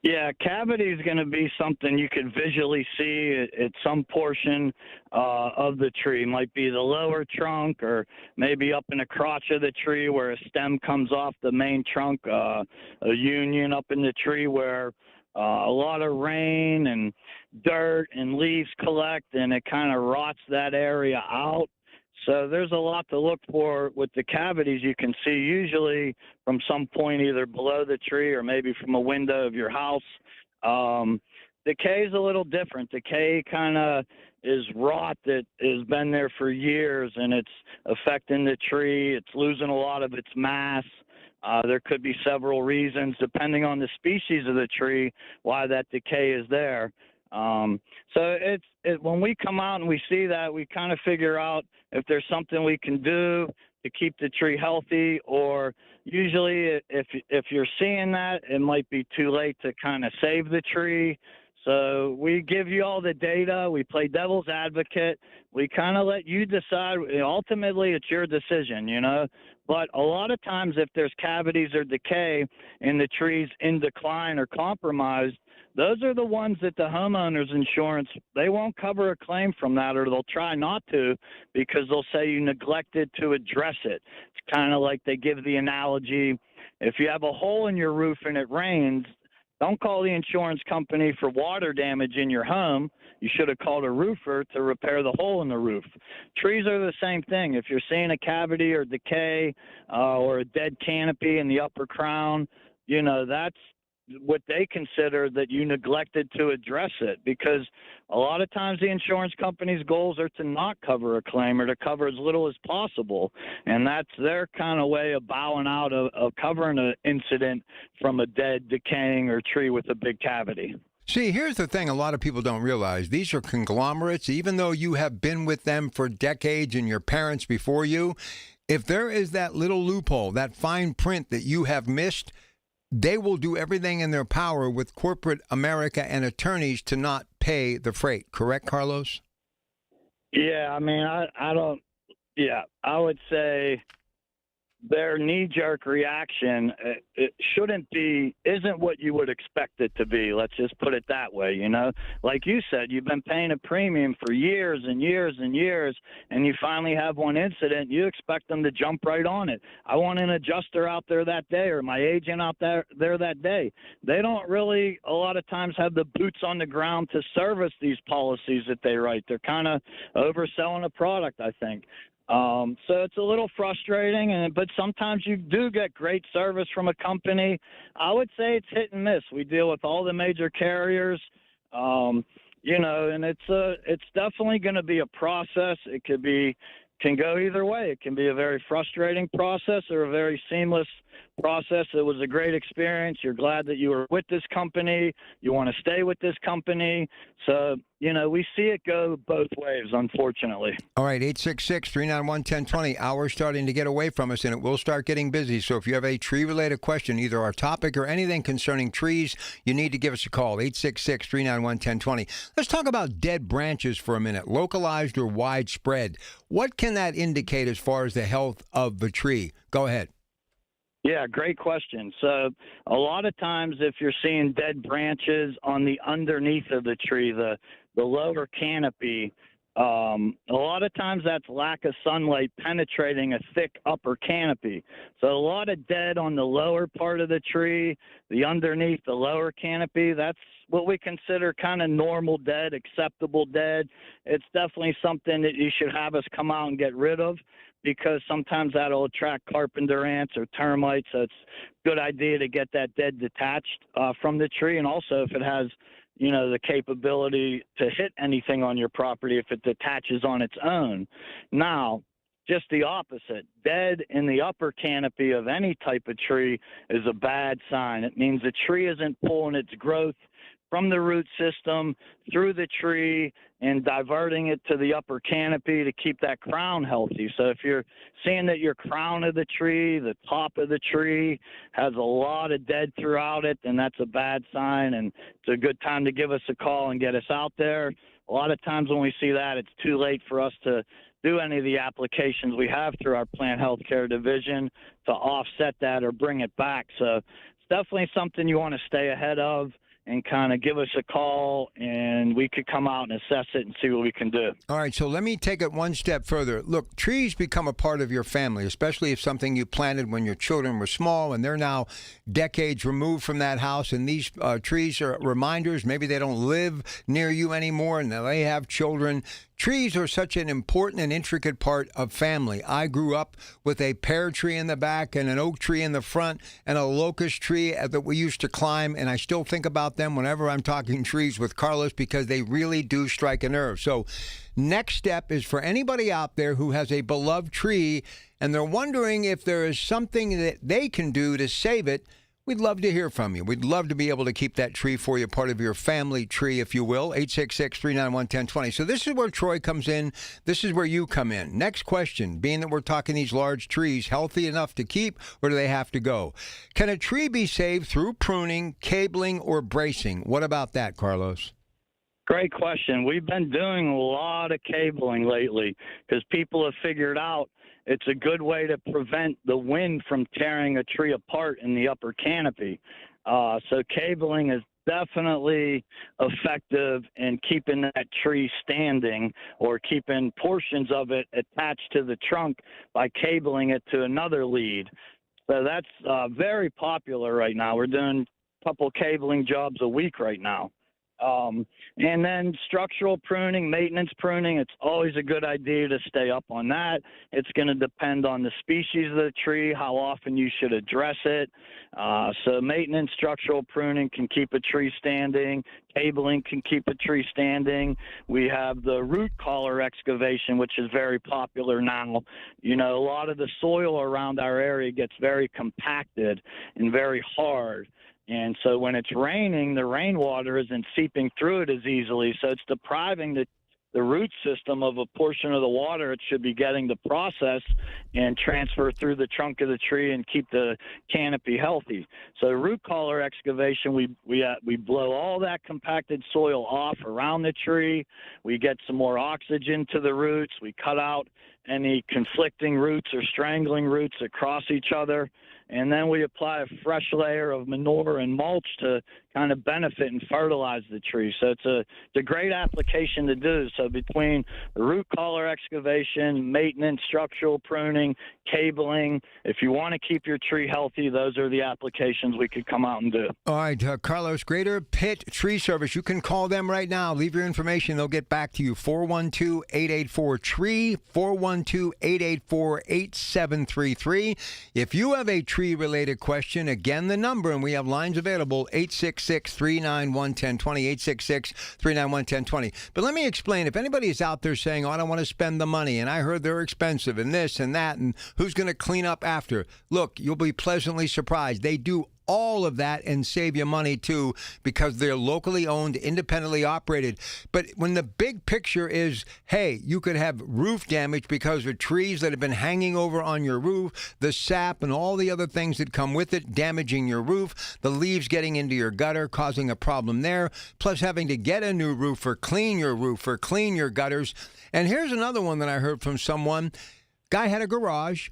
Yeah, cavity is going to be something you can visually see at some portion of the tree. It might be the lower trunk or maybe up in the crotch of the tree where a stem comes off the main trunk, a union up in the tree where a lot of rain and dirt and leaves collect and it kind of rots that area out. So there's a lot to look for with the cavities. You can see usually from some point either below the tree or maybe from a window of your house. Decay is a little different. Decay kind of is rot that has been there for years and it's affecting the tree. It's losing a lot of its mass. There could be several reasons depending on the species of the tree why that decay is there. So when we come out and we see that, we kind of figure out if there's something we can do to keep the tree healthy, or usually if you're seeing that, it might be too late to kind of save the tree. So we give you all the data. We play devil's advocate. We kind of let you decide. Ultimately, it's your decision, you know. But a lot of times if there's cavities or decay and the tree's in decline or compromised, those are the ones that the homeowner's insurance, they won't cover a claim from that, or they'll try not to because they'll say you neglected to address it. It's kind of like they give the analogy, if you have a hole in your roof and it rains, don't call the insurance company for water damage in your home. You should have called a roofer to repair the hole in the roof. Trees are the same thing. If you're seeing a cavity or decay or a dead canopy in the upper crown, you know, that's what they consider that you neglected to address it, because a lot of times the insurance company's goals are to not cover a claim or to cover as little as possible, and that's their kind of way of bowing out of covering an incident from a dead, decaying or tree with a big cavity. See, here's the thing a lot of people don't realize. These are conglomerates. Even though you have been with them for decades and your parents before you, if there is that little loophole, that fine print that you have missed, they will do everything in their power with corporate America and attorneys to not pay the freight. Correct, Carlos? Yeah, I mean, I would say their knee-jerk reaction, it isn't what you would expect it to be. Let's just put it that way, you know? Like you said, you've been paying a premium for years and years and years, and you finally have one incident, you expect them to jump right on it. I want an adjuster out there that day, or my agent out there that day. They don't really, a lot of times, have the boots on the ground to service these policies that they write. They're kind of overselling a product, I think. So it's a little frustrating, but sometimes you do get great service from a company. I would say it's hit and miss. We deal with all the major carriers, you know, and it's definitely going to be a process. It can go either way. It can be a very frustrating process or a very seamless process. It was a great experience. You're glad that you were with this company. You want to stay with this company. So, you know, we see it go both ways, unfortunately. All right, 866-391-1020. Hour's starting to get away from us, and it will start getting busy. So if you have a tree-related question, either our topic or anything concerning trees, you need to give us a call, 866-391-1020. Let's talk about dead branches for a minute, localized or widespread. What can that indicate as far as the health of the tree? Go ahead. Yeah, great question. So a lot of times if you're seeing dead branches on the underneath of the tree, the lower canopy, a lot of times that's lack of sunlight penetrating a thick upper canopy. So a lot of dead on the lower part of the tree, the underneath the lower canopy, that's what we consider kind of normal dead, acceptable dead. It's definitely something that you should have us come out and get rid of, because sometimes that'll attract carpenter ants or termites. So it's a good idea to get that dead detached from the tree. And also if it has, you know, the capability to hit anything on your property, if it detaches on its own. Now, just the opposite. Dead in the upper canopy of any type of tree is a bad sign. It means the tree isn't pulling its growth from the root system through the tree and diverting it to the upper canopy to keep that crown healthy. So if you're seeing that your crown of the tree, the top of the tree, has a lot of dead throughout it, then that's a bad sign, and it's a good time to give us a call and get us out there. A lot of times when we see that, it's too late for us to do any of the applications we have through our plant healthcare division to offset that or bring it back. So it's definitely something you want to stay ahead of and kind of give us a call, and we could come out and assess it and see what we can do. All right, so let me take it one step further. Look, trees become a part of your family, especially if something you planted when your children were small, and they're now decades removed from that house, and these trees are reminders. Maybe they don't live near you anymore, and they have children. Trees are such an important and intricate part of family. I grew up with a pear tree in the back and an oak tree in the front and a locust tree that we used to climb, and I still think about them whenever I'm talking trees with Carlos because they really do strike a nerve. So next step is for anybody out there who has a beloved tree and they're wondering if there is something that they can do to save it. we'd love to hear from you. We'd love to be able to keep that tree for you, part of your family tree, if you will. 866-391-1020. So this is where Troy comes in. This is where you come in. Next question, being that we're talking these large trees, healthy enough to keep, or do they have to go? Can a tree be saved through pruning, cabling, or bracing? What about that, Carlos? Great question. We've been doing a lot of cabling lately because people have figured out it's a good way to prevent the wind from tearing a tree apart in the upper canopy. So cabling is definitely effective in keeping that tree standing or keeping portions of it attached to the trunk by cabling it to another lead. So that's very popular right now. We're doing a couple cabling jobs a week right now. And then structural pruning, maintenance pruning, it's always a good idea to stay up on that. It's going to depend on the species of the tree, how often you should address it. So maintenance, structural pruning can keep a tree standing. Cabling can keep a tree standing. We have the root collar excavation, which is very popular now. You know, a lot of the soil around our area gets very compacted and very hard. And so when it's raining, the rainwater isn't seeping through it as easily. So it's depriving the root system of a portion of the water it should be getting to process and transfer through the trunk of the tree and keep the canopy healthy. So root collar excavation, we blow all that compacted soil off around the tree. We get some more oxygen to the roots. We cut out any conflicting roots or strangling roots across each other. And then we apply a fresh layer of manure and mulch to kind of benefit and fertilize the tree. So it's a great application to do. So between the root collar excavation, maintenance, structural pruning, cabling, if you want to keep your tree healthy, those are the applications we could come out and do. All right, Carlos, Greater Pitt Tree Service. You can call them right now. Leave your information. They'll get back to you. 412-884-TREE, 412-884-8733. If you have a tree-related question, again, the number, and we have lines available, 866-391-1020, 866-391-1020. But let me explain. If anybody is out there saying, oh, I don't want to spend the money, and I heard they're expensive, and this and that, and who's going to clean up after? Look, you'll be pleasantly surprised. They do all of that and save you money too, because they're locally owned, independently operated. But when the big picture is, hey, you could have roof damage because of trees that have been hanging over on your roof, the sap and all the other things that come with it damaging your roof, the leaves getting into your gutter causing a problem there, plus having to get a new roof or clean your gutters. And here's another one that I heard from someone. Guy had a garage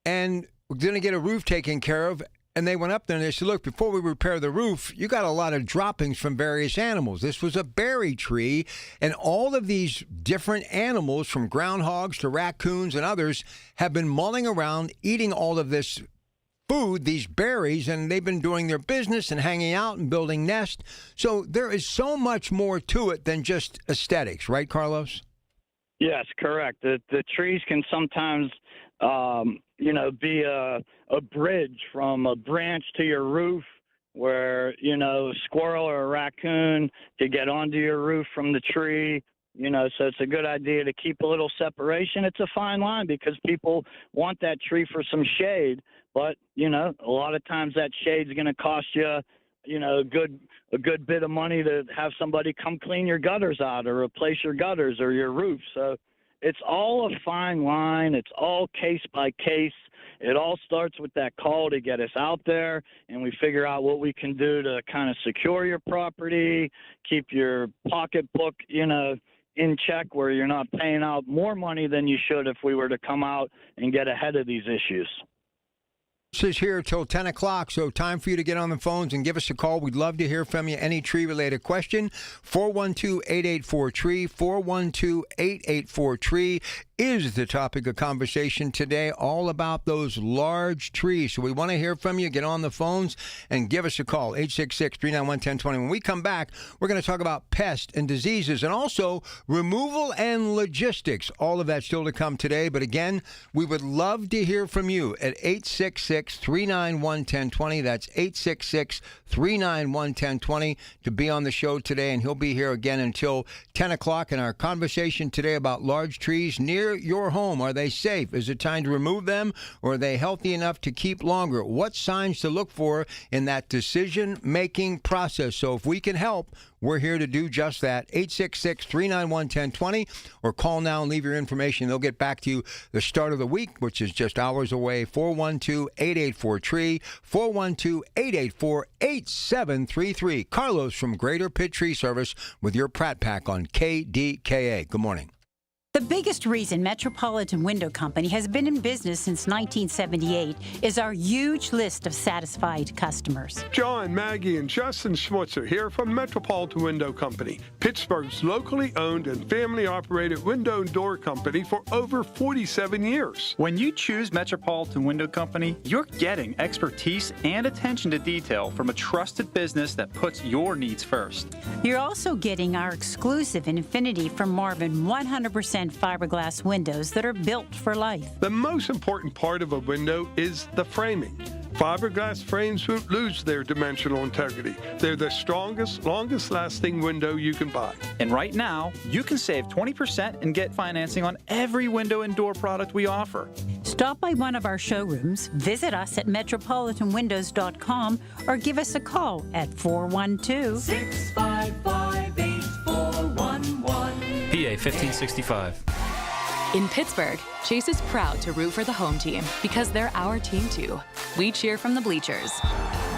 and was going to get a roof taken care of. And they went up there and they said, look, before we repair the roof, you got a lot of droppings from various animals. This was a berry tree, and all of these different animals, from groundhogs to raccoons and others, have been mulling around, eating all of this food, these berries, and they've been doing their business and hanging out and building nests. So there is so much more to it than just aesthetics, right, Carlos? Yes, correct. The trees can sometimes be a bridge from a branch to your roof where, a squirrel or a raccoon could get onto your roof from the tree, so it's a good idea to keep a little separation. It's a fine line because people want that tree for some shade, but, a lot of times that shade's going to cost you, a good bit of money to have somebody come clean your gutters out or replace your gutters or your roof. So it's all a fine line. It's all case by case. It all starts with that call to get us out there, and we figure out what we can do to kind of secure your property, keep your pocketbook, in check where you're not paying out more money than you should if we were to come out and get ahead of these issues. This is here till 10 o'clock, so time for you to get on the phones and give us a call. We'd love to hear from you. Any tree-related question, 412-884-TREE, 412-884-TREE is the topic of conversation today, all about those large trees. So we want to hear from you. Get on the phones and give us a call, 866-391-1020. When we come back, we're going to talk about pests and diseases and also removal and logistics. All of that still to come today. But again, we would love to hear from you at 866-391-1020. That's 866-391-1020 to be on the show today. And he'll be here again until 10 o'clock in our conversation today about large trees near near your home? Are they safe? Is it time to remove them, or are they healthy enough to keep longer? What signs to look for in that decision-making process? So if we can help, we're here to do just that. 866-391-1020, or call now and leave your information. They'll get back to you the start of the week, which is just hours away. 412-884-TREE, 412-884-8733. Carlos from Greater Pitt Tree Service with your Pratt Pack on KDKA. Good morning. The biggest reason Metropolitan Window Company has been in business since 1978 is our huge list of satisfied customers. John, Maggie, and Justin Schmutzer here from Metropolitan Window Company, Pittsburgh's locally owned and family-operated window and door company for over 47 years. When you choose Metropolitan Window Company, you're getting expertise and attention to detail from a trusted business that puts your needs first. You're also getting our exclusive Infinity from Marvin 100% fiberglass windows that are built for life. The most important part of a window is the framing. Fiberglass frames won't lose their dimensional integrity. They're the strongest, longest-lasting window you can buy. And right now, you can save 20% and get financing on every window and door product we offer. Stop by one of our showrooms, visit us at metropolitanwindows.com, or give us a call at 412-655-8411. PA 1565. In Pittsburgh, Chase is proud to root for the home team because they're our team too. We cheer from the bleachers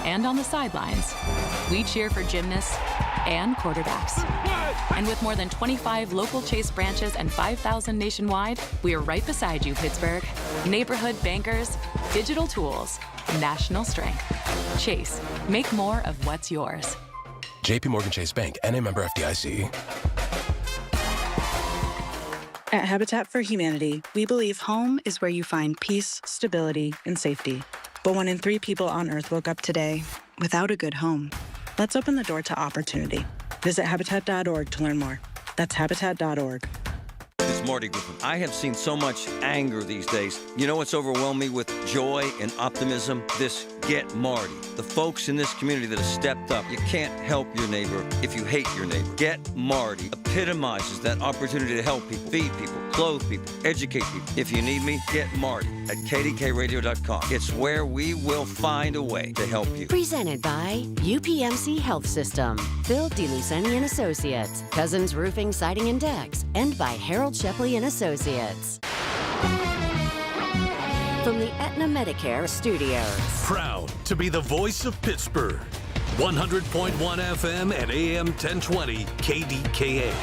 and on the sidelines. We cheer for gymnasts and quarterbacks. And with more than 25 local Chase branches and 5,000 nationwide, we are right beside you, Pittsburgh. Neighborhood bankers, digital tools, national strength. Chase, make more of what's yours. JP Morgan Chase Bank, N.A. member FDIC. At Habitat for Humanity, we believe home is where you find peace, stability, and safety. But 1 in 3 people on Earth woke up today without a good home. Let's open the door to opportunity. Visit Habitat.org to learn more. That's Habitat.org. It's Marty Griffin. I have seen so much anger these days. You know what's overwhelmed me with joy and optimism? This Get Marty. The folks in this community that have stepped up. You can't help your neighbor if you hate your neighbor. Get Marty epitomizes that opportunity to help people, feed people, clothe people, educate people. If you need me, get Marty at KDKRadio.com. It's where we will find a way to help you. Presented by UPMC Health System, Phil DeLuceni and Associates, Cousins Roofing, Siding and Decks, and by Harold Shepley and Associates. From the Aetna Medicare Studios. Proud to be the voice of Pittsburgh. 100.1 FM and AM 1020 KDKA.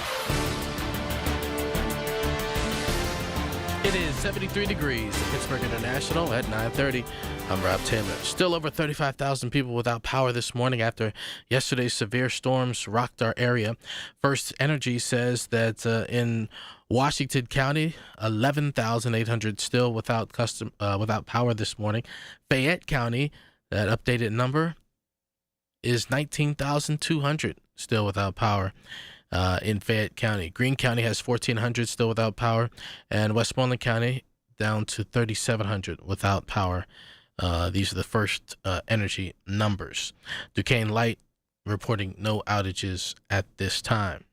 It is 73 degrees at Pittsburgh International at 9:30. I'm Rob Taylor. Still over 35,000 people without power this morning after yesterday's severe storms rocked our area. First Energy says that in Washington County, 11,800 still without power this morning. Fayette County, that updated number is 19,200 still without power. In Fayette County. Greene County has 1,400 still without power, and Westmoreland County down to 3,700 without power. These are the first energy numbers. Duquesne Light reporting no outages at this time.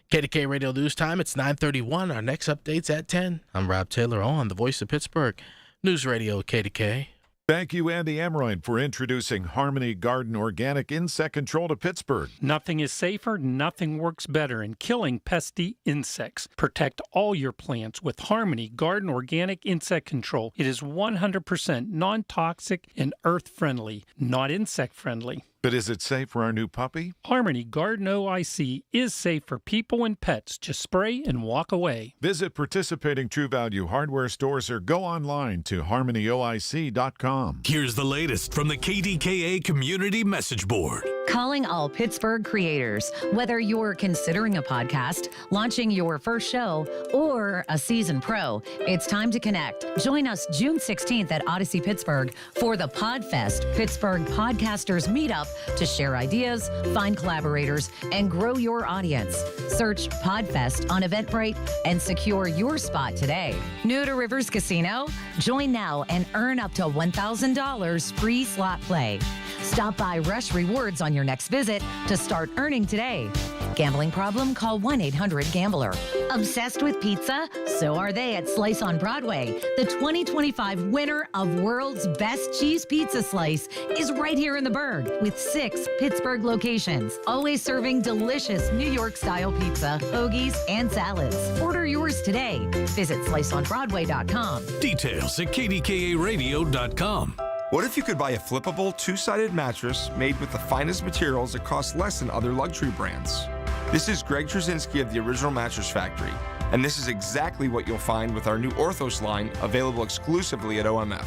KDK Radio News Time, it's 9:31. Our next update's at 10. I'm Rob Taylor on the Voice of Pittsburgh, News Radio KDK. Thank you, Andy Emroyd, for introducing Harmony Garden Organic Insect Control to Pittsburgh. Nothing is safer, nothing works better in killing pesky insects. Protect all your plants with Harmony Garden Organic Insect Control. It is 100% non-toxic and earth-friendly, not insect-friendly. But is it safe for our new puppy? Harmony Garden OIC is safe for people and pets. Just spray and walk away. Visit participating True Value hardware stores or go online to harmonyoic.com. Here's the latest from the KDKA Community Message Board. Calling all Pittsburgh creators. Whether you're considering a podcast, launching your first show, or a seasoned pro, it's time to connect. Join us June 16th at Odyssey Pittsburgh for the PodFest Pittsburgh Podcasters Meetup to share ideas, find collaborators, and grow your audience. Search PodFest on Eventbrite and secure your spot today. New to Rivers Casino? Join now and earn up to $1,000 free slot play. Stop by Rush Rewards on your next visit to start earning today. Gambling problem? Call 1-800-GAMBLER. Obsessed with pizza? So are they at Slice on Broadway. The 2025 winner of World's Best Cheese Pizza Slice is right here in the Berg with 6 Pittsburgh locations, always serving delicious New York-style pizza, hoagies, and salads. Order yours today. Visit sliceonbroadway.com. Details at KDKA-Radio.com. What if you could buy a flippable two-sided mattress made with the finest materials that cost less than other luxury brands? This is Greg Trzynski of the Original Mattress Factory, and this is exactly what you'll find with our new Orthos line available exclusively at OMF.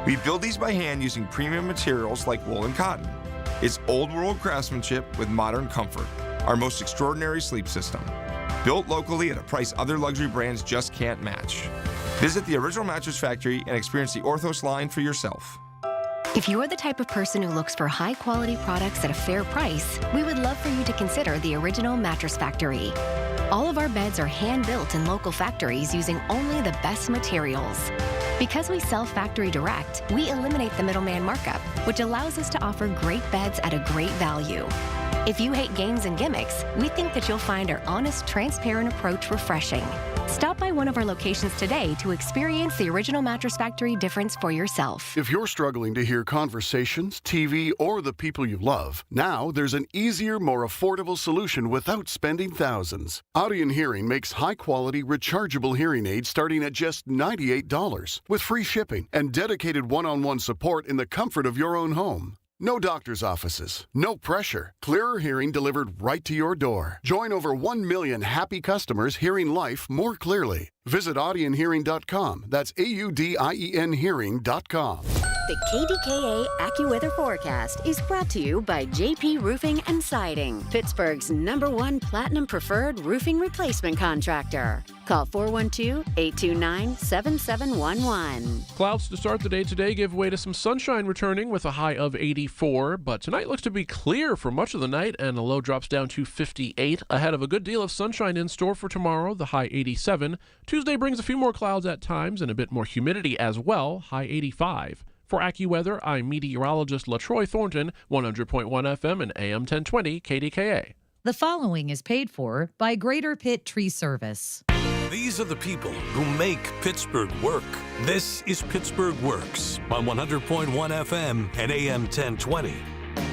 We build these by hand using premium materials like wool and cotton. It's old-world craftsmanship with modern comfort, our most extraordinary sleep system. Built locally at a price other luxury brands just can't match. Visit the Original Mattress Factory and experience the Orthos line for yourself. If you're the type of person who looks for high-quality products at a fair price, we would love for you to consider the Original Mattress Factory. All of our beds are hand-built in local factories using only the best materials. Because we sell factory direct, we eliminate the middleman markup, which allows us to offer great beds at a great value. If you hate games and gimmicks, we think that you'll find our honest, transparent approach refreshing. Stop by one of our locations today to experience the Original Mattress Factory difference for yourself. If you're struggling to hear conversations, TV, or the people you love, now there's an easier, more affordable solution without spending thousands. Audion Hearing makes high-quality, rechargeable hearing aids starting at just $98 with free shipping and dedicated one-on-one support in the comfort of your own home. No doctor's offices, no pressure. Clearer hearing delivered right to your door. Join over 1 million happy customers hearing life more clearly. Visit audionhearing.com. That's AUDIEN hearing.com. The KDKA AccuWeather forecast is brought to you by JP Roofing and Siding, Pittsburgh's #1 Platinum Preferred Roofing Replacement Contractor. Call 412-829-7711. Clouds to start the day today give way to some sunshine returning with a high of 84, but tonight looks to be clear for much of the night and the low drops down to 58, ahead of a good deal of sunshine in store for tomorrow, the high 87. Tuesday brings a few more clouds at times and a bit more humidity as well, high 85. For AccuWeather, I'm meteorologist LaTroy Thornton, 100.1 FM and AM 1020 KDKA. The following is paid for by Greater Pitt Tree Service. These are the people who make Pittsburgh work. This is Pittsburgh Works on 100.1 FM and AM 1020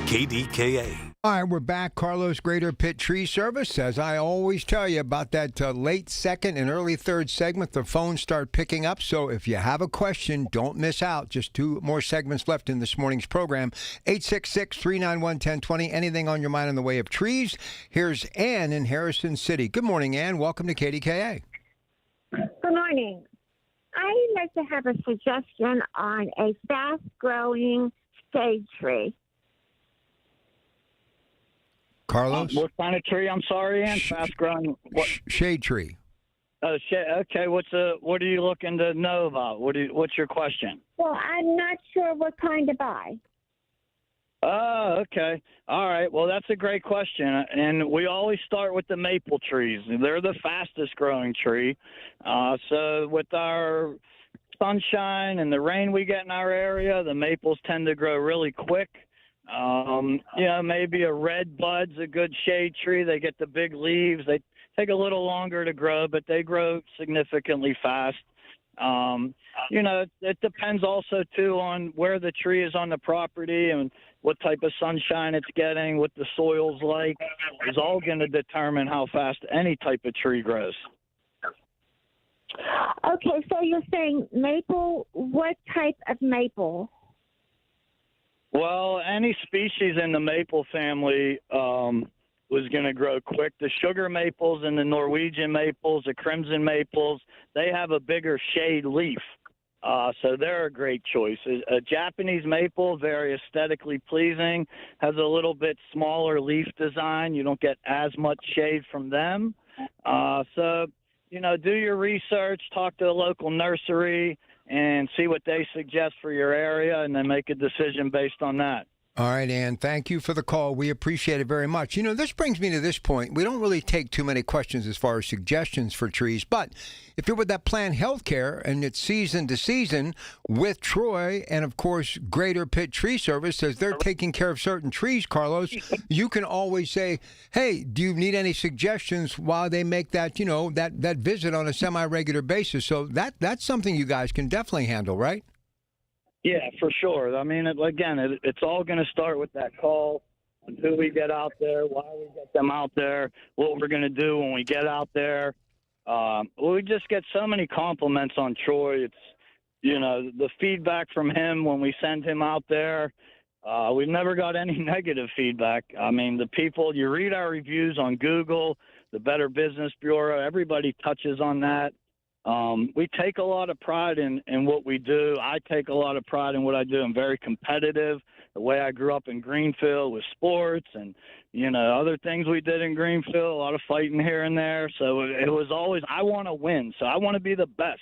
KDKA. All right, we're back. Carlos, Greater Pitt Tree Service. As I always tell you about that late second and early third segment, the phones start picking up. So if you have a question, don't miss out. Just 2 more segments left in this morning's program. 866-391-1020. Anything on your mind in the way of trees? Here's Ann in Harrison City. Good morning, Ann. Welcome to KDKA. Good morning. I'd like to have a suggestion on a fast-growing shade tree. Carlos? What kind of tree? I'm sorry, Ann. Fast-growing. What? Shade tree. Okay. What are you looking to know about? What's your question? Well, I'm not sure what kind to buy. Oh, okay. All right. Well, that's a great question. And we always start with the maple trees. They're the fastest growing tree. So with our sunshine and the rain we get in our area, the maples tend to grow really quick. Maybe a red bud's a good shade tree. They get the big leaves. They take a little longer to grow, but they grow significantly fast. It depends also, too, on where the tree is on the property and what type of sunshine it's getting, what the soil's like, is all going to determine how fast any type of tree grows. Okay, so you're saying maple. What type of maple? Well, any species in the maple family was going to grow quick. The sugar maples and the Norwegian maples, the crimson maples, they have a bigger shade leaf. So they're a great choice. A Japanese maple, very aesthetically pleasing, has a little bit smaller leaf design. You don't get as much shade from them. Do your research, talk to a local nursery, and see what they suggest for your area, and then make a decision based on that. All right, Ann, thank you for the call. We appreciate it very much. You know, this brings me to this point. We don't really take too many questions as far as suggestions for trees, but if you're with that Plant Healthcare and it's season to season with Troy and, of course, Greater Pitt Tree Service, as they're taking care of certain trees, Carlos, you can always say, hey, do you need any suggestions while they make that, you know, that visit on a semi-regular basis? So that's something you guys can definitely handle, right? Yeah, for sure. I mean, it's all going to start with that call on who we get out there, why we get them out there, what we're going to do when we get out there. We just get so many compliments on Troy. It's, you know, the feedback from him when we send him out there. We've never got any negative feedback. I mean, the people, you read our reviews on Google, the Better Business Bureau, everybody touches on that. We take a lot of pride in what we do. I take a lot of pride in what I do. I'm very competitive. The way I grew up in Greenfield with sports and, you know, other things we did in Greenfield, a lot of fighting here and there. So it was always, I want to win. So I want to be the best.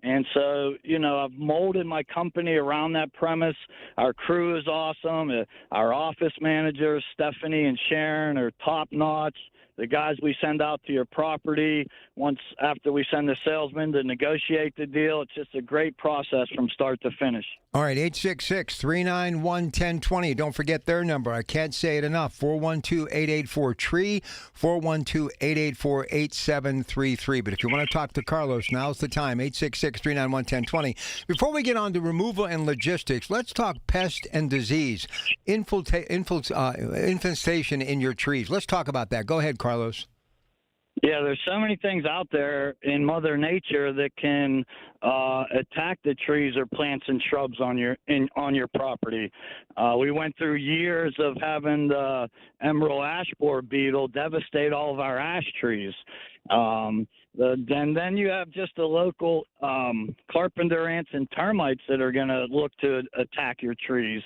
And so, you know, I've molded my company around that premise. Our crew is awesome. Our office managers, Stephanie and Sharon, are top notch. The guys we send out to your property, once after we send the salesman to negotiate the deal, it's just a great process from start to finish. All right, 866-391-1020. Don't forget their number. I can't say it enough. 412-884-TREE, 412-884-8733. But if you want to talk to Carlos, now's the time, 866-391-1020. Before we get on to removal and logistics, let's talk pest and disease, infestation in your trees. Let's talk about that. Go ahead, Carlos. Yeah, there's so many things out there in Mother Nature that can attack the trees or plants and shrubs on your property. We went through years of having the emerald ash borer beetle devastate all of our ash trees. Then you have just the local carpenter ants and termites that are going to look to attack your trees.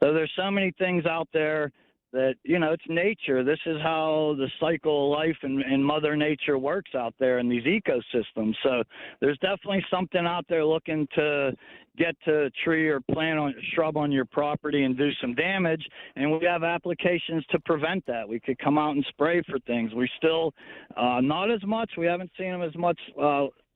So there's so many things out there that, you know, it's nature. This is how the cycle of life in Mother Nature works out there in these ecosystems. So there's definitely something out there looking to get to a tree or plant on shrub on your property and do some damage, and we have applications to prevent that. We could come out and spray for things. We still not as much. We haven't seen them as much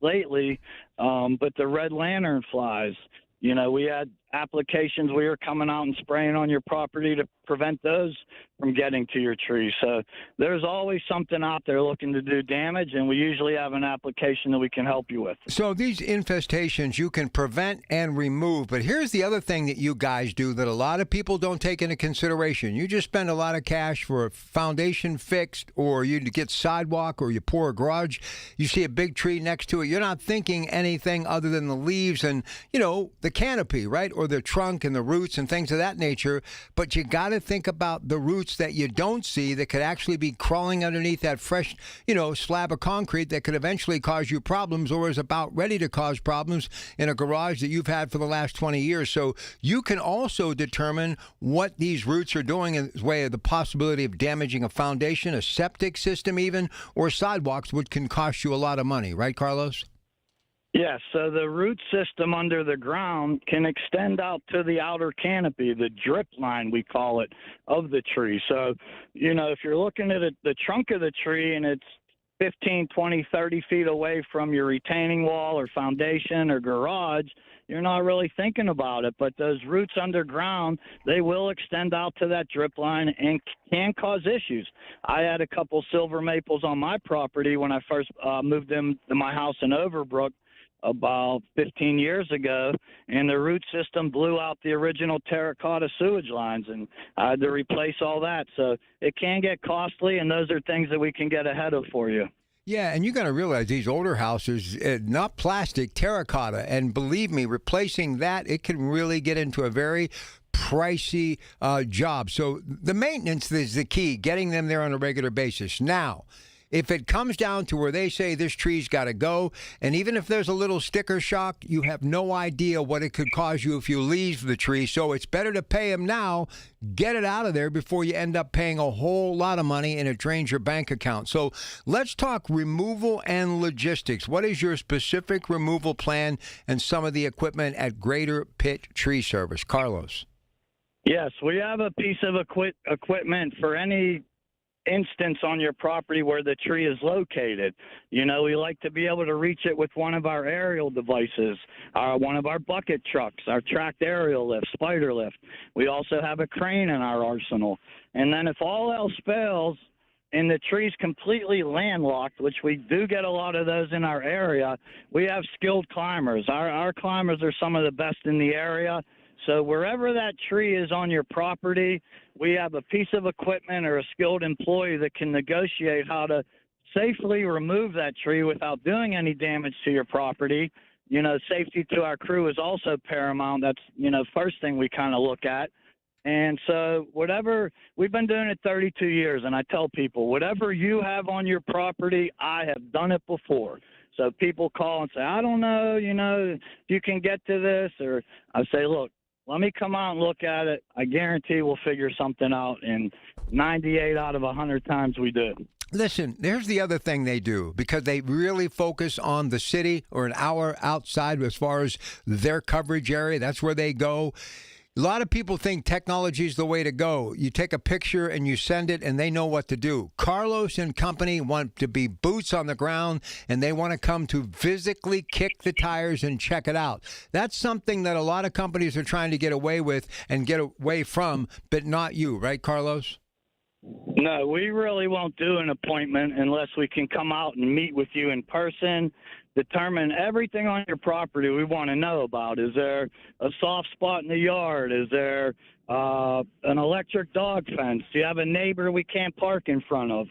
lately, but the red lantern flies. You know, we had applications we were coming out and spraying on your property to prevent those from getting to your tree. So there's always something out there looking to do damage, and we usually have an application that we can help you with. So these infestations you can prevent and remove, but here's the other thing that you guys do that a lot of people don't take into consideration. You just spend a lot of cash for a foundation fixed, or you get sidewalk, or you pour a garage, you see a big tree next to it. You're not thinking anything other than the leaves and, you know, the canopy, right? Or the trunk and the roots and things of that nature. But you got to think about the roots that you don't see that could actually be crawling underneath that fresh, you know, slab of concrete that could eventually cause you problems, or is about ready to cause problems in a garage that you've had for the last 20 years. So you can also determine what these roots are doing in the way of the possibility of damaging a foundation, a septic system even, or sidewalks, which can cost you a lot of money. Right, Carlos? Yeah, so the root system under the ground can extend out to the outer canopy, the drip line, we call it, of the tree. So, you know, if you're looking at the trunk of the tree and it's 15, 20, 30 feet away from your retaining wall or foundation or garage, you're not really thinking about it. But those roots underground, they will extend out to that drip line and can cause issues. I had a couple silver maples on my property when I first moved them to my house in Overbrook about 15 years ago, and the root system blew out the original terracotta sewage lines, and I had to replace all that. So it can get costly, and those are things that we can get ahead of for you. Yeah, and you got to realize these older houses, not plastic, terracotta, and believe me, replacing that, it can really get into a very pricey job. So the maintenance is the key, getting them there on a regular basis. Now, if it comes down to where they say this tree's got to go, and even if there's a little sticker shock, you have no idea what it could cause you if you leave the tree. So it's better to pay them now, get it out of there before you end up paying a whole lot of money and it drains your bank account. So let's talk removal and logistics. What is your specific removal plan and some of the equipment at Greater Pitt Tree Service? Carlos. Yes, we have a piece of equipment for any instance on your property where the tree is located. You know, we like to be able to reach it with one of our aerial devices, one of our bucket trucks, our tracked aerial lift, spider lift. We also have a crane in our arsenal. And then if all else fails and the tree's completely landlocked, which we do get a lot of those in our area, we have skilled climbers. Our climbers are some of the best in the area. So wherever that tree is on your property, we have a piece of equipment or a skilled employee that can negotiate how to safely remove that tree without doing any damage to your property. You know, safety to our crew is also paramount. That's, you know, first thing we kind of look at. And so we've been doing it 32 years, and I tell people, whatever you have on your property, I have done it before. So people call and say, I don't know, you know, if you can get to this, or I say, look, let me come out and look at it. I guarantee we'll figure something out, and 98 out of 100 times we do. Listen, here's the other thing they do, because they really focus on the city or an hour outside as far as their coverage area. That's where they go. A lot of people think technology is the way to go. You take a picture and you send it, and they know what to do. Carlos and company want to be boots on the ground, and they want to come to physically kick the tires and check it out. That's something that a lot of companies are trying to get away with and get away from, but not you, right, Carlos? No, we really won't do an appointment unless we can come out and meet with you in person, determine everything on your property we want to know about. Is there a soft spot in the yard? Is there an electric dog fence? Do you have a neighbor we can't park in front of?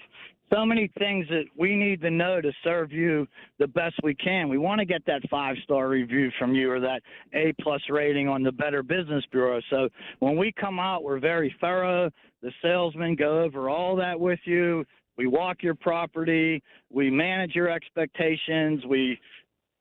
So many things that we need to know to serve you the best we can. We want to get that 5-star review from you or that A+ rating on the Better Business Bureau. So when we come out, we're very thorough. The salesmen go over all that with you. We walk your property. We manage your expectations. We,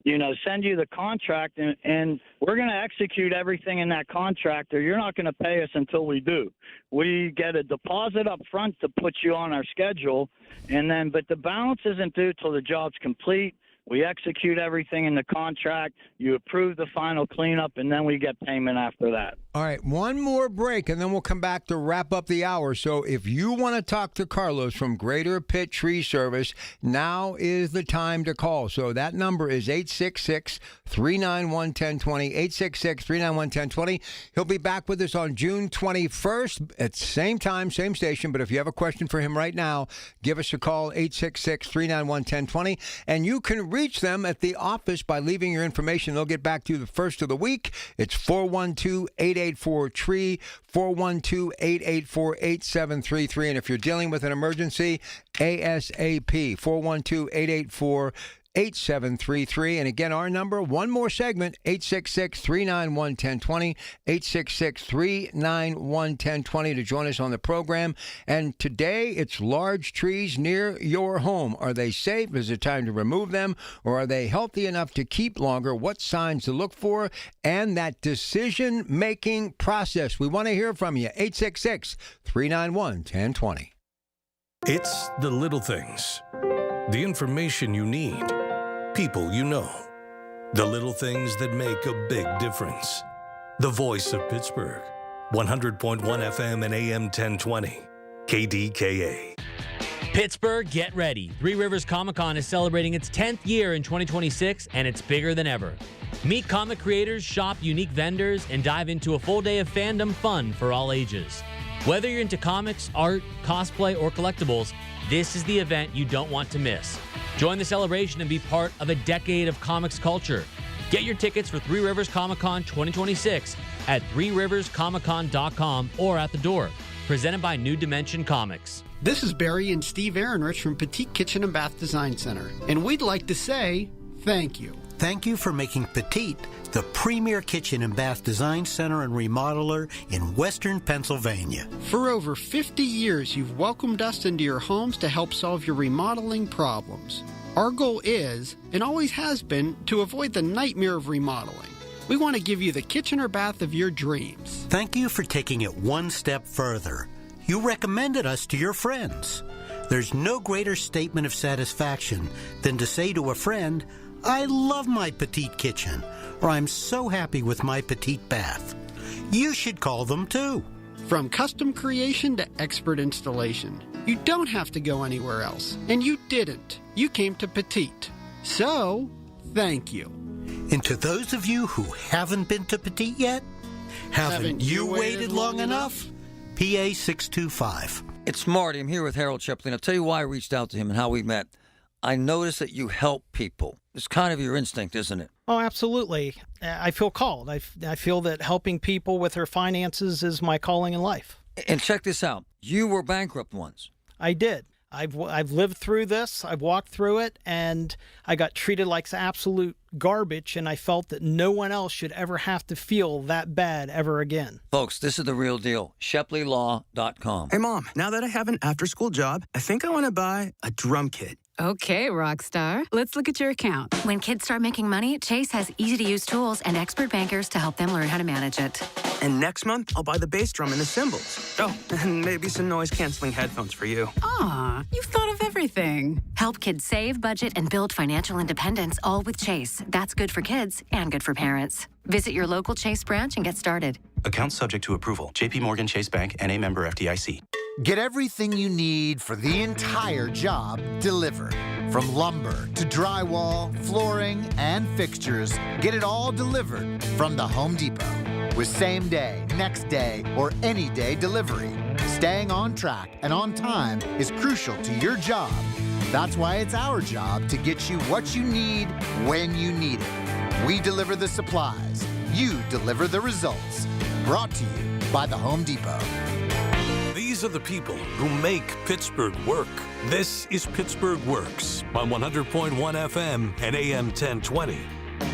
you know, send you the contract, and we're going to execute everything in that contract, or you're not going to pay us until we do. We get a deposit up front to put you on our schedule, but the balance isn't due till the job's complete. We execute everything in the contract. You approve the final cleanup, and then we get payment after that. All right, one more break, and then we'll come back to wrap up the hour. So if you want to talk to Carlos from Greater Pitt Tree Service, now is the time to call. So that number is 866-391-1020, 866-391-1020. He'll be back with us on June 21st at the same time, same station. But if you have a question for him right now, give us a call, 866-391-1020. And you can reach them at the office by leaving your information. They'll get back to you the first of the week. It's 412-884-TREE, 412-884-8733. And if you're dealing with an emergency, ASAP, 412-884-8733. 8733. And again, our number, one more segment, 866-391-1020, 866-391-1020 to join us on the program. And today, it's large trees near your home. Are they safe? Is it time to remove them? Or are they healthy enough to keep longer? What signs to look for? And that decision-making process. We want to hear from you. 866-391-1020. It's the little things. The information you need. People you know. The little things that make a big difference. The voice of Pittsburgh. 100.1 FM and AM 1020. KDKA. Pittsburgh, get ready. Three Rivers Comic-Con is celebrating its 10th year in 2026, and it's bigger than ever. Meet comic creators, shop unique vendors, and dive into a full day of fandom fun for all ages. Whether you're into comics, art, cosplay, or collectibles, this is the event you don't want to miss. Join the celebration and be part of a decade of comics culture. Get your tickets for Three Rivers Comic-Con 2026 at threeriverscomiccon.com or at the door. Presented by New Dimension Comics. This is Barry and Steve Ehrenrich from Petite Kitchen and Bath Design Center, and we'd like to say thank you. Thank you for making Petite the premier kitchen and bath design center and remodeler in Western Pennsylvania. For over 50 years, you've welcomed us into your homes to help solve your remodeling problems. Our goal is, and always has been, to avoid the nightmare of remodeling. We want to give you the kitchen or bath of your dreams. Thank you for taking it one step further. You recommended us to your friends. There's no greater statement of satisfaction than to say to a friend, I love my Petite kitchen, or I'm so happy with my Petite bath. You should call them too. From custom creation to expert installation, you don't have to go anywhere else. And you didn't. You came to Petite. So, thank you. And to those of you who haven't been to Petite yet, haven't you waited long enough? PA 625. It's Marty. I'm here with Harold Shepley. I'll tell you why I reached out to him and how we met. I noticed that you help people. It's kind of your instinct, isn't it? Oh, absolutely. I feel called. I feel that helping people with their finances is my calling in life. And check this out. You were bankrupt once. I did. I've lived through this. I've walked through it, and I got treated like absolute garbage, and I felt that no one else should ever have to feel that bad ever again. Folks, this is the real deal. ShepleyLaw.com. Hey, Mom, now that I have an after-school job, I think I want to buy a drum kit. Okay, Rockstar. Let's look at your account. When kids start making money, Chase has easy-to-use tools and expert bankers to help them learn how to manage it. And next month, I'll buy the bass drum and the cymbals. Oh, and maybe some noise-canceling headphones for you. Aw, you've thought of everything. Help kids save, budget, and build financial independence, all with Chase. That's good for kids and good for parents. Visit your local Chase branch and get started. Account subject to approval. J.P. Morgan Chase Bank, N.A. member FDIC. Get everything you need for the entire job delivered. From lumber to drywall, flooring, and fixtures, get it all delivered from the Home Depot. With same day, next day, or any day delivery. Staying on track and on time is crucial to your job. That's why it's our job to get you what you need when you need it. We deliver the supplies. You deliver the results. Brought to you by the Home Depot. These are the people who make Pittsburgh work. This is Pittsburgh Works on 100.1 FM and AM 1020.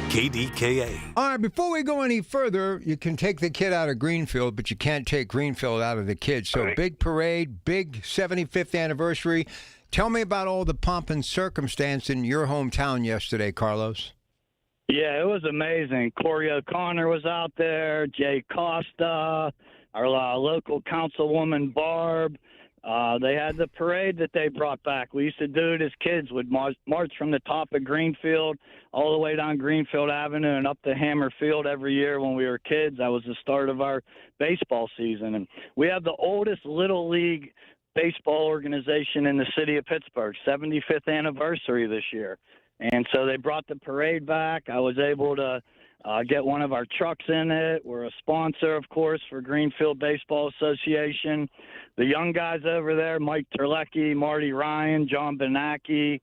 KDKA. All right, before we go any further, you can take the kid out of Greenfield, but you can't take Greenfield out of the kid. So big parade, big 75th anniversary. Tell me about all the pomp and circumstance in your hometown yesterday, Carlos. Yeah, it was amazing. Corey O'Connor was out there, Jay Costa, our local councilwoman, Barb. They had the parade that they brought back. We used to do it as kids. We'd march from the top of Greenfield all the way down Greenfield Avenue and up to Hammer Field every year when we were kids. That was the start of our baseball season. And we have the oldest Little League baseball organization in the city of Pittsburgh, 75th anniversary this year. And so they brought the parade back. I was able to get one of our trucks in it. We're a sponsor, of course, for Greenfield Baseball Association. The young guys over there, Mike Terlecki, Marty Ryan, John Benacki,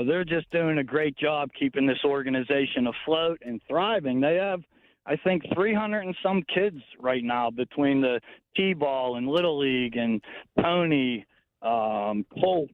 they're just doing a great job keeping this organization afloat and thriving. They have, I think, 300 and some kids right now between the T-ball and Little League and Pony, Colt,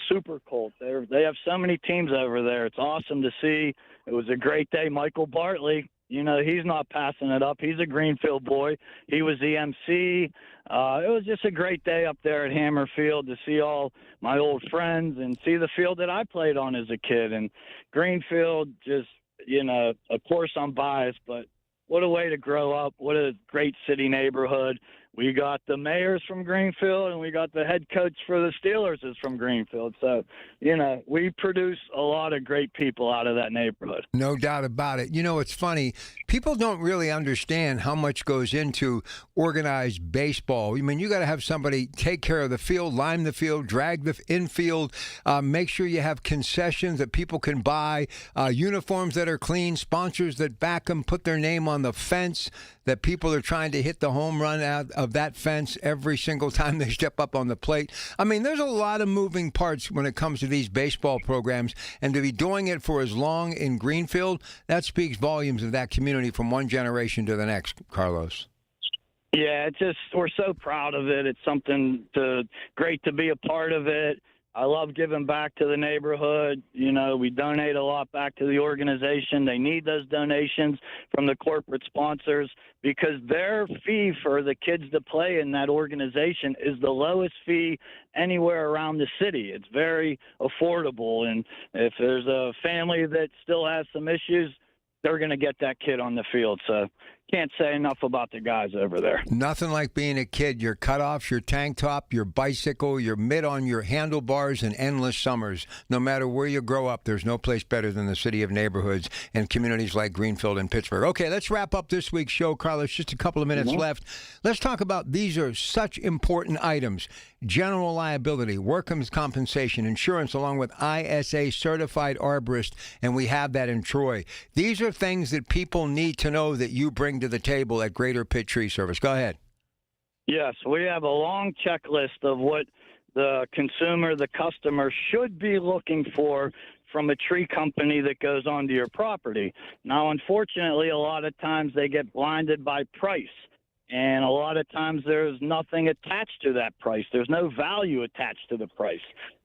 Super Colt. They have so many teams over there. It's awesome to see. It was a great day. Michael Bartley, you know, he's not passing it up. He's a Greenfield boy. He was the MC. It was just a great day up there at Hammer Field to see all my old friends and see the field that I played on as a kid. And Greenfield, just, you know, of course I'm biased, but what a way to grow up. What a great city neighborhood. We got the mayors from Greenfield, and we got the head coach for the Steelers is from Greenfield. So, you know, we produce a lot of great people out of that neighborhood. No doubt about it. You know, it's funny. People don't really understand how much goes into organized baseball. I mean, you got to have somebody take care of the field, lime the field, drag the infield, make sure you have concessions that people can buy, uniforms that are clean, sponsors that back them, put their name on the fence, that people are trying to hit the home run out of that fence every single time they step up on the plate. I mean, there's a lot of moving parts when it comes to these baseball programs, and to be doing it for as long in Greenfield, that speaks volumes of that community from one generation to the next, Carlos. Yeah, we're so proud of it. It's something great to be a part of it. I love giving back to the neighborhood. You know, we donate a lot back to the organization. They need those donations from the corporate sponsors because their fee for the kids to play in that organization is the lowest fee anywhere around the city. It's very affordable. And if there's a family that still has some issues, they're going to get that kid on the field. So can't say enough about the guys over there. Nothing like being a kid. Your cutoffs, your tank top, your bicycle, your mitt on your handlebars, and endless summers. No matter where you grow up, there's no place better than the city of neighborhoods and communities like Greenfield and Pittsburgh. Okay, let's wrap up this week's show, Carlos. Just a couple of minutes left. Let's talk about these are such important items. General liability, workers' compensation, insurance, along with ISA certified arborist, and we have that in Troy. These are things that people need to know that you bring to the table at Greater Pitt Tree Service. Go ahead. Yes, we have a long checklist of what the consumer, the customer, should be looking for from a tree company that goes onto your property. Now, unfortunately, a lot of times they get blinded by price. And a lot of times there's nothing attached to that price. There's no value attached to the price.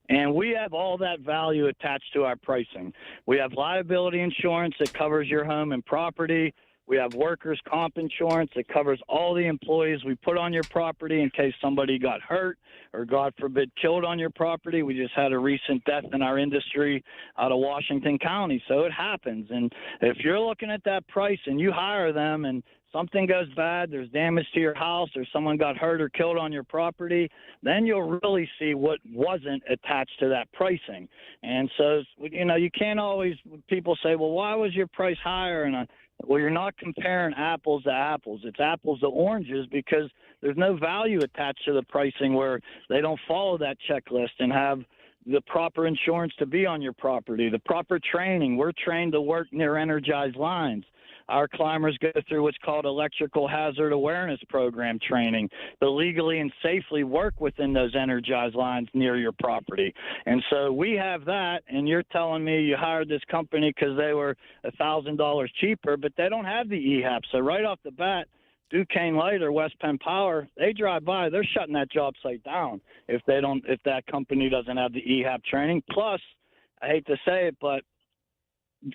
And we have all that value attached to our pricing. We have liability insurance that covers your home and property. We have workers' comp insurance that covers all the employees we put on your property in case somebody got hurt or, God forbid, killed on your property. We just had a recent death in our industry out of Washington County. So it happens. And if you're looking at that price and you hire them and something goes bad, there's damage to your house, or someone got hurt or killed on your property, then you'll really see what wasn't attached to that pricing. And so, you can't always, people say, well, why was your price higher? And well, you're not comparing apples to apples. It's apples to oranges because there's no value attached to the pricing where they don't follow that checklist and have the proper insurance to be on your property, the proper training. We're trained to work near energized lines. Our climbers go through what's called electrical hazard awareness program training to legally and safely work within those energized lines near your property. And so we have that, and you're telling me you hired this company because they were $1,000 cheaper, but they don't have the EHAP. So right off the bat, Duquesne Light or West Penn Power, they drive by, they're shutting that job site down if that company doesn't have the EHAP training. Plus, I hate to say it, but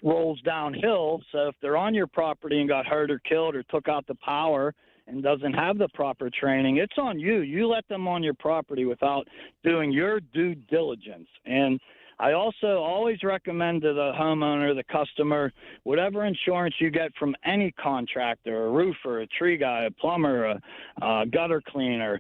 rolls downhill. So if they're on your property and got hurt or killed or took out the power and doesn't have the proper training, it's on you. You let them on your property without doing your due diligence. And I also always recommend to the homeowner, the customer, whatever insurance you get from any contractor, a roofer, a tree guy, a plumber, a gutter cleaner,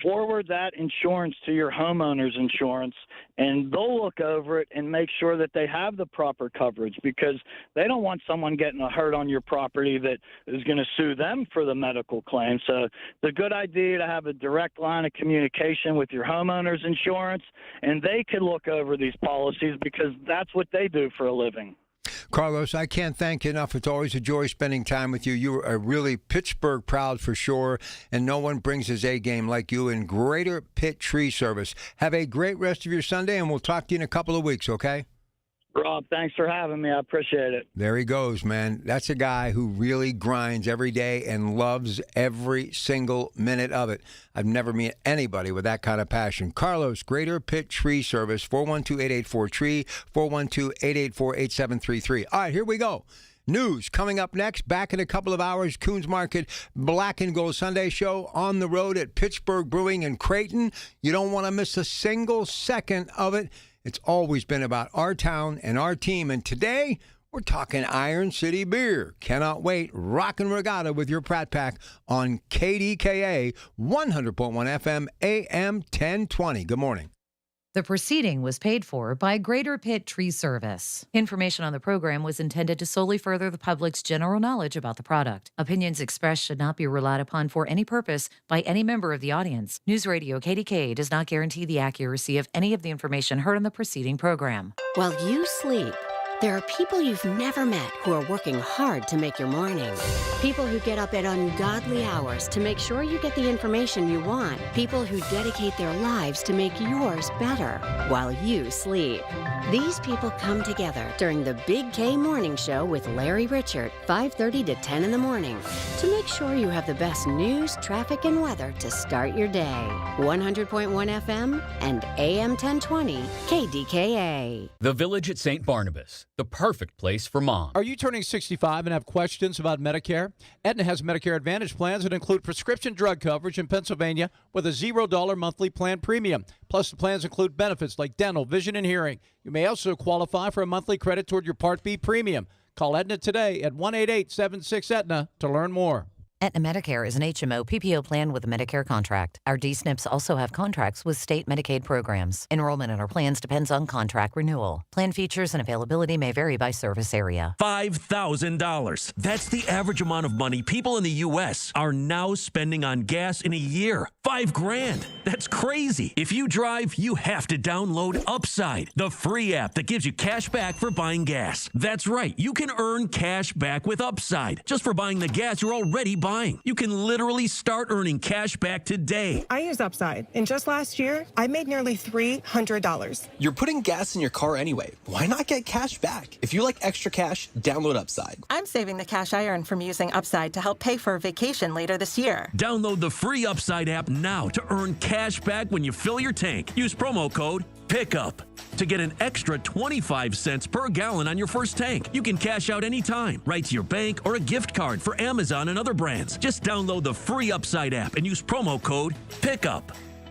forward that insurance to your homeowner's insurance, and they'll look over it and make sure that they have the proper coverage because they don't want someone getting hurt on your property that is going to sue them for the medical claim. So it's a good idea to have a direct line of communication with your homeowner's insurance, and they can look over these policies because that's what they do for a living. Carlos, I can't thank you enough. It's always a joy spending time with you. You are really Pittsburgh proud for sure, and no one brings his A game like you in Greater Pitt Tree Service. Have a great rest of your Sunday, and we'll talk to you in a couple of weeks, okay? Rob, thanks for having me. I appreciate it. There he goes, man. That's a guy who really grinds every day and loves every single minute of it. I've never met anybody with that kind of passion. Carlos, Greater Pitt Tree Service, 412-884-TREE, 412-884-8733. All right, here we go. News coming up next. Back in a couple of hours, Coons Market Black and Gold Sunday Show on the road at Pittsburgh Brewing in Creighton. You don't want to miss a single second of it. It's always been about our town and our team. And today, we're talking Iron City beer. Cannot wait. Rockin' Regatta with your Pratt Pack on KDKA 100.1 FM AM 1020. Good morning. The proceeding was paid for by Greater Pitt Tree Service. Information on the program was intended to solely further the public's general knowledge about the product. Opinions expressed should not be relied upon for any purpose by any member of the audience. News Radio KDKA does not guarantee the accuracy of any of the information heard on the preceding program. While you sleep, there are people you've never met who are working hard to make your morning. People who get up at ungodly hours to make sure you get the information you want. People who dedicate their lives to make yours better while you sleep. These people come together during the Big K Morning Show with Larry Richert, 5:30 to 10 in the morning, to make sure you have the best news, traffic, and weather to start your day. 100.1 FM and AM 1020 KDKA. The Village at St. Barnabas, the perfect place for mom. Are you turning 65 and have questions about Medicare? Aetna has Medicare Advantage plans that include prescription drug coverage in Pennsylvania with a $0 monthly plan premium. Plus, the plans include benefits like dental, vision, and hearing. You may also qualify for a monthly credit toward your Part B premium. Call Aetna today at 1-888-76-AETNA to learn more. Aetna Medicare is an HMO PPO plan with a Medicare contract. Our D-SNPs also have contracts with state Medicaid programs. Enrollment in our plans depends on contract renewal. Plan features and availability may vary by service area. $5,000. That's the average amount of money people in the U.S. are now spending on gas in a year. $5,000. That's crazy. If you drive, you have to download Upside, the free app that gives you cash back for buying gas. That's right. You can earn cash back with Upside just for buying the gas you're already buying. You can literally start earning cash back today. I use Upside, and just last year, I made nearly $300. You're putting gas in your car anyway. Why not get cash back? If you like extra cash, download Upside. I'm saving the cash I earn from using Upside to help pay for a vacation later this year. Download the free Upside app now to earn cash back when you fill your tank. Use promo code PICKUP to get an extra 25 cents per gallon on your first tank. You can cash out anytime, right to your bank or a gift card for Amazon and other brands. Just download the free Upside app and use promo code PICKUP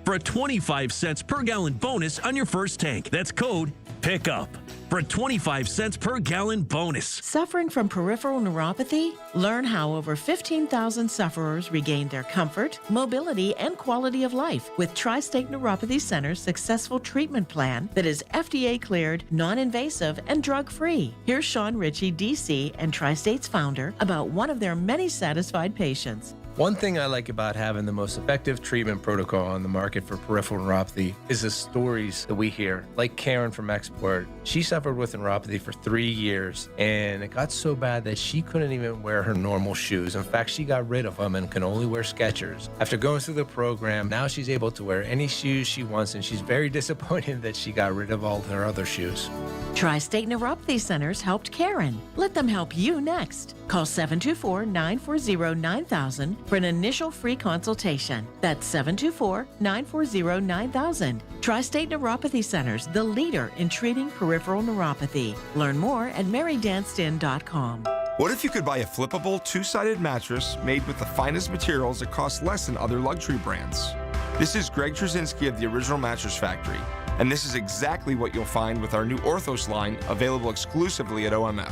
for a 25 cents per gallon bonus on your first tank. That's code PICKUP for a 25 cents per gallon bonus. Suffering from peripheral neuropathy? Learn how over 15,000 sufferers regained their comfort, mobility, and quality of life with Tri-State Neuropathy Center's successful treatment plan that is FDA cleared, non-invasive, and drug-free. Here's Sean Ritchie, DC, and Tri-State's founder about one of their many satisfied patients. One thing I like about having the most effective treatment protocol on the market for peripheral neuropathy is the stories that we hear. Like Karen from Export, she suffered with neuropathy for 3 years, and it got so bad that she couldn't even wear her normal shoes. In fact, she got rid of them and can only wear Skechers. After going through the program, now she's able to wear any shoes she wants, and she's very disappointed that she got rid of all her other shoes. Tri-State Neuropathy Centers helped Karen. Let them help you next. Call 724-940-9000 for an initial free consultation. That's 724-940-9000. Tri-State Neuropathy Centers, the leader in treating peripheral neuropathy. Learn more at marydanston.com. What if you could buy a flippable, two-sided mattress made with the finest materials that cost less than other luxury brands? This is Greg Trzynski of the Original Mattress Factory, and this is exactly what you'll find with our new Orthos line, available exclusively at OMF.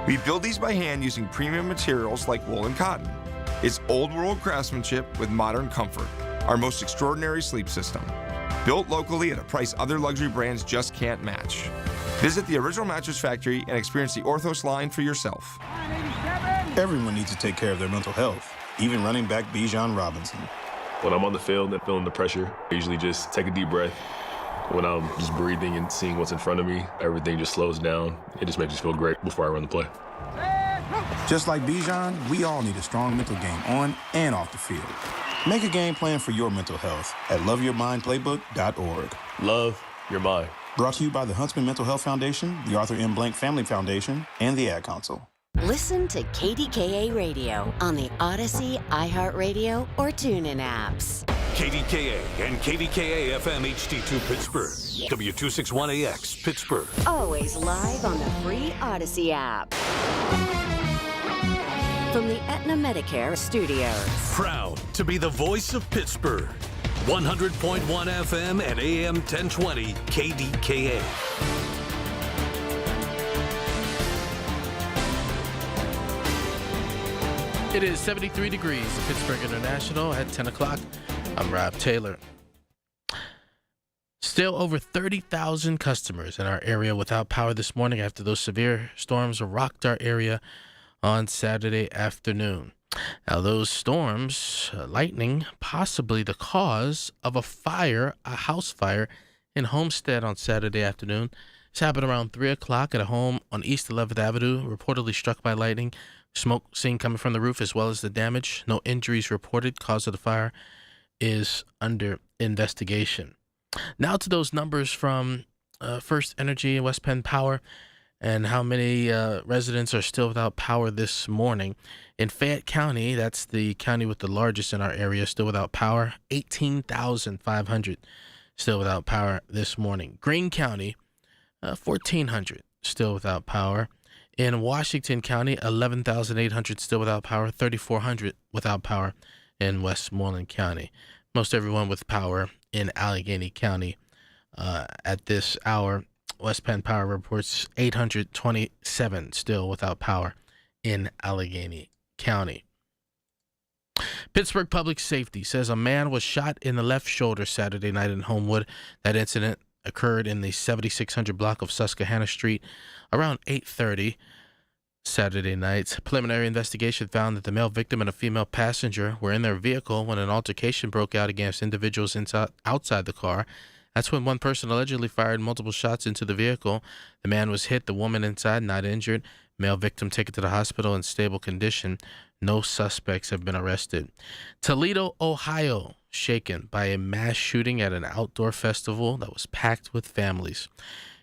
We build these by hand using premium materials like wool and cotton. It's old-world craftsmanship with modern comfort, our most extraordinary sleep system. Built locally at a price other luxury brands just can't match. Visit the Original Mattress Factory and experience the Orthos line for yourself. Everyone needs to take care of their mental health, even running back Bijan Robinson. When I'm on the field and feeling the pressure, I usually just take a deep breath. When I'm just breathing and seeing what's in front of me, everything just slows down. It just makes me feel great before I run the play. Just like Bijan, we all need a strong mental game on and off the field. Make a game plan for your mental health at loveyourmindplaybook.org. Love your mind. Brought to you by the Huntsman Mental Health Foundation, the Arthur M. Blank Family Foundation, and the Ad Council. Listen to KDKA Radio on the Odyssey, iHeartRadio, or TuneIn apps. KDKA and KDKA-FM HD2 Pittsburgh. W261AX Pittsburgh. Always live on the free Odyssey app. From the Aetna Medicare studios. Proud to be the voice of Pittsburgh. 100.1 FM and AM 1020 KDKA. It is 73 degrees at Pittsburgh International at 10 o'clock. I'm Rob Taylor. Still over 30,000 customers in our area without power this morning after those severe storms rocked our area on Saturday afternoon. Now, those storms, lightning, possibly the cause of a fire, a house fire in Homestead on Saturday afternoon. This happened around 3 o'clock at a home on East 11th Avenue, reportedly struck by lightning. Smoke seen coming from the roof as well as the damage. No injuries reported. Cause of the fire is under investigation. Now to those numbers from First Energy and West Penn Power and how many residents are still without power this morning. In Fayette County, that's the county with the largest in our area, still without power, 18,500 still without power this morning. Greene County, 1,400 still without power. In Washington County, 11,800 still without power, 3,400 without power in Westmoreland County. Most everyone with power in Allegheny County at this hour. West Penn Power reports 827 still without power in Allegheny County. Pittsburgh Public Safety says a man was shot in the left shoulder Saturday night in Homewood. That incident occurred in the 7600 block of Susquehanna Street around 8:30 Saturday night. Preliminary investigation found that the male victim and a female passenger were in their vehicle when an altercation broke out against individuals outside the car. That's when one person allegedly fired multiple shots into the vehicle. The man was hit, the woman inside not injured. Male victim taken to the hospital in stable condition. No suspects have been arrested. Toledo, Ohio, shaken by a mass shooting at an outdoor festival that was packed with families.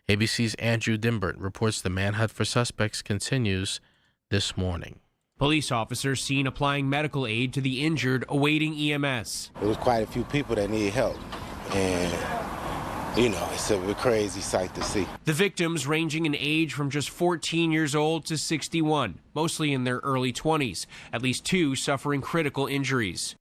ABC's Andrew Dimbert reports the manhunt for suspects continues this morning. Police officers seen applying medical aid to the injured awaiting EMS. There was quite a few people that need help, and it's a crazy sight to see. The victims ranging in age from just 14 years old to 61, mostly in their early 20s, at least 2 suffering critical injuries.